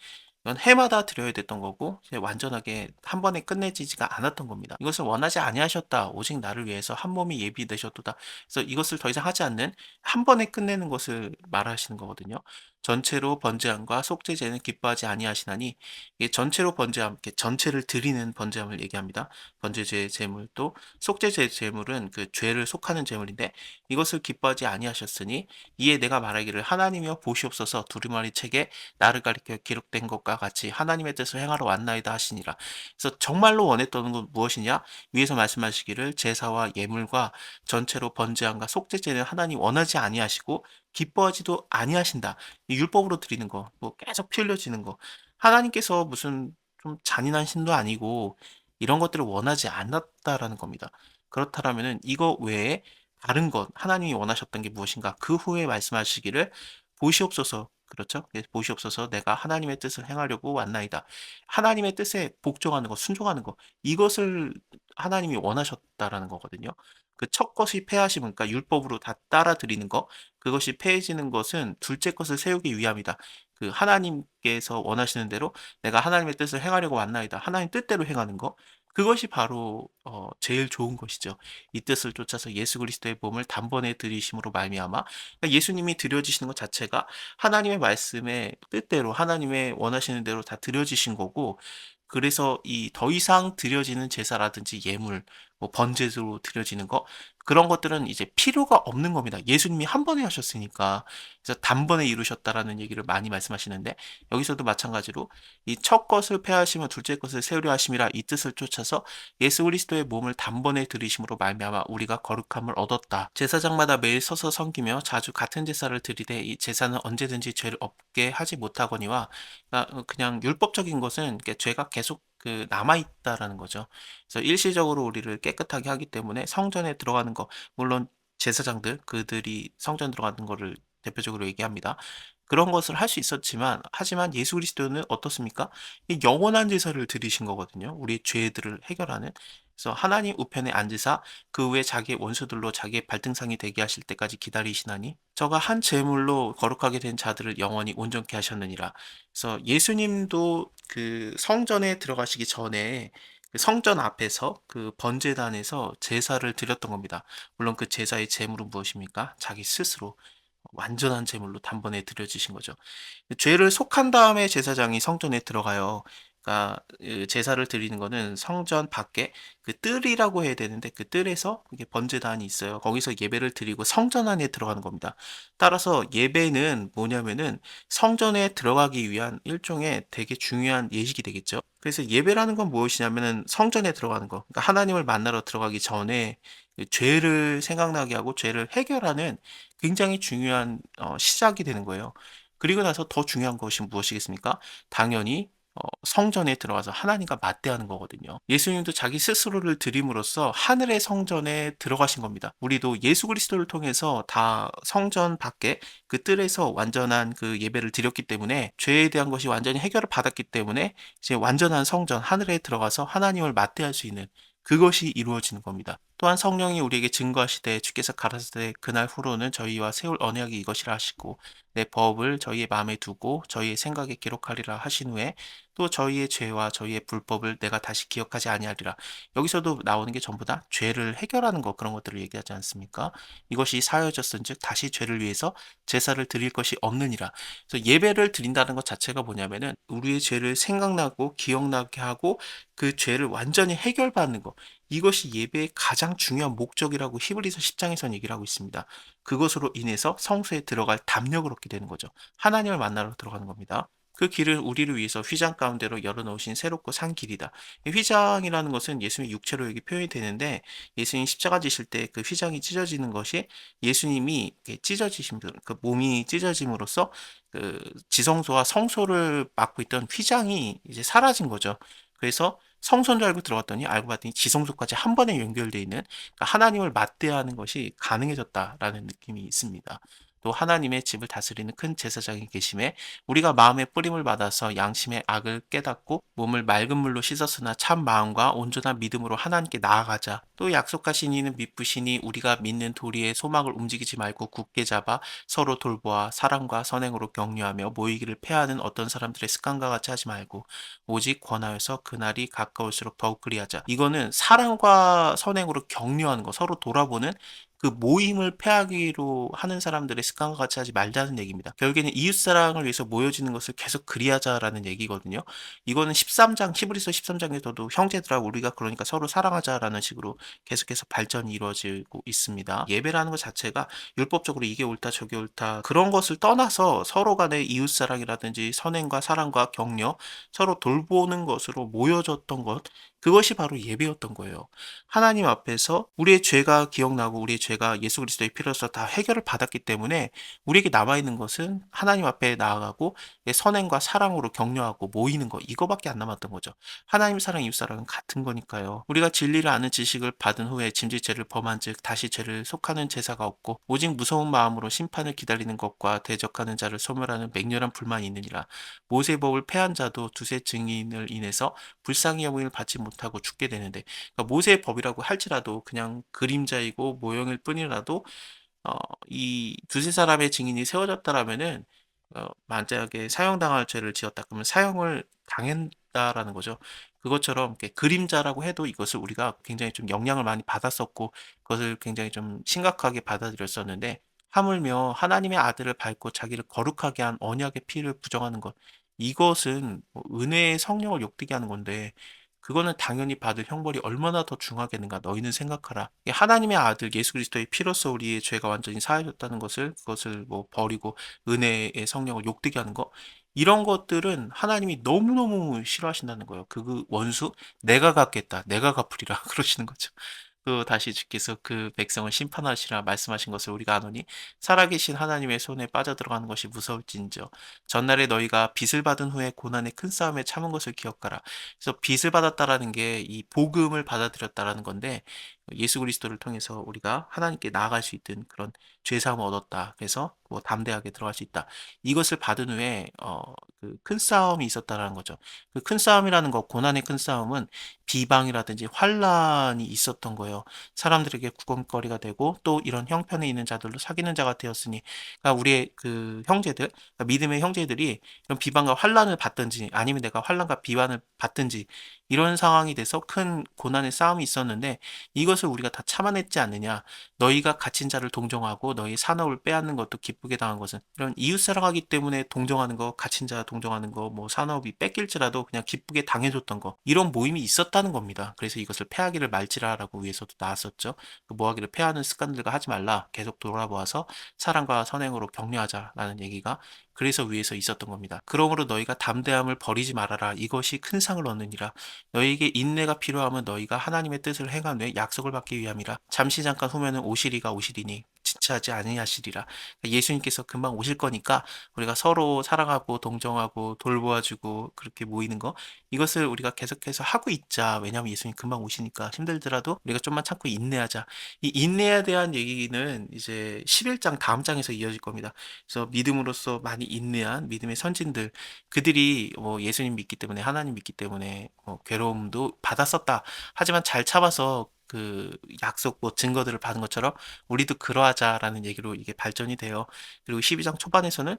이건 해마다 드려야 됐던 거고 이제 완전하게 한 번에 끝내지지가 않았던 겁니다. 이것을 원하지 아니하셨다. 오직 나를 위해서 한 몸이 예비되셨도다. 그래서 이것을 더 이상 하지 않는 한 번에 끝내는 것을 말하시는 거거든요. 전체로 번제함과 속죄제는 기뻐하지 아니하시나니 이게 전체로 번제함, 이렇게 전체를 드리는 번제함을 얘기합니다. 번제제의 제물도 속죄제의 제물은 그 죄를 속하는 제물인데 이것을 기뻐하지 아니하셨으니 이에 내가 말하기를 하나님이여 보시옵소서 두루마리 책에 나를 가리켜 기록된 것과 같이 하나님의 뜻을 행하러 왔나이다 하시니라. 그래서 정말로 원했던 건 무엇이냐? 위에서 말씀하시기를 제사와 예물과 전체로 번제함과 속죄제는 하나님 원하지 아니하시고 기뻐하지도 아니하신다. 이 율법으로 드리는 거, 뭐 계속 피 흘려지는 거. 하나님께서 무슨 좀 잔인한 신도 아니고 이런 것들을 원하지 않았다라는 겁니다. 그렇다면은 이거 외에 다른 것, 하나님이 원하셨던 게 무엇인가? 그 후에 말씀하시기를 보시옵소서. 그렇죠? 예, 보시옵소서 내가 하나님의 뜻을 행하려고 왔나이다. 하나님의 뜻에 복종하는 것, 순종하는 것. 이것을 하나님이 원하셨다라는 거거든요. 그 첫 것이 패하심은, 그러니까 율법으로 다 따라 드리는 거, 그것이 패해지는 것은 둘째 것을 세우기 위함이다. 그 하나님께서 원하시는 대로 내가 하나님의 뜻을 행하려고 왔나이다. 하나님 뜻대로 행하는 거. 그것이 바로 제일 좋은 것이죠. 이 뜻을 쫓아서 예수 그리스도의 몸을 단번에 드리심으로 말미암아, 그러니까 예수님이 드려지시는 것 자체가 하나님의 말씀의 뜻대로 하나님의 원하시는 대로 다 드려지신 거고, 그래서 이 더 이상 드려지는 제사라든지 예물, 뭐 번제로 드려지는 거, 그런 것들은 이제 필요가 없는 겁니다. 예수님이 한 번에 하셨으니까. 그래서 단번에 이루셨다라는 얘기를 많이 말씀하시는데, 여기서도 마찬가지로 이 첫 것을 패하시면 둘째 것을 세우려 하심이라, 이 뜻을 쫓아서 예수 그리스도의 몸을 단번에 드리심으로 말미암아 우리가 거룩함을 얻었다. 제사장마다 매일 서서 섬기며 자주 같은 제사를 드리되 이 제사는 언제든지 죄를 없게 하지 못하거니와, 그러니까 그냥 율법적인 것은 죄가 계속 남아 있다라는 거죠. 그래서 일시적으로 우리를 깨끗하게 하기 때문에 성전에 들어가는 거, 물론 제사장들 그들이 성전 들어가는 거를 대표적으로 얘기합니다. 그런 것을 할 수 있었지만, 하지만 예수 그리스도는 어떻습니까? 이 영원한 제사를 드리신 거거든요. 우리의 죄들을 해결하는. 그래서 하나님 우편에 앉으사 그 후에 자기의 원수들로 자기의 발등상이 되게 하실 때까지 기다리시나니 저가 한 제물로 거룩하게 된 자들을 영원히 온전케 하셨느니라. 그래서 예수님도 그 성전에 들어가시기 전에 그 성전 앞에서 그 번제단에서 제사를 드렸던 겁니다. 물론 그 제사의 제물은 무엇입니까? 자기 스스로 완전한 제물로 단번에 드려지신 거죠. 죄를 속한 다음에 제사장이 성전에 들어가요. 그러니까 제사를 드리는 거는 성전 밖에 그 뜰이라고 해야 되는데, 그 뜰에서 이게 번제단이 있어요. 거기서 예배를 드리고 성전 안에 들어가는 겁니다. 따라서 예배는 뭐냐면은 성전에 들어가기 위한 일종의 되게 중요한 예식이 되겠죠. 그래서 예배라는 건 무엇이냐면은 성전에 들어가는 거. 그러니까 하나님을 만나러 들어가기 전에 그 죄를 생각나게 하고 죄를 해결하는 굉장히 중요한 시작이 되는 거예요. 그리고 나서 더 중요한 것이 무엇이겠습니까? 당연히 성전에 들어가서 하나님과 맞대하는 거거든요. 예수님도 자기 스스로를 드림으로써 하늘의 성전에 들어가신 겁니다. 우리도 예수 그리스도를 통해서 다 성전 밖에 그 뜰에서 완전한 그 예배를 드렸기 때문에, 죄에 대한 것이 완전히 해결을 받았기 때문에 이제 완전한 성전 하늘에 들어가서 하나님을 맞대할 수 있는 그것이 이루어지는 겁니다. 또한 성령이 우리에게 증거하시되 주께서 가라사대 그날 후로는 저희와 세울 언약이 이것이라 하시고 내 법을 저희의 마음에 두고 저희의 생각에 기록하리라 하신 후에 또 저희의 죄와 저희의 불법을 내가 다시 기억하지 아니하리라. 여기서도 나오는 게 전부 다 죄를 해결하는 것, 그런 것들을 얘기하지 않습니까? 이것이 사여졌은즉 다시 죄를 위해서 제사를 드릴 것이 없느니라. 그래서 예배를 드린다는 것 자체가 뭐냐면은 우리의 죄를 생각나고 기억나게 하고 그 죄를 완전히 해결받는 것. 이것이 예배의 가장 중요한 목적이라고 히브리서 10장에서는 얘기를 하고 있습니다. 그것으로 인해서 성소에 들어갈 담력을 얻게 되는 거죠. 하나님을 만나러 들어가는 겁니다. 그 길을 우리를 위해서 휘장 가운데로 열어놓으신 새롭고 산 길이다. 이 휘장이라는 것은 예수님의 육체로 여기 표현이 되는데, 예수님 십자가 지실 때 그 휘장이 찢어지는 것이 예수님이 찢어지심, 그 몸이 찢어짐으로써 그 지성소와 성소를 막고 있던 휘장이 이제 사라진 거죠. 그래서 성소인 줄 알고 들어갔더니 알고 봤더니 지성소까지 한 번에 연결되어 있는, 그러니까 하나님을 맞대하는 것이 가능해졌다라는 느낌이 있습니다. 또 하나님의 집을 다스리는 큰 제사장이 계심에 우리가 마음의 뿌림을 받아서 양심의 악을 깨닫고 몸을 맑은 물로 씻었으나 참 마음과 온전한 믿음으로 하나님께 나아가자. 또 약속하신 이는 믿으시니 우리가 믿는 도리의 소망을 움직이지 말고 굳게 잡아 서로 돌보아 사랑과 선행으로 격려하며 모이기를 패하는 어떤 사람들의 습관과 같이 하지 말고 오직 권하여서 그날이 가까울수록 더욱 그리하자. 이거는 사랑과 선행으로 격려하는 거, 서로 돌아보는 그 모임을 패하기로 하는 사람들의 습관과 같이 하지 말자는 얘기입니다. 결국에는 이웃사랑을 위해서 모여지는 것을 계속 그리하자라는 얘기거든요. 이거는 13장, 히브리서 13장에서도 형제들아 우리가 그러니까 서로 사랑하자라는 식으로 계속해서 발전이 이루어지고 있습니다. 예배라는 것 자체가 율법적으로 이게 옳다 저게 옳다 그런 것을 떠나서 서로 간의 이웃사랑이라든지 선행과 사랑과 격려, 서로 돌보는 것으로 모여졌던 것, 그것이 바로 예배였던 거예요. 하나님 앞에서 우리의 죄가 기억나고 우리의 죄가 예수 그리스도의 피로써 다 해결을 받았기 때문에 우리에게 남아 있는 것은 하나님 앞에 나아가고 선행과 사랑으로 격려하고 모이는 거, 이거밖에 안 남았던 거죠. 하나님 사랑, 이웃 사랑은 같은 거니까요. 우리가 진리를 아는 지식을 받은 후에 짐짓 죄를 범한즉 다시 죄를 속하는 제사가 없고 오직 무서운 마음으로 심판을 기다리는 것과 대적하는 자를 소멸하는 맹렬한 불만이 있느니라. 모세법을 폐한 자도 두세 증인을 인해서 불쌍히 여김을 받지 못하고 죽게 되는데, 그러니까 모세의 법이라고 할지라도 그냥 그림자이고 모형일 뿐이라도 어, 이 두세 사람의 증인이 세워졌다라면은 만약에 사형당할 죄를 지었다 그러면 사형을 당했다라는 거죠. 그것처럼 이렇게 그림자라고 해도 이것을 우리가 굉장히 좀 영향을 많이 받았었고 그것을 굉장히 좀 심각하게 받아들였었는데, 하물며 하나님의 아들을 밟고 자기를 거룩하게 한 언약의 피를 부정하는 것, 이것은 뭐 은혜의 성령을 욕되게 하는 건데 그거는 당연히 받을 형벌이 얼마나 더 중하겠는가 너희는 생각하라. 하나님의 아들 예수 그리스도의 피로써 우리의 죄가 완전히 사해졌다는 것을, 그것을 뭐 버리고 은혜의 성령을 욕되게 하는 거, 이런 것들은 하나님이 너무너무 싫어하신다는 거예요. 그 원수 내가 갚겠다, 내가 갚으리라 그러시는 거죠. 또 다시 주께서 그 백성을 심판하시라 말씀하신 것을 우리가 아노니 살아계신 하나님의 손에 빠져들어가는 것이 무서울진저 전날에 너희가 빚을 받은 후에 고난의 큰 싸움에 참은 것을 기억하라. 그래서 빚을 받았다라는 게 이 복음을 받아들였다라는 건데, 예수 그리스도를 통해서 우리가 하나님께 나아갈 수 있던 그런 죄 사함을 얻었다. 그래서 뭐 담대하게 들어갈 수 있다. 이것을 받은 후에 그 큰 싸움이 있었다라는 거죠. 그 큰 싸움이라는 거, 고난의 큰 싸움은 비방이라든지 환란이 있었던 거예요. 사람들에게 구경거리가 되고 또 이런 형편에 있는 자들로 사귀는 자가 되었으니, 그러니까 우리의 그 형제들, 그러니까 믿음의 형제들이 이런 비방과 환란을 받든지 아니면 내가 환란과 비반을 받든지 이런 상황이 돼서 큰 고난의 싸움이 있었는데, 이것을 우리가 다 참아냈지 않느냐. 너희가 갇힌 자를 동정하고 너희 산업을 빼앗는 것도 기쁘게 당한 것은, 이런 이웃 사랑하기 때문에 동정하는 거, 갇힌 자 동정하는 거, 뭐 산업이 뺏길지라도 그냥 기쁘게 당해줬던 거, 이런 모임이 있었다는 겁니다. 그래서 이것을 패하기를 말지라라고 위해서도 나왔었죠. 그 모하기를 패하는 습관들과 하지 말라, 계속 돌아보아서 사랑과 선행으로 격려하자라는 얘기가 그래서 위에서 있었던 겁니다. 그러므로 너희가 담대함을 버리지 말아라. 이것이 큰 상을 얻느니라. 너희에게 인내가 필요하면 너희가 하나님의 뜻을 행한 후에 약속을 받기 위함이라. 잠시 잠깐 후면은 오시리가 오시리니 지체하지 아니하시리라. 예수님께서 금방 오실 거니까 우리가 서로 사랑하고 동정하고 돌보아주고 그렇게 모이는 거, 이것을 우리가 계속해서 하고 있자. 왜냐하면 예수님 금방 오시니까 힘들더라도 우리가 좀만 참고 인내하자. 이 인내에 대한 얘기는 이제 11장 다음 장에서 이어질 겁니다. 그래서 믿음으로써 많이 인내한 믿음의 선진들, 그들이 뭐 예수님 믿기 때문에, 하나님 믿기 때문에 괴로움도 받았었다. 하지만 잘 참아서 그 약속 뭐 증거들을 받은 것처럼 우리도 그러하자라는 얘기로 이게 발전이 돼요. 그리고 12장 초반에서는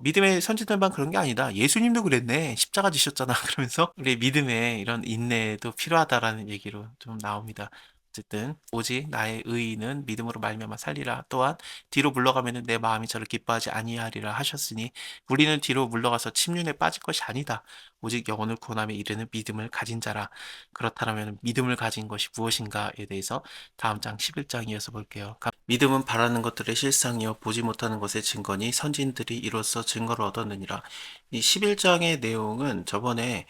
믿음의 선지자들만 그런 게 아니다. 예수님도 그랬네. 십자가 지셨잖아. 그러면서 우리 믿음에 이런 인내도 필요하다라는 얘기로 좀 나옵니다. 어쨌든 오직 나의 의인은 믿음으로 말미암아 살리라. 또한 뒤로 물러가면은 내 마음이 저를 기뻐하지 아니하리라 하셨으니 우리는 뒤로 물러가서 침륜에 빠질 것이 아니다. 오직 영혼을 구원함에 이르는 믿음을 가진 자라. 그렇다면 믿음을 가진 것이 무엇인가에 대해서 다음 장 11장 이어서 볼게요. 믿음은 바라는 것들의 실상이요 보지 못하는 것의 증거니 선진들이 이로써 증거를 얻었느니라. 이 11장의 내용은 저번에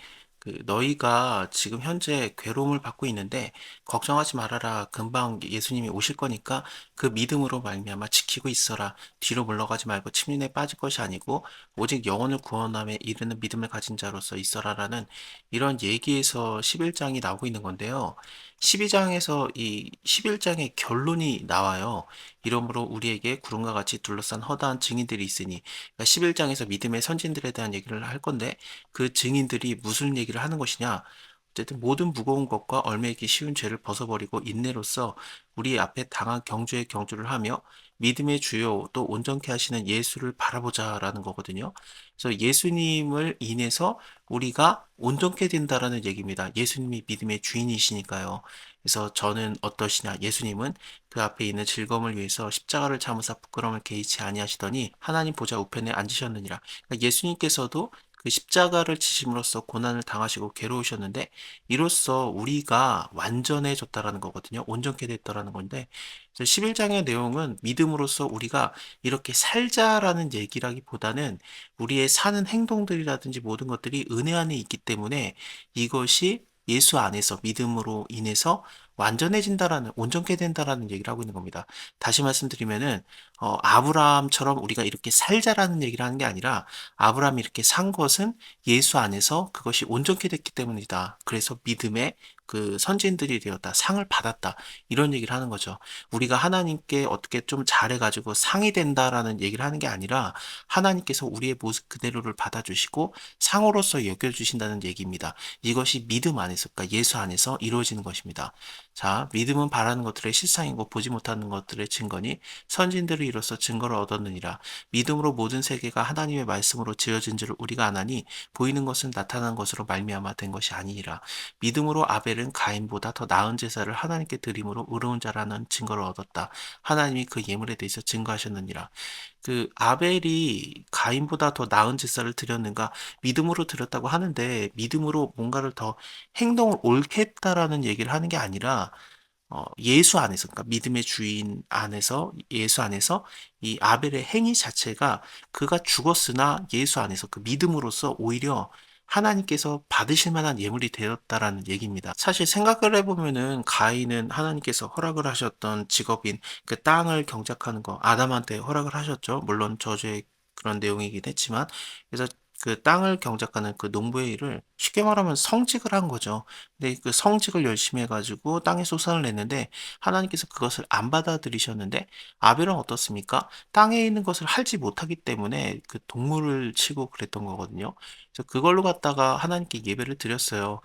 너희가 지금 현재 괴로움을 받고 있는데 걱정하지 말아라. 금방 예수님이 오실 거니까 그 믿음으로 말미암아 지키고 있어라. 뒤로 물러가지 말고 침륜에 빠질 것이 아니고 오직 영혼을 구원함에 이르는 믿음을 가진 자로서 있어라라는 이런 얘기에서 11장이 나오고 있는 건데요. 12장에서 이 11장의 결론이 나와요. 이러므로 우리에게 구름과 같이 둘러싼 허다한 증인들이 있으니, 그러니까 11장에서 믿음의 선진들에 대한 얘기를 할 건데 그 증인들이 무슨 얘기를 하는 것이냐. 어쨌든 모든 무거운 것과 얽매이기 쉬운 죄를 벗어버리고 인내로써 우리 앞에 당한 경주의 경주를 하며 믿음의 주요 또 온전케 하시는 예수를 바라보자라는 거거든요. 그래서 예수님을 인해서 우리가 온전케 된다라는 얘기입니다. 예수님이 믿음의 주인이시니까요. 그래서 저는 어떠시냐? 예수님은 그 앞에 있는 즐거움을 위해서 십자가를 참으사 부끄러움을 개의치 아니하시더니 하나님 보좌 우편에 앉으셨느니라. 그러니까 예수님께서도 그 십자가를 지심으로써 고난을 당하시고 괴로우셨는데 이로써 우리가 완전해졌다라는 거거든요. 온전케 됐다라는 건데 11장의 내용은 믿음으로써 우리가 이렇게 살자라는 얘기라기보다는 우리의 사는 행동들이라든지 모든 것들이 은혜 안에 있기 때문에 이것이 예수 안에서 믿음으로 인해서 완전해진다라는, 온전케 된다라는 얘기를 하고 있는 겁니다. 다시 말씀드리면은, 아브라함처럼 우리가 이렇게 살자라는 얘기를 하는 게 아니라, 아브라함이 이렇게 산 것은 예수 안에서 그것이 온전케 됐기 때문이다. 그래서 믿음의 그 선진들이 되었다. 상을 받았다. 이런 얘기를 하는 거죠. 우리가 하나님께 어떻게 좀 잘해가지고 상이 된다라는 얘기를 하는 게 아니라, 하나님께서 우리의 모습 그대로를 받아주시고, 상으로서 여겨주신다는 얘기입니다. 이것이 믿음 안에서, 그러니까 예수 안에서 이루어지는 것입니다. 자, 믿음은 바라는 것들의 실상이고 보지 못하는 것들의 증거니 선진들을 이로써 증거를 얻었느니라. 믿음으로 모든 세계가 하나님의 말씀으로 지어진 줄을 우리가 아나니 보이는 것은 나타난 것으로 말미암아 된 것이 아니니라. 믿음으로 아벨은 가인보다 더 나은 제사를 하나님께 드림으로 의로운 자라는 증거를 얻었다. 하나님이 그 예물에 대해서 증거하셨느니라. 그 아벨이 가인보다 더 나은 제사를 드렸는가? 믿음으로 드렸다고 하는데 믿음으로 뭔가를 더 행동을 옳게 했다라는 얘기를 하는 게 아니라 예수 안에서, 그러니까 믿음의 주인 안에서, 예수 안에서 이 아벨의 행위 자체가 그가 죽었으나 예수 안에서 그 믿음으로써 오히려 하나님께서 받으실 만한 예물이 되었다라는 얘기입니다. 사실 생각을 해보면은 가인은 하나님께서 허락을 하셨던 직업인 그 땅을 경작하는 거 아담한테 허락을 하셨죠. 물론 저주의 그런 내용이긴 했지만 그래서 그 땅을 경작하는 그 농부의 일을 쉽게 말하면 성직을 한 거죠. 근데 그 성직을 열심히 해가지고 땅에 솟아을 냈는데 하나님께서 그것을 안 받아들이셨는데 아벨은 어떻습니까? 땅에 있는 것을 할지 못하기 때문에 그 동물을 치고 그랬던 거거든요. 그래서 그걸로 갖다가 하나님께 예배를 드렸어요.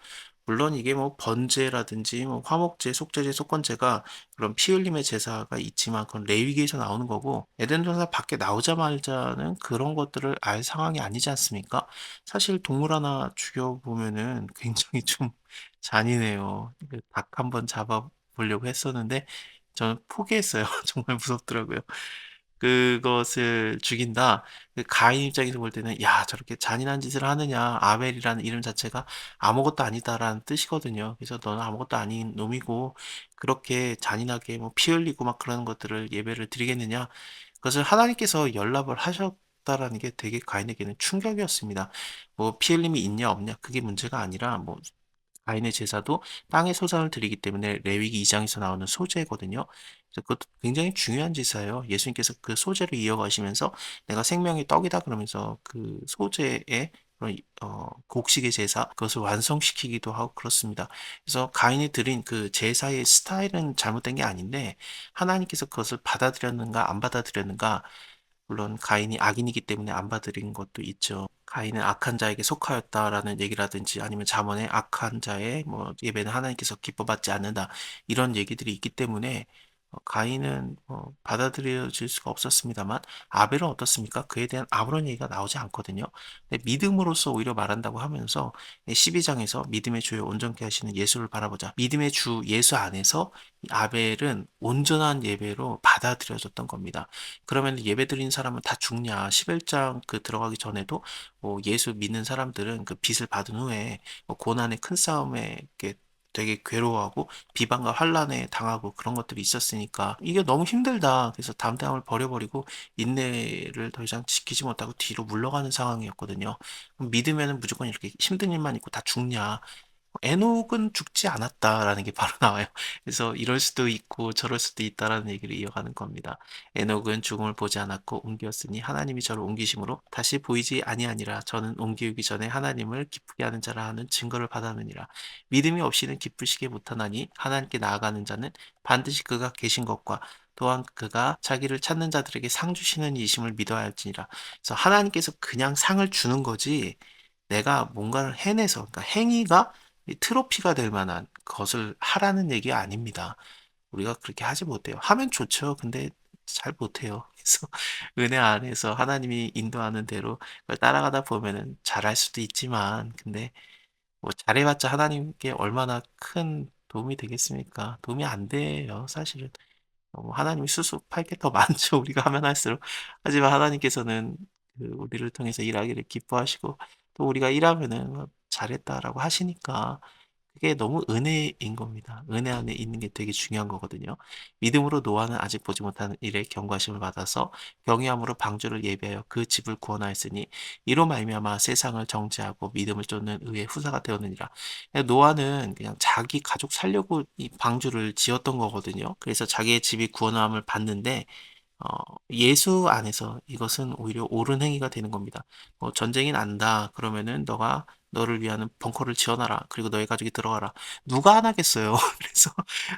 물론 이게 뭐 번제라든지 뭐 화목제, 속죄제, 속건제가 그런 피 흘림의 제사가 있지만 그건 레위기에서 나오는 거고 에덴 동산 밖에 나오자마자는 그런 것들을 알 상황이 아니지 않습니까? 사실 동물 하나 죽여보면은 굉장히 좀 잔인해요. 그 닭 한번 잡아보려고 했었는데 저는 포기했어요. 정말 무섭더라고요. 그것을 죽인다. 그 가인 입장에서 볼 때는 야 저렇게 잔인한 짓을 하느냐 아벨이라는 이름 자체가 아무것도 아니다라는 뜻이거든요. 그래서 너는 아무것도 아닌 놈이고 그렇게 잔인하게 뭐 피 흘리고 막 그러는 것들을 예배를 드리겠느냐. 그것을 하나님께서 연락을 하셨다라는 게 되게 가인에게는 충격이었습니다. 뭐 피 흘림이 있냐 없냐 그게 문제가 아니라 뭐 가인의 제사도 땅의 소산을 드리기 때문에 레위기 2장에서 나오는 소제거든요. 그래서 그것도 굉장히 중요한 제사예요. 예수님께서 그 소제를 이어가시면서 내가 생명의 떡이다 그러면서 그 소제의 그런 곡식의 제사 그것을 완성시키기도 하고 그렇습니다. 그래서 가인이 드린 그 제사의 스타일은 잘못된 게 아닌데 하나님께서 그것을 받아들였는가 안 받아들였는가 물론 가인이 악인이기 때문에 안 받아들인 것도 있죠. 가인은 악한 자에게 속하였다라는 얘기라든지 아니면 잠언에 악한 자의 뭐 예배는 하나님께서 기뻐받지 않는다 이런 얘기들이 있기 때문에 가인은 받아들여질 수가 없었습니다만 아벨은 어떻습니까? 그에 대한 아무런 얘기가 나오지 않거든요. 근데 믿음으로써 오히려 말한다고 하면서 12장에서 믿음의 주에 온전케 하시는 예수를 바라보자. 믿음의 주 예수 안에서 아벨은 온전한 예배로 받아들여졌던 겁니다. 그러면 예배 드린 사람은 다 죽냐? 11장 그 들어가기 전에도 뭐 예수 믿는 사람들은 그 빚을 받은 후에 뭐 고난의 큰 싸움에 이렇게 되게 괴로워하고 비방과 환란에 당하고 그런 것들이 있었으니까 이게 너무 힘들다. 그래서 담대함을 버려버리고 인내를 더 이상 지키지 못하고 뒤로 물러가는 상황이었거든요. 그럼 믿으면은 무조건 이렇게 힘든 일만 있고 다 죽냐? 에녹은 죽지 않았다라는 게 바로 나와요. 그래서 이럴 수도 있고 저럴 수도 있다라는 얘기를 이어가는 겁니다. 에녹은 죽음을 보지 않았고 옮겼으니 하나님이 저를 옮기심으로 다시 보이지 아니하니라. 저는 옮기기 전에 하나님을 기쁘게 하는 자라 하는 증거를 받았느니라. 믿음이 없이는 기쁘시게 못하나니 하나님께 나아가는 자는 반드시 그가 계신 것과 또한 그가 자기를 찾는 자들에게 상 주시는 이심을 믿어야 할지니라. 그래서 하나님께서 그냥 상을 주는 거지 내가 뭔가를 해내서 그러니까 행위가 이 트로피가 될 만한 것을 하라는 얘기 아닙니다. 우리가 그렇게 하지 못해요. 하면 좋죠. 근데 잘 못해요. 그래서 은혜 안에서 하나님이 인도하는 대로 그걸 따라가다 보면은 잘할 수도 있지만, 근데 뭐 잘해봤자 하나님께 얼마나 큰 도움이 되겠습니까? 도움이 안 돼요, 사실은. 하나님이 수습할 게 더 많죠. 우리가 하면 할수록. 하지만 하나님께서는 그 우리를 통해서 일하기를 기뻐하시고, 또 우리가 일하면은 잘했다라고 하시니까 그게 너무 은혜인 겁니다. 은혜 안에 있는 게 되게 중요한 거거든요. 믿음으로 노아는 아직 보지 못하는 일에 경고하심을 받아서 경외함으로 방주를 예비하여 그 집을 구원하였으니 이로 말미암아 세상을 정죄하고 믿음을 쫓는 의의 후사가 되었느니라. 노아는 그냥 자기 가족 살려고 이 방주를 지었던 거거든요. 그래서 자기의 집이 구원함을 받는데 어, 예수 안에서 이것은 오히려 옳은 행위가 되는 겁니다. 전쟁이 난다. 그러면은 너가 너를 위한 벙커를 지어놔라. 그리고 너의 가족이 들어가라. 누가 안 하겠어요. 그래서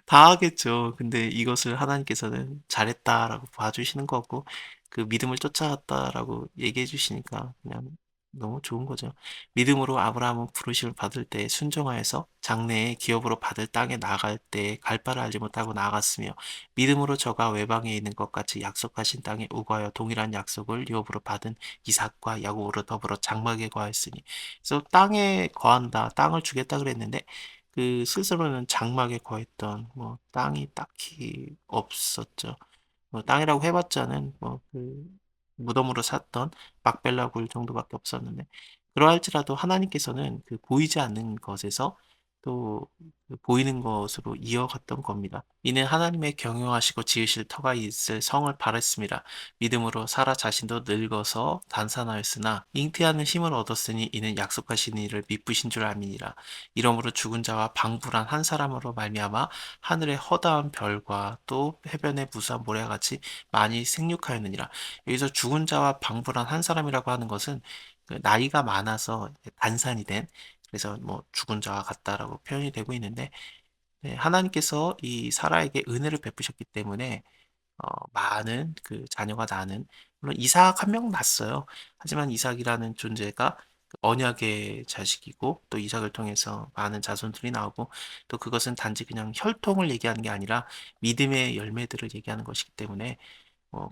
다 하겠죠. 근데 이것을 하나님께서는 잘했다라고 봐주시는 거고, 그 믿음을 쫓아갔다라고 얘기해 주시니까 그냥 너무 좋은 거죠. 믿음으로 아브라함은 부르심을 받을 때 순종하여서 장래에 기업으로 받을 땅에 나갈 때 갈 바를 알지 못하고 나아갔으며 믿음으로 저가 외방에 있는 것 같이 약속하신 땅에 우거하여 동일한 약속을 유업으로 받은 이삭과 야곱으로 더불어 장막에 거하였으니 그래서 땅에 거한다 땅을 주겠다 그랬는데 그 스스로는 장막에 거했던 뭐 땅이 딱히 없었죠. 뭐 땅이라고 해봤자는 뭐 그 무덤으로 샀던 막벨라 굴 정도밖에 없었는데 그러할지라도 하나님께서는 그 보이지 않는 것에서 또그 보이는 것으로 이어갔던 겁니다. 이는 하나님의 경영하시고 지으실 터가 있을 성을 바랬습니다. 믿음으로 사라 자신도 늙어서 단산하였으나 잉태하는 힘을 얻었으니 이는 약속하신 이를 미쁘신 줄 알미니라. 이러므로 죽은 자와 방불한 한 사람으로 말미암아 하늘의 허다한 별과 또 해변의 무수한 모래와 같이 많이 생육하였느니라. 여기서 죽은 자와 방불한 한 사람이라고 하는 것은 그 나이가 많아서 단산이 된 그래서 뭐 죽은 자와 같다라고 표현이 되고 있는데 네, 하나님께서 이 사라에게 은혜를 베푸셨기 때문에 많은 그 자녀가 나는 물론 이삭 한 명 낳았어요. 하지만 이삭이라는 존재가 그 언약의 자식이고 또 이삭을 통해서 많은 자손들이 나오고 또 그것은 단지 그냥 혈통을 얘기하는 게 아니라 믿음의 열매들을 얘기하는 것이기 때문에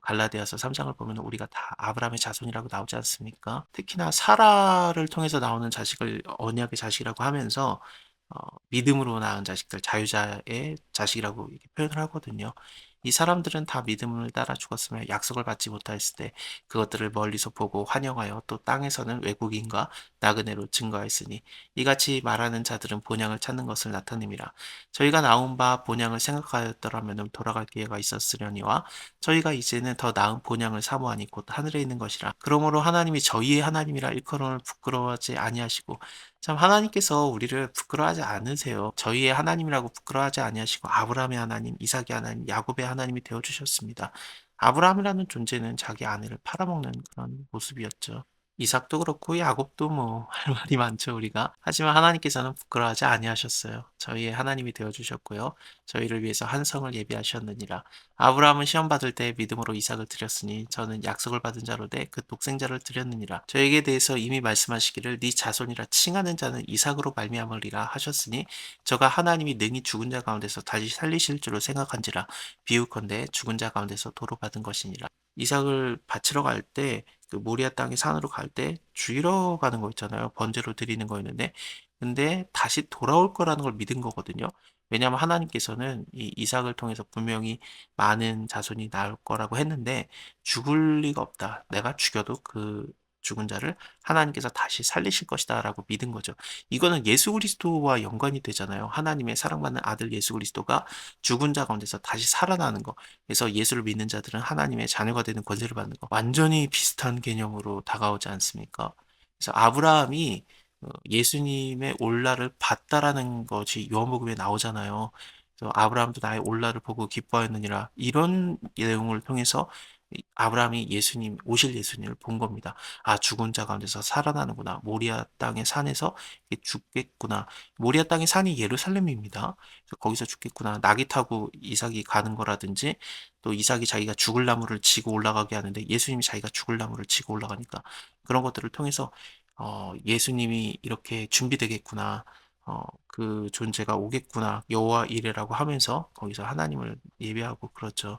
갈라디아서 3장을 보면 우리가 다 아브라함의 자손이라고 나오지 않습니까? 특히나 사라를 통해서 나오는 자식을 언약의 자식이라고 하면서 어, 믿음으로 낳은 자식들, 자유자의 자식이라고 이렇게 표현을 하거든요. 이 사람들은 다 믿음을 따라 죽었으며 약속을 받지 못하였을 때 그것들을 멀리서 보고 환영하여 또 땅에서는 외국인과 나그네로 증거하였으니 이같이 말하는 자들은 본향을 찾는 것을 나타냅니다. 저희가 나온 바 본향을 생각하였더라면 돌아갈 기회가 있었으려니와 저희가 이제는 더 나은 본향을 사모하니 곧 하늘에 있는 것이라. 그러므로 하나님이 저희의 하나님이라 일컬음을 부끄러워하지 아니하시고 참 하나님께서 우리를 부끄러워하지 않으세요. 저희의 하나님이라고 부끄러워하지 아니하시고 아브라함의 하나님, 이삭의 하나님, 야곱의 하나님이 되어 주셨습니다. 아브라함이라는 존재는 자기 아내를 팔아먹는 그런 모습이었죠. 이삭도 그렇고 야곱도 뭐 할 말이 많죠 우리가. 하지만 하나님께서는 부끄러워하지 아니하셨어요. 저희의 하나님이 되어 주셨고요. 저희를 위해서 한 성을 예비하셨느니라. 아브라함은 시험 받을 때 믿음으로 이삭을 드렸으니 저는 약속을 받은 자로 돼 그 독생자를 드렸느니라. 저에게 대해서 이미 말씀하시기를 네 자손이라 칭하는 자는 이삭으로 말미암으리라 하셨으니 저가 하나님이 능히 죽은 자 가운데서 다시 살리실 줄로 생각한지라 비유컨대 죽은 자 가운데서 도로 받은 것이니라. 이삭을 바치러 갈 때 그 모리아 땅의 산으로 갈 때 죽이러 가는 거 있잖아요. 번제로 드리는 거였는데 근데 다시 돌아올 거라는 걸 믿은 거거든요. 왜냐하면 하나님께서는 이 이삭을 통해서 분명히 많은 자손이 나올 거라고 했는데 죽을 리가 없다. 내가 죽여도 그 죽은 자를 하나님께서 다시 살리실 것이다라고 믿은 거죠. 이거는 예수 그리스도와 연관이 되잖아요. 하나님의 사랑받는 아들 예수 그리스도가 죽은 자 가운데서 다시 살아나는 거. 그래서 예수를 믿는 자들은 하나님의 자녀가 되는 권세를 받는 거. 완전히 비슷한 개념으로 다가오지 않습니까? 그래서 아브라함이 예수님의 올라를 봤다라는 것이 요한복음에 나오잖아요. 그래서 아브라함도 나의 올라를 보고 기뻐하였느니라. 이런 내용을 통해서 아브라함이 예수님, 오실 예수님을 본 겁니다. 아, 죽은 자 가운데서 살아나는구나. 모리아 땅의 산에서 죽겠구나. 모리아 땅의 산이 예루살렘입니다. 그래서 거기서 죽겠구나. 나귀 타고 이삭이 가는 거라든지 또 이삭이 자기가 죽을 나무를 지고 올라가게 하는데 예수님이 자기가 죽을 나무를 지고 올라가니까 그런 것들을 통해서 예수님이 이렇게 준비되겠구나. 그 존재가 오겠구나. 여호와 이레라고 하면서 거기서 하나님을 예배하고 그렇죠.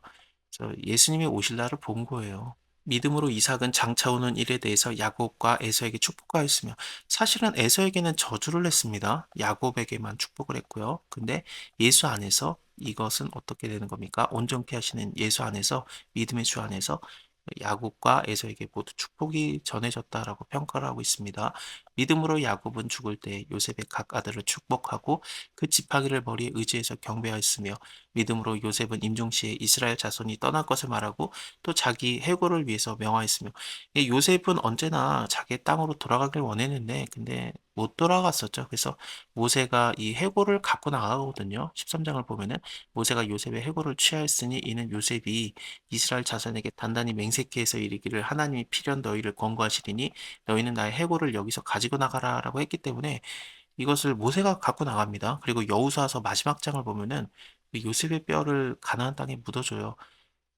그래서 예수님이 오실 날을 본 거예요. 믿음으로 이삭은 장차 오는 일에 대해서 야곱과 에서에게 축복하였으며 사실은 에서에게는 저주를 했습니다. 야곱에게만 축복을 했고요. 근데 예수 안에서 이것은 어떻게 되는 겁니까? 온전케 하시는 예수 안에서 믿음의 주 안에서 야곱과 에서에게 모두 축복이 전해졌다라고 평가를 하고 있습니다. 믿음으로 야곱은 죽을 때 요셉의 각 아들을 축복하고 그 지팡이를 머리에 의지해서 경배하였으며 믿음으로 요셉은 임종시에 이스라엘 자손이 떠날 것을 말하고 또 자기 해고를 위해서 명하였으며 요셉은 언제나 자기의 땅으로 돌아가길 원했는데 근데 못 돌아갔었죠. 그래서 모세가 이 해고를 갖고 나가거든요. 13장을 보면은 모세가 요셉의 해고를 취하였으니 이는 요셉이 이스라엘 자손에게 단단히 맹세케 해서 이르기를 하나님이 필연 너희를 권고하시리니 너희는 나의 해고를 여기서 가지고 나가라라고 했기 때문에 이것을 모세가 갖고 나갑니다. 그리고 여호수아서 마지막 장을 보면은 그 요셉의 뼈를 가나안 땅에 묻어줘요.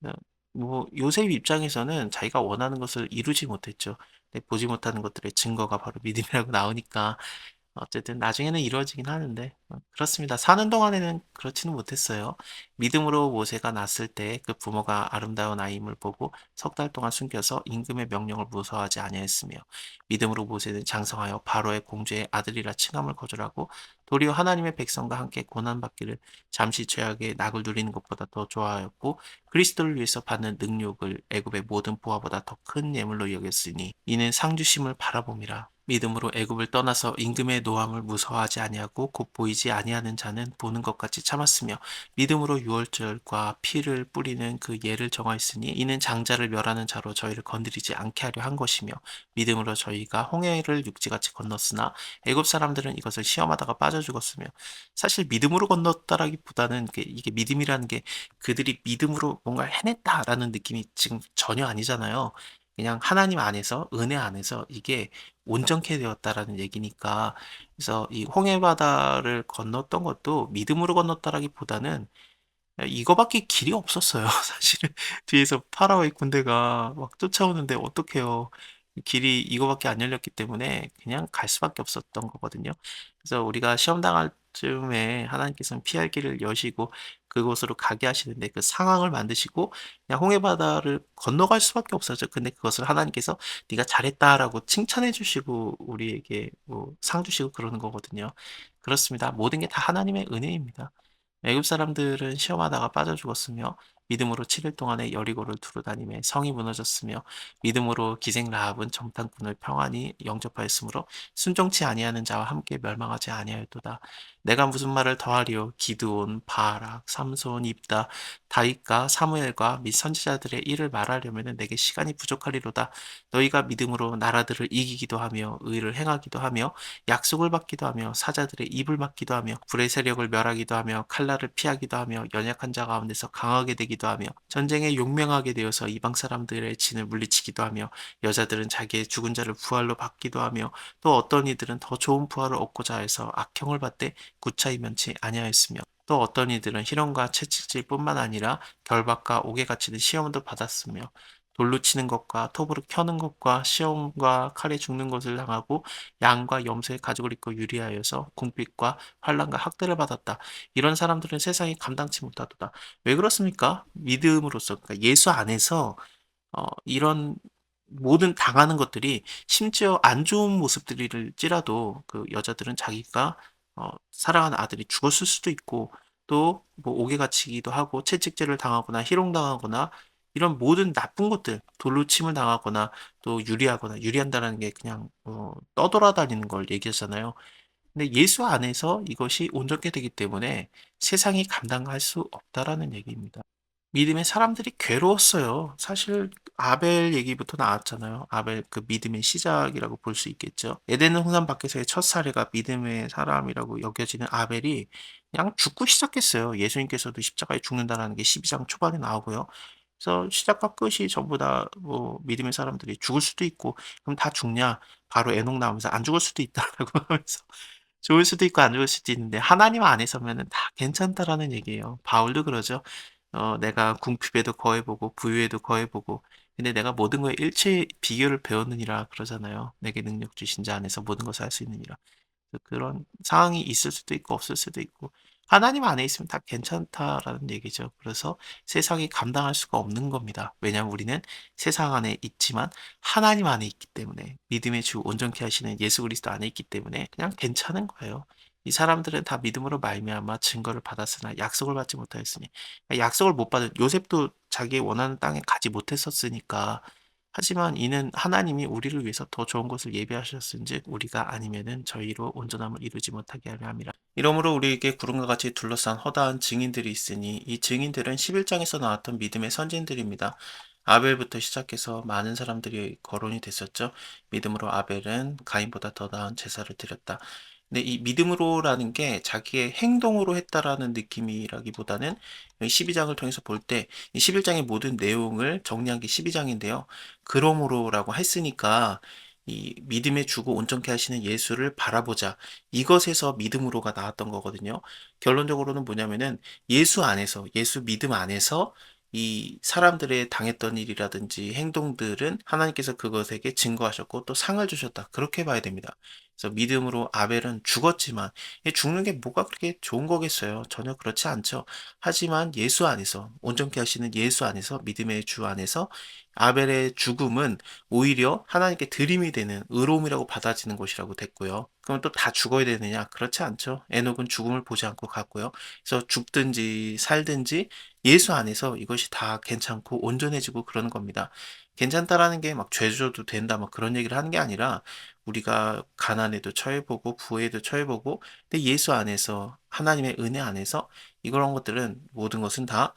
어, 뭐 요셉 입장에서는 자기가 원하는 것을 이루지 못했죠. 근데 보지 못하는 것들의 증거가 바로 믿음이라고 나오니까 어쨌든 나중에는 이루어지긴 하는데 그렇습니다. 사는 동안에는 그렇지는 못했어요. 믿음으로 모세가 낳았을 때 그 부모가 아름다운 아이임을 보고 석 달 동안 숨겨서 임금의 명령을 무서워하지 아니하였으며 믿음으로 모세는 장성하여 바로의 공주의 아들이라 칭함을 거절하고 도리어 하나님의 백성과 함께 고난받기를 잠시 죄악의 낙을 누리는 것보다 더 좋아하였고 그리스도를 위해서 받는 능욕을 애굽의 모든 보화보다 더 큰 예물로 여겼으니 이는 상주심을 바라봄이라. 믿음으로 애굽을 떠나서 임금의 노함을 무서워하지 아니하고 곧 보이지 아니하는 자는 보는 것 같이 참았으며 믿음으로 유월절과 피를 뿌리는 그 예를 정하였으니 이는 장자를 멸하는 자로 저희를 건드리지 않게 하려 한 것이며 믿음으로 저희가 홍해를 육지같이 건넜으나 애굽 사람들은 이것을 시험하다가 빠져 죽었으며 사실 믿음으로 건넜다라기보다는 이게 믿음이라는 게 그들이 믿음으로 뭔가를 해냈다라는 느낌이 지금 전혀 아니잖아요. 그냥 하나님 안에서 은혜 안에서 이게 온전케 되었다라는 얘기니까 그래서 이 홍해 바다를 건넜던 것도 믿음으로 건넜다라기보다는 이거밖에 길이 없었어요. 사실은 뒤에서 파라오의 군대가 막 쫓아오는데 어떡해요. 길이 이거밖에 안 열렸기 때문에 그냥 갈 수밖에 없었던 거거든요. 그래서 우리가 시험 당할 쯤에 하나님께서는 피할 길을 여시고 그곳으로 가게 하시는데 그 상황을 만드시고 그냥 홍해 바다를 건너갈 수밖에 없었죠. 근데 그것을 하나님께서 네가 잘했다라고 칭찬해 주시고 우리에게 뭐 상 주시고 그러는 거거든요. 그렇습니다. 모든 게 다 하나님의 은혜입니다. 애굽 사람들은 시험하다가 빠져 죽었으며 믿음으로 7일 동안에 여리고를 두루 다니며 성이 무너졌으며 믿음으로 기생 라합은 정탐꾼을 평안히 영접하였으므로 순종치 아니하는 자와 함께 멸망하지 아니하였도다. 내가 무슨 말을 더하리요 기드온, 바락, 삼손, 입다, 다윗과 사무엘과 및 선지자들의 일을 말하려면 내게 시간이 부족하리로다. 너희가 믿음으로 나라들을 이기기도 하며 의를 행하기도 하며 약속을 받기도 하며 사자들의 입을 막기도 하며 불의 세력을 멸하기도 하며 칼날을 피하기도 하며 연약한 자 가운데서 강하게 되기도 하며 전쟁에 용맹하게 되어서 이방 사람들의 진을 물리치기도 하며 여자들은 자기의 죽은 자를 부활로 받기도 하며 또 어떤 이들은 더 좋은 부활을 얻고자 해서 악형을 받되 구차히 면치 아니하였으며 또 어떤 이들은 희롱과 채찍질뿐만 아니라 결박과 옥에 갇히는 시험도 받았으며 돌로 치는 것과 톱으로 켜는 것과 시험과 칼에 죽는 것을 당하고 양과 염소의 가죽을 입고 유리하여서 궁핍과 환난과 학대를 받았다. 이런 사람들은 세상이 감당치 못하도다. 왜 그렇습니까? 믿음으로써 그러니까 예수 안에서 이런 모든 당하는 것들이 심지어 안 좋은 모습들일지라도 그 여자들은 자기가 사랑하는 아들이 죽었을 수도 있고 또 뭐 옥에 갇히기도 하고 채찍질을 당하거나 희롱당하거나 이런 모든 나쁜 것들 돌로 침을 당하거나 또 유리하거나 유리한다라는 게 그냥 떠돌아다니는 걸 얘기하잖아요. 근데 예수 안에서 이것이 온전케 되기 때문에 세상이 감당할 수 없다라는 얘기입니다. 믿음의 사람들이 괴로웠어요. 사실 아벨 얘기부터 나왔잖아요. 아벨 그 믿음의 시작이라고 볼 수 있겠죠. 에덴 동산 밖에서의 첫 사례가 믿음의 사람이라고 여겨지는 아벨이 그냥 죽고 시작했어요. 예수님께서도 십자가에 죽는다라는 게 12장 초반에 나오고요. 그래서 시작과 끝이 전부 다 뭐 믿음의 사람들이 죽을 수도 있고 그럼 다 죽냐? 바로 에녹 나오면서 안 죽을 수도 있다라고 하면서 좋을 수도 있고 안 좋을 수도 있는데 하나님 안에서면은 다 괜찮다라는 얘기예요. 바울도 그러죠. 내가 궁핍에도 거해보고 부유에도 거해보고 근데 내가 모든 거에 일체 비결을 배웠느니라 그러잖아요. 내게 능력 주신 자 안에서 모든 것을 할 수 있느니라. 그런 상황이 있을 수도 있고 없을 수도 있고 하나님 안에 있으면 다 괜찮다라는 얘기죠. 그래서 세상이 감당할 수가 없는 겁니다. 왜냐하면 우리는 세상 안에 있지만 하나님 안에 있기 때문에 믿음의 주 온전케 하시는 예수 그리스도 안에 있기 때문에 그냥 괜찮은 거예요. 이 사람들은 다 믿음으로 말미암아 증거를 받았으나 약속을 받지 못하였으니 약속을 못 받은 요셉도 자기 원하는 땅에 가지 못했었으니까 하지만 이는 하나님이 우리를 위해서 더 좋은 것을 예비하셨은즉 우리가 아니면은 저희로 온전함을 이루지 못하게 하려 함이라. 이러므로 우리에게 구름과 같이 둘러싼 허다한 증인들이 있으니 이 증인들은 11장에서 나왔던 믿음의 선진들입니다. 아벨부터 시작해서 많은 사람들이 거론이 됐었죠. 믿음으로 아벨은 가인보다 더 나은 제사를 드렸다. 근데 이 믿음으로라는 게 자기의 행동으로 했다라는 느낌이라기보다는 12장을 통해서 볼 때 이 11장의 모든 내용을 정리한 게 12장인데요. 그러므로라고 했으니까 이 믿음에 주고 온전케 하시는 예수를 바라보자. 이것에서 믿음으로가 나왔던 거거든요. 결론적으로는 뭐냐면은 예수 안에서, 예수 믿음 안에서 이 사람들의 당했던 일이라든지 행동들은 하나님께서 그것에게 증거하셨고 또 상을 주셨다. 그렇게 봐야 됩니다. 그래서 믿음으로 아벨은 죽었지만 죽는 게 뭐가 그렇게 좋은 거겠어요? 전혀 그렇지 않죠. 하지만 예수 안에서 온전케 하시는 예수 안에서 믿음의 주 안에서 아벨의 죽음은 오히려 하나님께 드림이 되는 의로움이라고 받아지는 것이라고 됐고요. 그럼 또 다 죽어야 되느냐? 그렇지 않죠. 에녹은 죽음을 보지 않고 갔고요. 그래서 죽든지 살든지 예수 안에서 이것이 다 괜찮고 온전해지고 그러는 겁니다. 괜찮다라는 게 막 죄져도 된다 막 그런 얘기를 하는 게 아니라 우리가 가난에도 처해보고 부에도 처해보고 근데 예수 안에서 하나님의 은혜 안에서 이런 것들은 모든 것은 다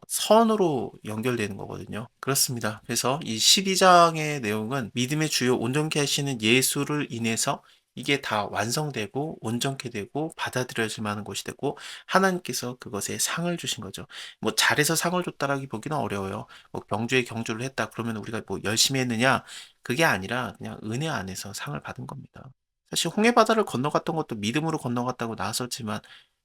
선으로 연결되는 거거든요. 그렇습니다. 그래서 이 12장의 내용은 믿음의 주요 온전케 하시는 예수를 인해서 이게 다 완성되고 온전케 되고 받아들여질 만한 것이 되고 하나님께서 그것에 상을 주신 거죠. 뭐 잘해서 상을 줬다라기 보기는 어려워요. 뭐 경주에 경주를 했다 그러면 우리가 뭐 열심히 했느냐 그게 아니라 그냥 은혜 안에서 상을 받은 겁니다. 사실 홍해 바다를 건너갔던 것도 믿음으로 건너갔다고 나왔었지만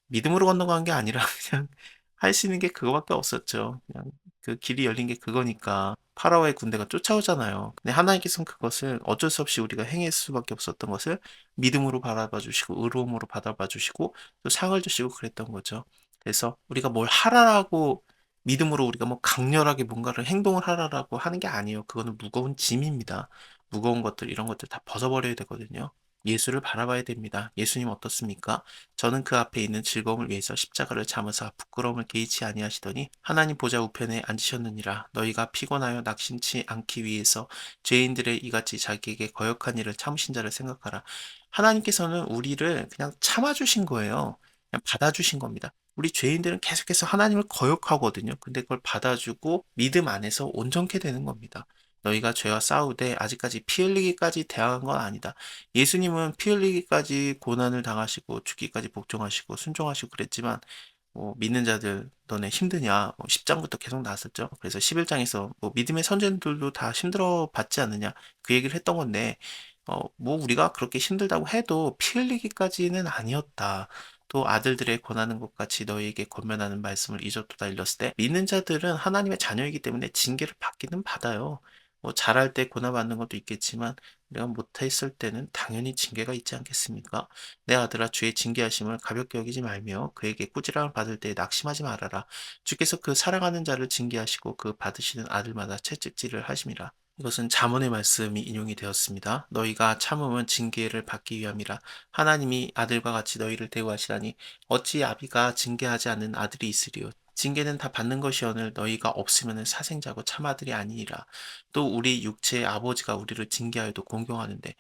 믿음으로 건너간 게 아니라 그냥 할 수 있는 게 그거밖에 없었죠. 그냥 그 길이 열린 게 그거니까 파라오의 군대가 쫓아오잖아요. 근데 하나님께서는 그것을 어쩔 수 없이 우리가 행할 수밖에 없었던 것을 믿음으로 바라봐 주시고 의로움으로 받아봐 주시고 또 상을 주시고 그랬던 거죠. 그래서 우리가 뭘 하라라고 믿음으로 우리가 뭐 강렬하게 뭔가를 행동을 하라라고 하는 게 아니에요. 그거는 무거운 짐입니다. 무거운 것들 이런 것들 다 벗어버려야 되거든요. 예수를 바라봐야 됩니다. 예수님 어떻습니까? 저는 그 앞에 있는 즐거움을 위해서 십자가를 참으사 부끄러움을 개의치 아니하시더니 하나님 보좌 우편에 앉으셨느니라. 너희가 피곤하여 낙심치 않기 위해서 죄인들의 이같이 자기에게 거역한 일을 참으신 자를 생각하라. 하나님께서는 우리를 그냥 참아주신 거예요. 그냥 받아주신 겁니다. 우리 죄인들은 계속해서 하나님을 거역하거든요. 근데 그걸 받아주고 믿음 안에서 온전케 되는 겁니다. 너희가 죄와 싸우되 아직까지 피 흘리기까지 대항한 건 아니다. 예수님은 피 흘리기까지 고난을 당하시고 죽기까지 복종하시고 순종하시고 그랬지만 뭐 믿는 자들 너네 힘드냐 10장부터 계속 나왔었죠. 그래서 11장에서 뭐 믿음의 선진들도 다 힘들어 받지 않느냐 그 얘기를 했던 건데 뭐 우리가 그렇게 힘들다고 해도 피 흘리기까지는 아니었다. 또 아들들의 권하는 것 같이 너희에게 권면하는 말씀을 잊었도다 일렀을 때 믿는 자들은 하나님의 자녀이기 때문에 징계를 받기는 받아요. 뭐 잘할 때 고난받는 것도 있겠지만 내가 못했을 때는 당연히 징계가 있지 않겠습니까? 내 아들아 주의 징계하심을 가볍게 여기지 말며 그에게 꾸지람을 받을 때에 낙심하지 말아라. 주께서 그 사랑하는 자를 징계하시고 그 받으시는 아들마다 채찍질을 하심이라. 이것은 잠언의 말씀이 인용이 되었습니다. 너희가 참음은 징계를 받기 위함이라. 하나님이 아들과 같이 너희를 대우하시다니 어찌 아비가 징계하지 않는 아들이 있으리요. 징계는 다 받는 것이오늘 너희가 없으면 사생자고 참아들이 아니니라. 또 우리 육체의 아버지가 우리를 징계하여도 공경하는데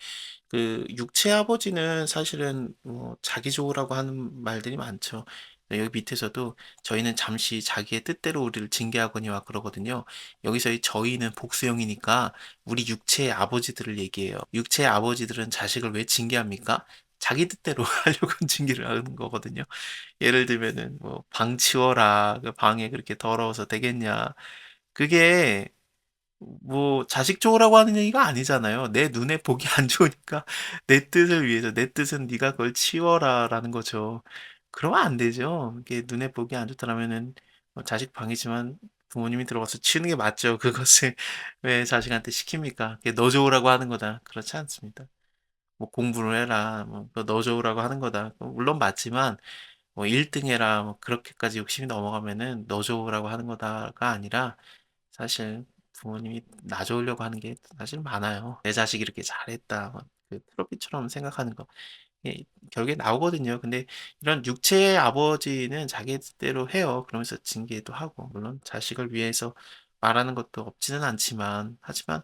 그 육체의 아버지는 사실은 뭐 자기 좋으라고 하는 말들이 많죠. 여기 밑에서도 저희는 잠시 자기의 뜻대로 우리를 징계하거니와 그러거든요. 여기서의 저희는 복수형이니까 우리 육체의 아버지들을 얘기해요. 육체의 아버지들은 자식을 왜 징계합니까? 자기 뜻대로 하려고 징계를 하는 거거든요. 예를 들면은 뭐 방 치워라. 그 방에 그렇게 더러워서 되겠냐. 그게 뭐 자식 좋으라고 하는 얘기가 아니잖아요. 내 눈에 보기 안 좋으니까 내 뜻을 위해서 내 뜻은 네가 그걸 치워라라는 거죠. 그러면 안 되죠. 이게 눈에 보기 안 좋다라면은 뭐 자식 방이지만 부모님이 들어가서 치우는 게 맞죠. 그것을 왜 자식한테 시킵니까? 그게 너 좋으라고 하는 거다. 그렇지 않습니다. 뭐 공부를 해라. 뭐 그거 너 좋으라고 하는 거다. 물론 맞지만 뭐 1등 해라. 뭐 그렇게까지 욕심이 넘어가면은 너 좋으라고 하는 거다가 아니라 사실 부모님이 나 좋으려고 하는 게 사실 많아요. 내 자식이 이렇게 잘했다. 막그 트로피처럼 생각하는 거. 예, 결국에 나오거든요. 근데 이런 육체의 아버지는 자기 뜻대로 해요. 그러면서 징계도 하고, 물론 자식을 위해서 말하는 것도 없지는 않지만, 하지만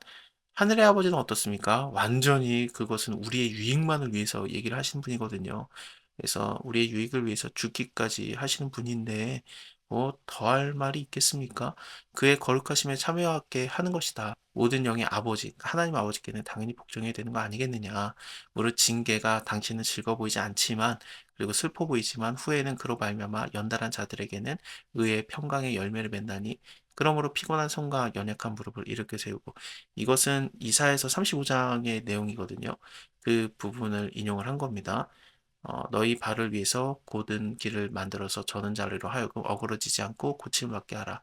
하늘의 아버지는 어떻습니까? 완전히 그것은 우리의 유익만을 위해서 얘기를 하시는 분이거든요. 그래서 우리의 유익을 위해서 죽기까지 하시는 분인데 뭐 더할 말이 있겠습니까? 그의 거룩하심에 참여하게 하는 것이다. 모든 영의 아버지, 하나님 아버지께는 당연히 복종해야 되는 거 아니겠느냐. 무릇 징계가 당신은 즐거워 보이지 않지만 그리고 슬퍼 보이지만 후에는 그로 말미암아 연단한 자들에게는 의의 평강의 열매를 맺나니 그러므로 피곤한 손과 연약한 무릎을 일으켜 세우고 이것은 이사야서 35장의 내용이거든요. 그 부분을 인용을 한 겁니다. 너희 발을 위해서 곧은 길을 만들어서 저는 자리로 하여금 어그러지지 않고 고침을 받게 하라.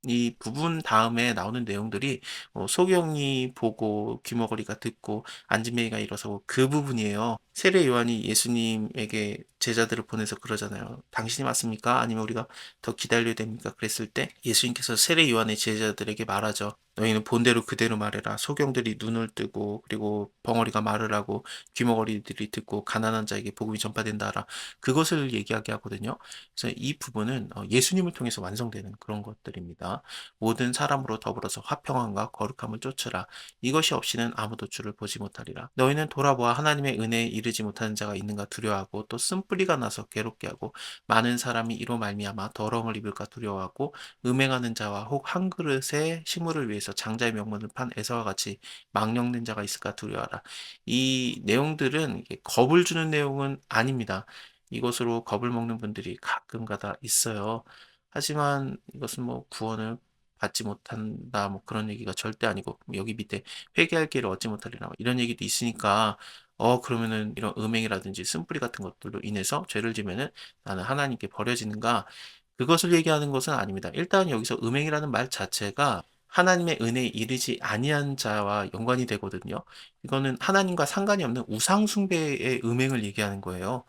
이 부분 다음에 나오는 내용들이 소경이 보고 귀머거리가 듣고 안지매가 일어서고 그 부분이에요. 세례 요한이 예수님에게 제자들을 보내서 그러잖아요. 당신이 맞습니까? 아니면 우리가 더 기다려야 됩니까? 그랬을 때 예수님께서 세례 요한의 제자들에게 말하죠. 너희는 본대로 그대로 말해라. 소경들이 눈을 뜨고 그리고 벙어리가 말을 하고 귀머거리들이 듣고 가난한 자에게 복음이 전파된다 하라. 그것을 얘기하게 하거든요. 그래서 이 부분은 예수님을 통해서 완성되는 그런 것들입니다. 모든 사람으로 더불어서 화평함과 거룩함을 쫓으라. 이것이 없이는 아무도 주를 보지 못하리라. 너희는 돌아보아 하나님의 은혜에 이르지 못하는 자가 있는가 두려워하고 또 쓴뿌리가 나서 괴롭게 하고 많은 사람이 이로 말미암아 더러움을 입을까 두려워하고 음행하는 자와 혹 한 그릇의 식물을 위해서 장자의 명분을 판 에서와 같이 망령된 자가 있을까 두려워하라. 이 내용들은 겁을 주는 내용은 아닙니다. 이것으로 겁을 먹는 분들이 가끔가다 있어요. 하지만 이것은 뭐 구원을 받지 못한다 뭐 그런 얘기가 절대 아니고 여기 밑에 회개할 기회를 얻지 못하리라 뭐 이런 얘기도 있으니까 그러면은 이런 음행이라든지 쓴뿌리 같은 것들로 인해서 죄를 지면은 나는 하나님께 버려지는가 그것을 얘기하는 것은 아닙니다. 일단 여기서 음행이라는 말 자체가 하나님의 은혜에 이르지 아니한 자와 연관이 되거든요. 이거는 하나님과 상관이 없는 우상 숭배의 음행을 얘기하는 거예요.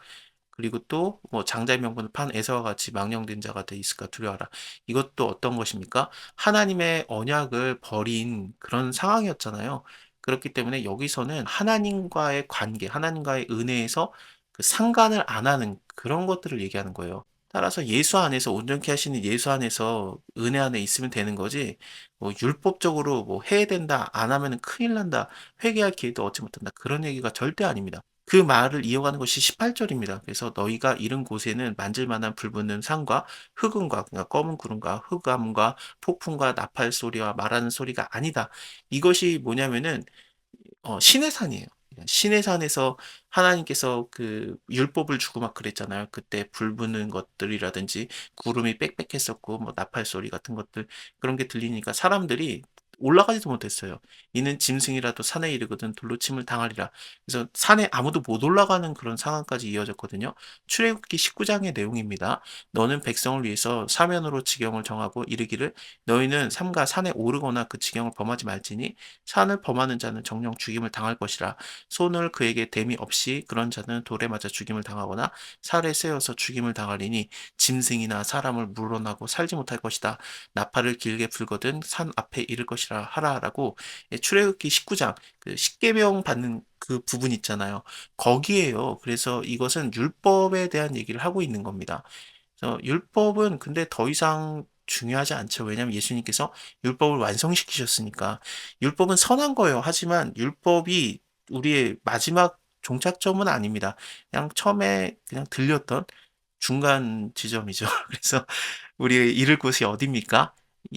그리고 또 뭐 장자의 명분을 판 에서와 같이 망령된 자가 돼 있을까 두려워하라. 이것도 어떤 것입니까? 하나님의 언약을 버린 그런 상황이었잖아요. 그렇기 때문에 여기서는 하나님과의 관계, 하나님과의 은혜에서 그 상관을 안 하는 그런 것들을 얘기하는 거예요. 따라서 예수 안에서 온전케 하시는 예수 안에서 은혜 안에 있으면 되는 거지. 뭐 율법적으로 뭐 해야 된다, 안 하면은 큰일 난다, 회개할 기회도 얻지 못한다. 그런 얘기가 절대 아닙니다. 그 말을 이어가는 것이 18절입니다. 그래서 너희가 이른 곳에는 만질 만한 불붙는 산과 흑음과 그러니까 검은 구름과 흑암과 폭풍과 나팔 소리와 말하는 소리가 아니다. 이것이 뭐냐면은 신의 산이에요. 신의 산에서 하나님께서 그 율법을 주고 막 그랬잖아요. 그때 불 붙는 것들이라든지 구름이 빽빽했었고 뭐 나팔 소리 같은 것들 그런 게 들리니까 사람들이 올라가지도 못했어요. 이는 짐승이라도 산에 이르거든 돌로 침을 당하리라. 그래서 산에 아무도 못 올라가는 그런 상황까지 이어졌거든요. 출애굽기 19장의 내용입니다. 너는 백성을 위해서 사면으로 지경을 정하고 이르기를 너희는 삼가 산에 오르거나 그 지경을 범하지 말지니 산을 범하는 자는 정령 죽임을 당할 것이라. 손을 그에게 댐이 없이 그런 자는 돌에 맞아 죽임을 당하거나 살에 세워서 죽임을 당하리니 짐승이나 사람을 물어나고 살지 못할 것이다. 나팔을 길게 불거든 산 앞에 이를 것이라 하라라고 출애굽기 19장 그 십계명 받는 그 부분 있잖아요. 거기에요. 그래서 이것은 율법에 대한 얘기를 하고 있는 겁니다. 율법은 근데 더 이상 중요하지 않죠. 왜냐하면 예수님께서 율법을 완성시키셨으니까. 율법은 선한 거예요. 하지만 율법이 우리의 마지막 종착점은 아닙니다. 그냥 처음에 그냥 들렸던 중간 지점이죠. 그래서 우리가 이를 곳이 어디입니까?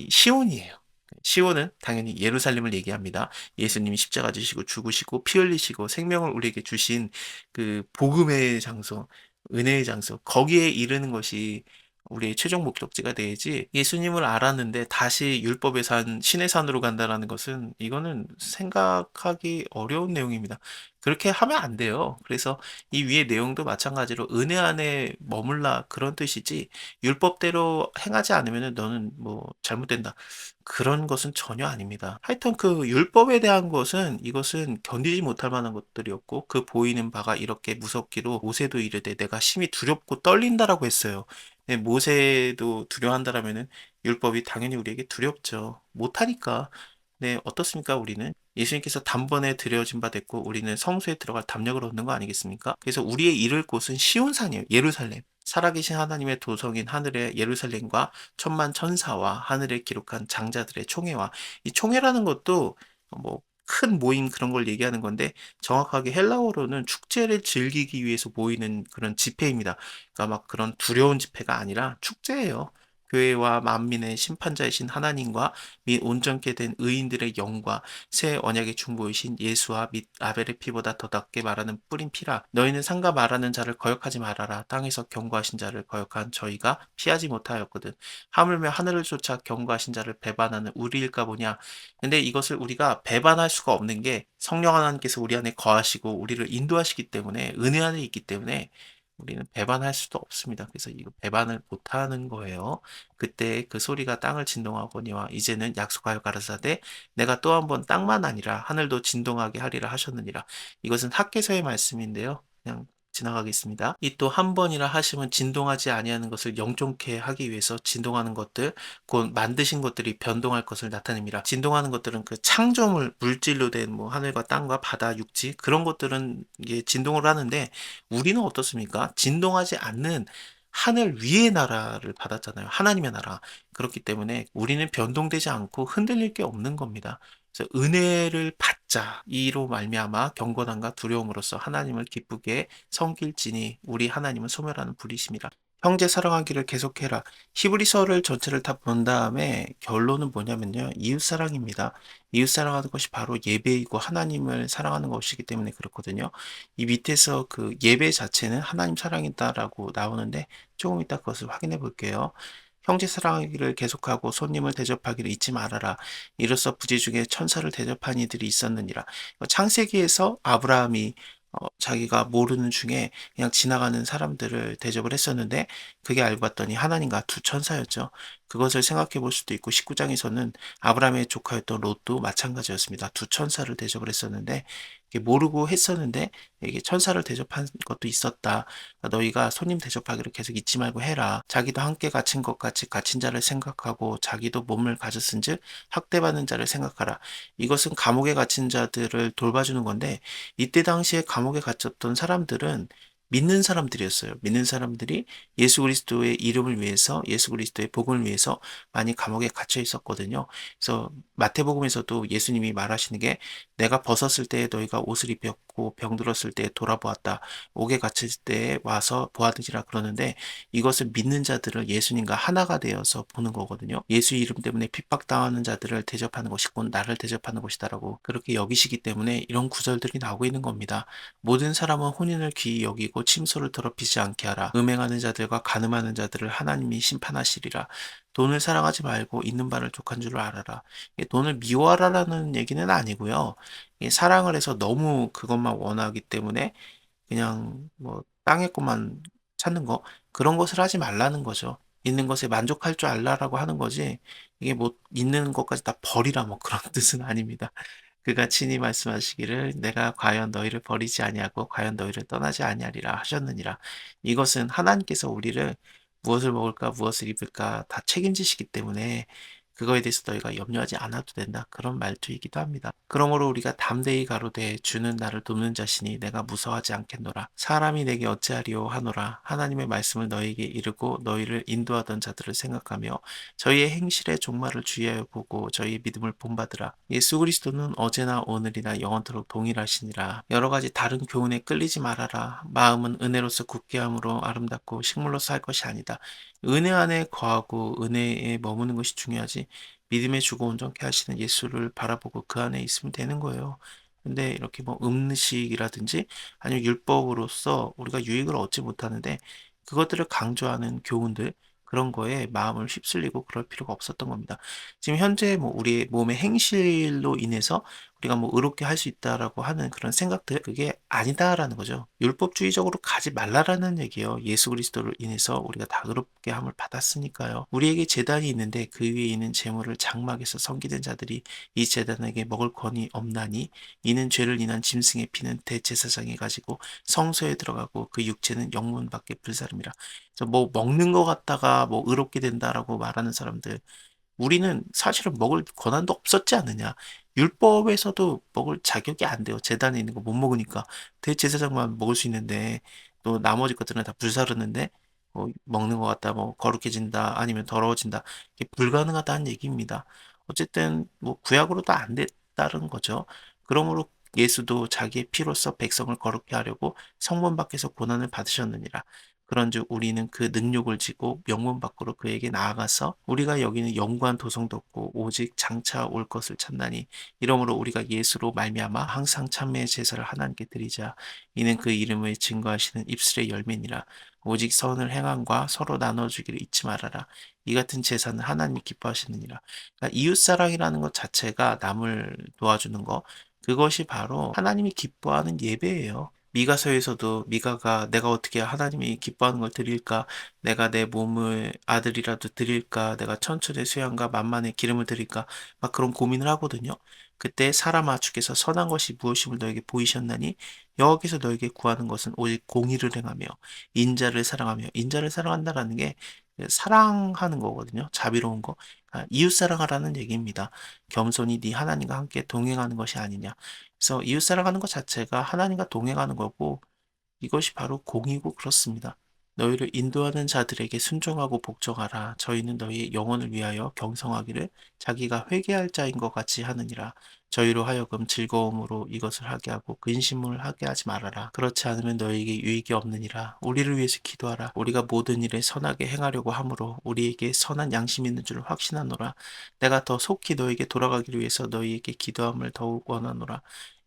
시온이에요. 시온은 당연히 예루살렘을 얘기합니다. 예수님이 십자가 지시고 죽으시고 피 흘리시고 생명을 우리에게 주신 그 복음의 장소, 은혜의 장소, 거기에 이르는 것이 우리의 최종 목적지가 되지 예수님을 알았는데 다시 율법의 산, 신의 산으로 간다라는 것은 이거는 생각하기 어려운 내용입니다. 그렇게 하면 안 돼요. 그래서 이 위의 내용도 마찬가지로 은혜 안에 머물라 그런 뜻이지 율법대로 행하지 않으면 너는 뭐 잘못된다. 그런 것은 전혀 아닙니다. 하여튼 그 율법에 대한 것은 이것은 견디지 못할 만한 것들이었고 그 보이는 바가 이렇게 무섭기로 모세도 이르되 내가 심히 두렵고 떨린다라고 했어요. 네, 모세도 두려워한다라면은 율법이 당연히 우리에게 두렵죠. 못하니까. 네, 어떻습니까, 우리는? 예수님께서 단번에 드려진 바 됐고 우리는 성소에 들어갈 담력을 얻는 거 아니겠습니까? 그래서 우리의 이를 곳은 시온산이에요. 예루살렘. 살아계신 하나님의 도성인 하늘의 예루살렘과 천만 천사와 하늘에 기록한 장자들의 총회와 이 총회라는 것도 뭐 큰 모임 그런 걸 얘기하는 건데 정확하게 헬라어로는 축제를 즐기기 위해서 모이는 그런 집회입니다. 그러니까 막 그런 두려운 집회가 아니라 축제예요. 교회와 만민의 심판자이신 하나님과 및 온전케 된 의인들의 영과 새 언약의 중보이신 예수와 및 아벨의 피보다 더답게 말하는 뿌린 피라. 너희는 상가 말하는 자를 거역하지 말아라. 땅에서 경고하신 자를 거역한 저희가 피하지 못하였거든. 하물며 하늘을 쫓아 경고하신 자를 배반하는 우리일까 보냐. 근데 이것을 우리가 배반할 수가 없는 게 성령 하나님께서 우리 안에 거하시고 우리를 인도하시기 때문에 은혜 안에 있기 때문에 우리는 배반할 수도 없습니다. 그래서 이거 배반을 못하는 거예요. 그때 그 소리가 땅을 진동하거니와 이제는 약속하여 가라사대 내가 또 한 번 땅만 아니라 하늘도 진동하게 하리라 하셨느니라. 이것은 학개서의 말씀인데요. 그냥 지나가겠습니다. 이 또 한 번이라 하시면 진동하지 아니하는 것을 영존케 하기 위해서 진동하는 것들, 곧 만드신 것들이 변동할 것을 나타냅니다. 진동하는 것들은 그 창조물, 물질로 된 뭐 하늘과 땅과 바다, 육지 그런 것들은 이게 진동을 하는데 우리는 어떻습니까? 진동하지 않는 하늘 위의 나라를 받았잖아요. 하나님의 나라. 그렇기 때문에 우리는 변동되지 않고 흔들릴 게 없는 겁니다. 그래서 은혜를 받자 이로 말미암아 경건함과 두려움으로써 하나님을 기쁘게 섬길지니 우리 하나님은 소멸하는 분이심이라. 형제 사랑하기를 계속해라. 히브리서를 전체를 다 본 다음에 결론은 뭐냐면요. 이웃 사랑입니다. 이웃 사랑하는 것이 바로 예배이고 하나님을 사랑하는 것이기 때문에 그렇거든요. 이 밑에서 그 예배 자체는 하나님 사랑이다라고 나오는데 조금 이따 그것을 확인해 볼게요. 형제 사랑하기를 계속하고 손님을 대접하기를 잊지 말아라. 이로써 부재 중에 천사를 대접한 이들이 있었느니라. 창세기에서 아브라함이 자기가 모르는 중에 그냥 지나가는 사람들을 대접을 했었는데 그게 알고 봤더니 하나님과 두 천사였죠. 그것을 생각해 볼 수도 있고 19장에서는 아브라함의 조카였던 롯도 마찬가지였습니다. 두 천사를 대접을 했었는데 모르고 했었는데 이게 천사를 대접한 것도 있었다. 너희가 손님 대접하기를 계속 잊지 말고 해라. 자기도 함께 갇힌 것 같이 갇힌 자를 생각하고 자기도 몸을 가졌은즉 학대받는 자를 생각하라. 이것은 감옥에 갇힌 자들을 돌봐주는 건데 이때 당시에 감옥에 갇혔던 사람들은 믿는 사람들이었어요. 믿는 사람들이 예수 그리스도의 이름을 위해서, 예수 그리스도의 복음을 위해서 많이 감옥에 갇혀 있었거든요. 그래서 마태복음에서도 예수님이 말하시는 게 내가 벗었을 때 너희가 옷을 입혔고 병들었을 때 돌아보았다. 옥에 갇힐 때 와서 보았느니라 그러는데 이것을 믿는 자들을 예수님과 하나가 되어서 보는 거거든요. 예수 이름 때문에 핍박당하는 자들을 대접하는 것이 곧 나를 대접하는 것이다라고 그렇게 여기시기 때문에 이런 구절들이 나오고 있는 겁니다. 모든 사람은 혼인을 귀히 여기고 침소를 더럽히지 않게 하라. 음행하는 자들과 간음하는 자들을 하나님이 심판하시리라. 돈을 사랑하지 말고 있는 바를 족한 줄을 알아라. 돈을 미워하라라는 얘기는 아니고요. 사랑을 해서 너무 그것만 원하기 때문에 그냥 뭐 땅의 것만 찾는 거 그런 것을 하지 말라는 거죠. 있는 것에 만족할 줄 알라라고 하는 거지. 이게 뭐 있는 것까지 다 버리라 뭐 그런 뜻은 아닙니다. 그가 친히 말씀하시기를 내가 과연 너희를 버리지 아니하고 과연 너희를 떠나지 아니하리라 하셨느니라. 이것은 하나님께서 우리를 무엇을 먹을까 무엇을 입을까 다 책임지시기 때문에 그거에 대해서 너희가 염려하지 않아도 된다. 그런 말투이기도 합니다. 그러므로 우리가 담대히 가로되 주는 나를 돕는 자시니 내가 무서워하지 않겠노라. 사람이 내게 어찌하리요 하노라. 하나님의 말씀을 너희에게 이르고 너희를 인도하던 자들을 생각하며 저희의 행실의 종말을 주의하여 보고 저희의 믿음을 본받으라. 예수 그리스도는 어제나 오늘이나 영원토록 동일하시니라. 여러 가지 다른 교훈에 끌리지 말아라. 마음은 은혜로서 굳게 함으로 아름답고 식물로서 할 것이 아니다. 은혜 안에 거하고 은혜에 머무는 것이 중요하지. 믿음의 주고 온전케 하시는 예수를 바라보고 그 안에 있으면 되는 거예요. 근데 이렇게 뭐 음식이라든지 아니면 율법으로서 우리가 유익을 얻지 못하는데 그것들을 강조하는 교훈들 그런 거에 마음을 휩쓸리고 그럴 필요가 없었던 겁니다. 지금 현재 뭐 우리의 몸의 행실로 인해서 우리가 뭐 의롭게 할 수 있다라고 하는 그런 생각들 그게 아니다라는 거죠. 율법주의적으로 가지 말라라는 얘기예요. 예수 그리스도를 인해서 우리가 다 의롭게 함을 받았으니까요. 우리에게 제단이 있는데 그 위에 있는 제물을 장막에서 섬기는 자들이 이 제단에게 먹을 권이 없나니 이는 죄를 인한 짐승의 피는 대제사장이 가지고 성소에 들어가고 그 육체는 영문 밖에 불사름이라. 그래서 뭐 먹는 거 갖다가 뭐 의롭게 된다라고 말하는 사람들 우리는 사실은 먹을 권한도 없었지 않느냐. 율법에서도 먹을 자격이 안 돼요. 제단에 있는 거 못 먹으니까 대제사장만 먹을 수 있는데 또 나머지 것들은 다 불사르는데 뭐 먹는 것 같다, 뭐 거룩해진다, 아니면 더러워진다. 이게 불가능하다는 얘기입니다. 어쨌든 뭐 구약으로도 안 됐다는 거죠. 그러므로 예수도 자기의 피로써 백성을 거룩케 하려고 성문 밖에서 고난을 받으셨느니라. 그런즉 우리는 그 능력을 지고 명문 밖으로 그에게 나아가서 우리가 여기는 영구한 도성도 없고 오직 장차 올 것을 찾나니 이러므로 우리가 예수로 말미암아 항상 참회의 제사를 하나님께 드리자. 이는 그 이름을 증거하시는 입술의 열매니라. 오직 선을 행함과 서로 나눠주기를 잊지 말아라. 이 같은 제사는 하나님이 기뻐하시느니라. 그러니까 이웃사랑이라는 것 자체가 남을 도와주는 것, 그것이 바로 하나님이 기뻐하는 예배예요. 미가서에서도 미가가 내가 어떻게 하나님이 기뻐하는 걸 드릴까? 내가 내 몸을 아들이라도 드릴까? 내가 천천의 수양과 만만의 기름을 드릴까? 막 그런 고민을 하거든요. 그때 사람아 주께서 선한 것이 무엇임을 너에게 보이셨나니 여호와께서 너에게 구하는 것은 오직 공의를 행하며 인자를 사랑하며 인자를 사랑한다라는 게 사랑하는 거거든요. 자비로운 거. 이웃 사랑하라는 얘기입니다. 겸손히 네 하나님과 함께 동행하는 것이 아니냐. 그래서 이웃 사랑하는 것 자체가 하나님과 동행하는 거고 이것이 바로 공이고 그렇습니다. 너희를 인도하는 자들에게 순종하고 복종하라. 저희는 너희의 영혼을 위하여 경성하기를 자기가 회개할 자인 것 같이 하느니라. 저희로 하여금 즐거움으로 이것을 하게 하고 근심을 하게 하지 말아라. 그렇지 않으면 너희에게 유익이 없느니라. 우리를 위해서 기도하라. 우리가 모든 일에 선하게 행하려고 하므로 우리에게 선한 양심이 있는 줄 확신하노라. 내가 더 속히 너에게 돌아가기를 위해서 너희에게 기도함을 더욱 원하노라.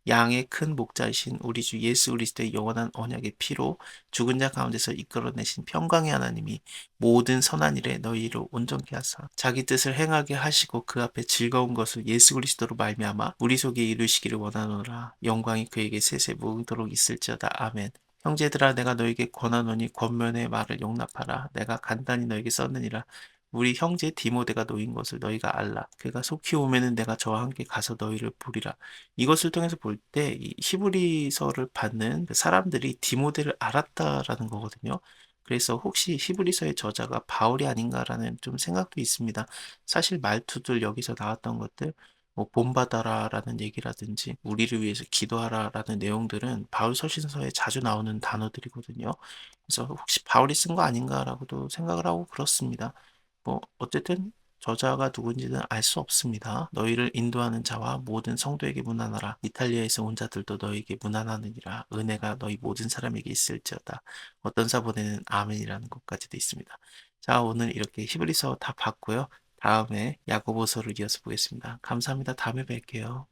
양의 큰 목자이신 우리 주 예수 그리스도의 영원한 언약의 피로 죽은 자 가운데서 이끌어내신 평강의 하나님이 모든 선한 일에 너희를 온전케 하사 자기 뜻을 행하게 하시고 그 앞에 즐거운 것을 예수 그리스도로 말미암아 우리 속에 이루시기를 원하노라. 영광이 그에게 세세 무궁토록 있을지어다. 아멘. 형제들아 내가 너에게 권하노니 권면의 말을 용납하라. 내가 간단히 너에게 썼느니라. 우리 형제 디모데가 놓인 것을 너희가 알라. 그가 속히 오면은 내가 저와 함께 가서 너희를 부리라. 이것을 통해서 볼 때 이 히브리서를 받는 그 사람들이 디모데를 알았다라는 거거든요. 그래서 혹시 히브리서의 저자가 바울이 아닌가라는 좀 생각도 있습니다. 사실 말투들 여기서 나왔던 것들 뭐 본받아라라는 얘기라든지 우리를 위해서 기도하라라는 내용들은 바울 서신서에 자주 나오는 단어들이거든요. 그래서 혹시 바울이 쓴 거 아닌가라고도 생각을 하고 그렇습니다. 뭐 어쨌든 저자가 누군지는 알 수 없습니다. 너희를 인도하는 자와 모든 성도에게 문안하라. 이탈리아에서 온 자들도 너희에게 문안하느니라. 은혜가 너희 모든 사람에게 있을지어다. 어떤 사본에는 아멘이라는 것까지도 있습니다. 자, 오늘 이렇게 히브리서 다 봤고요. 다음에 야고보서를 이어서 보겠습니다. 감사합니다. 다음에 뵐게요.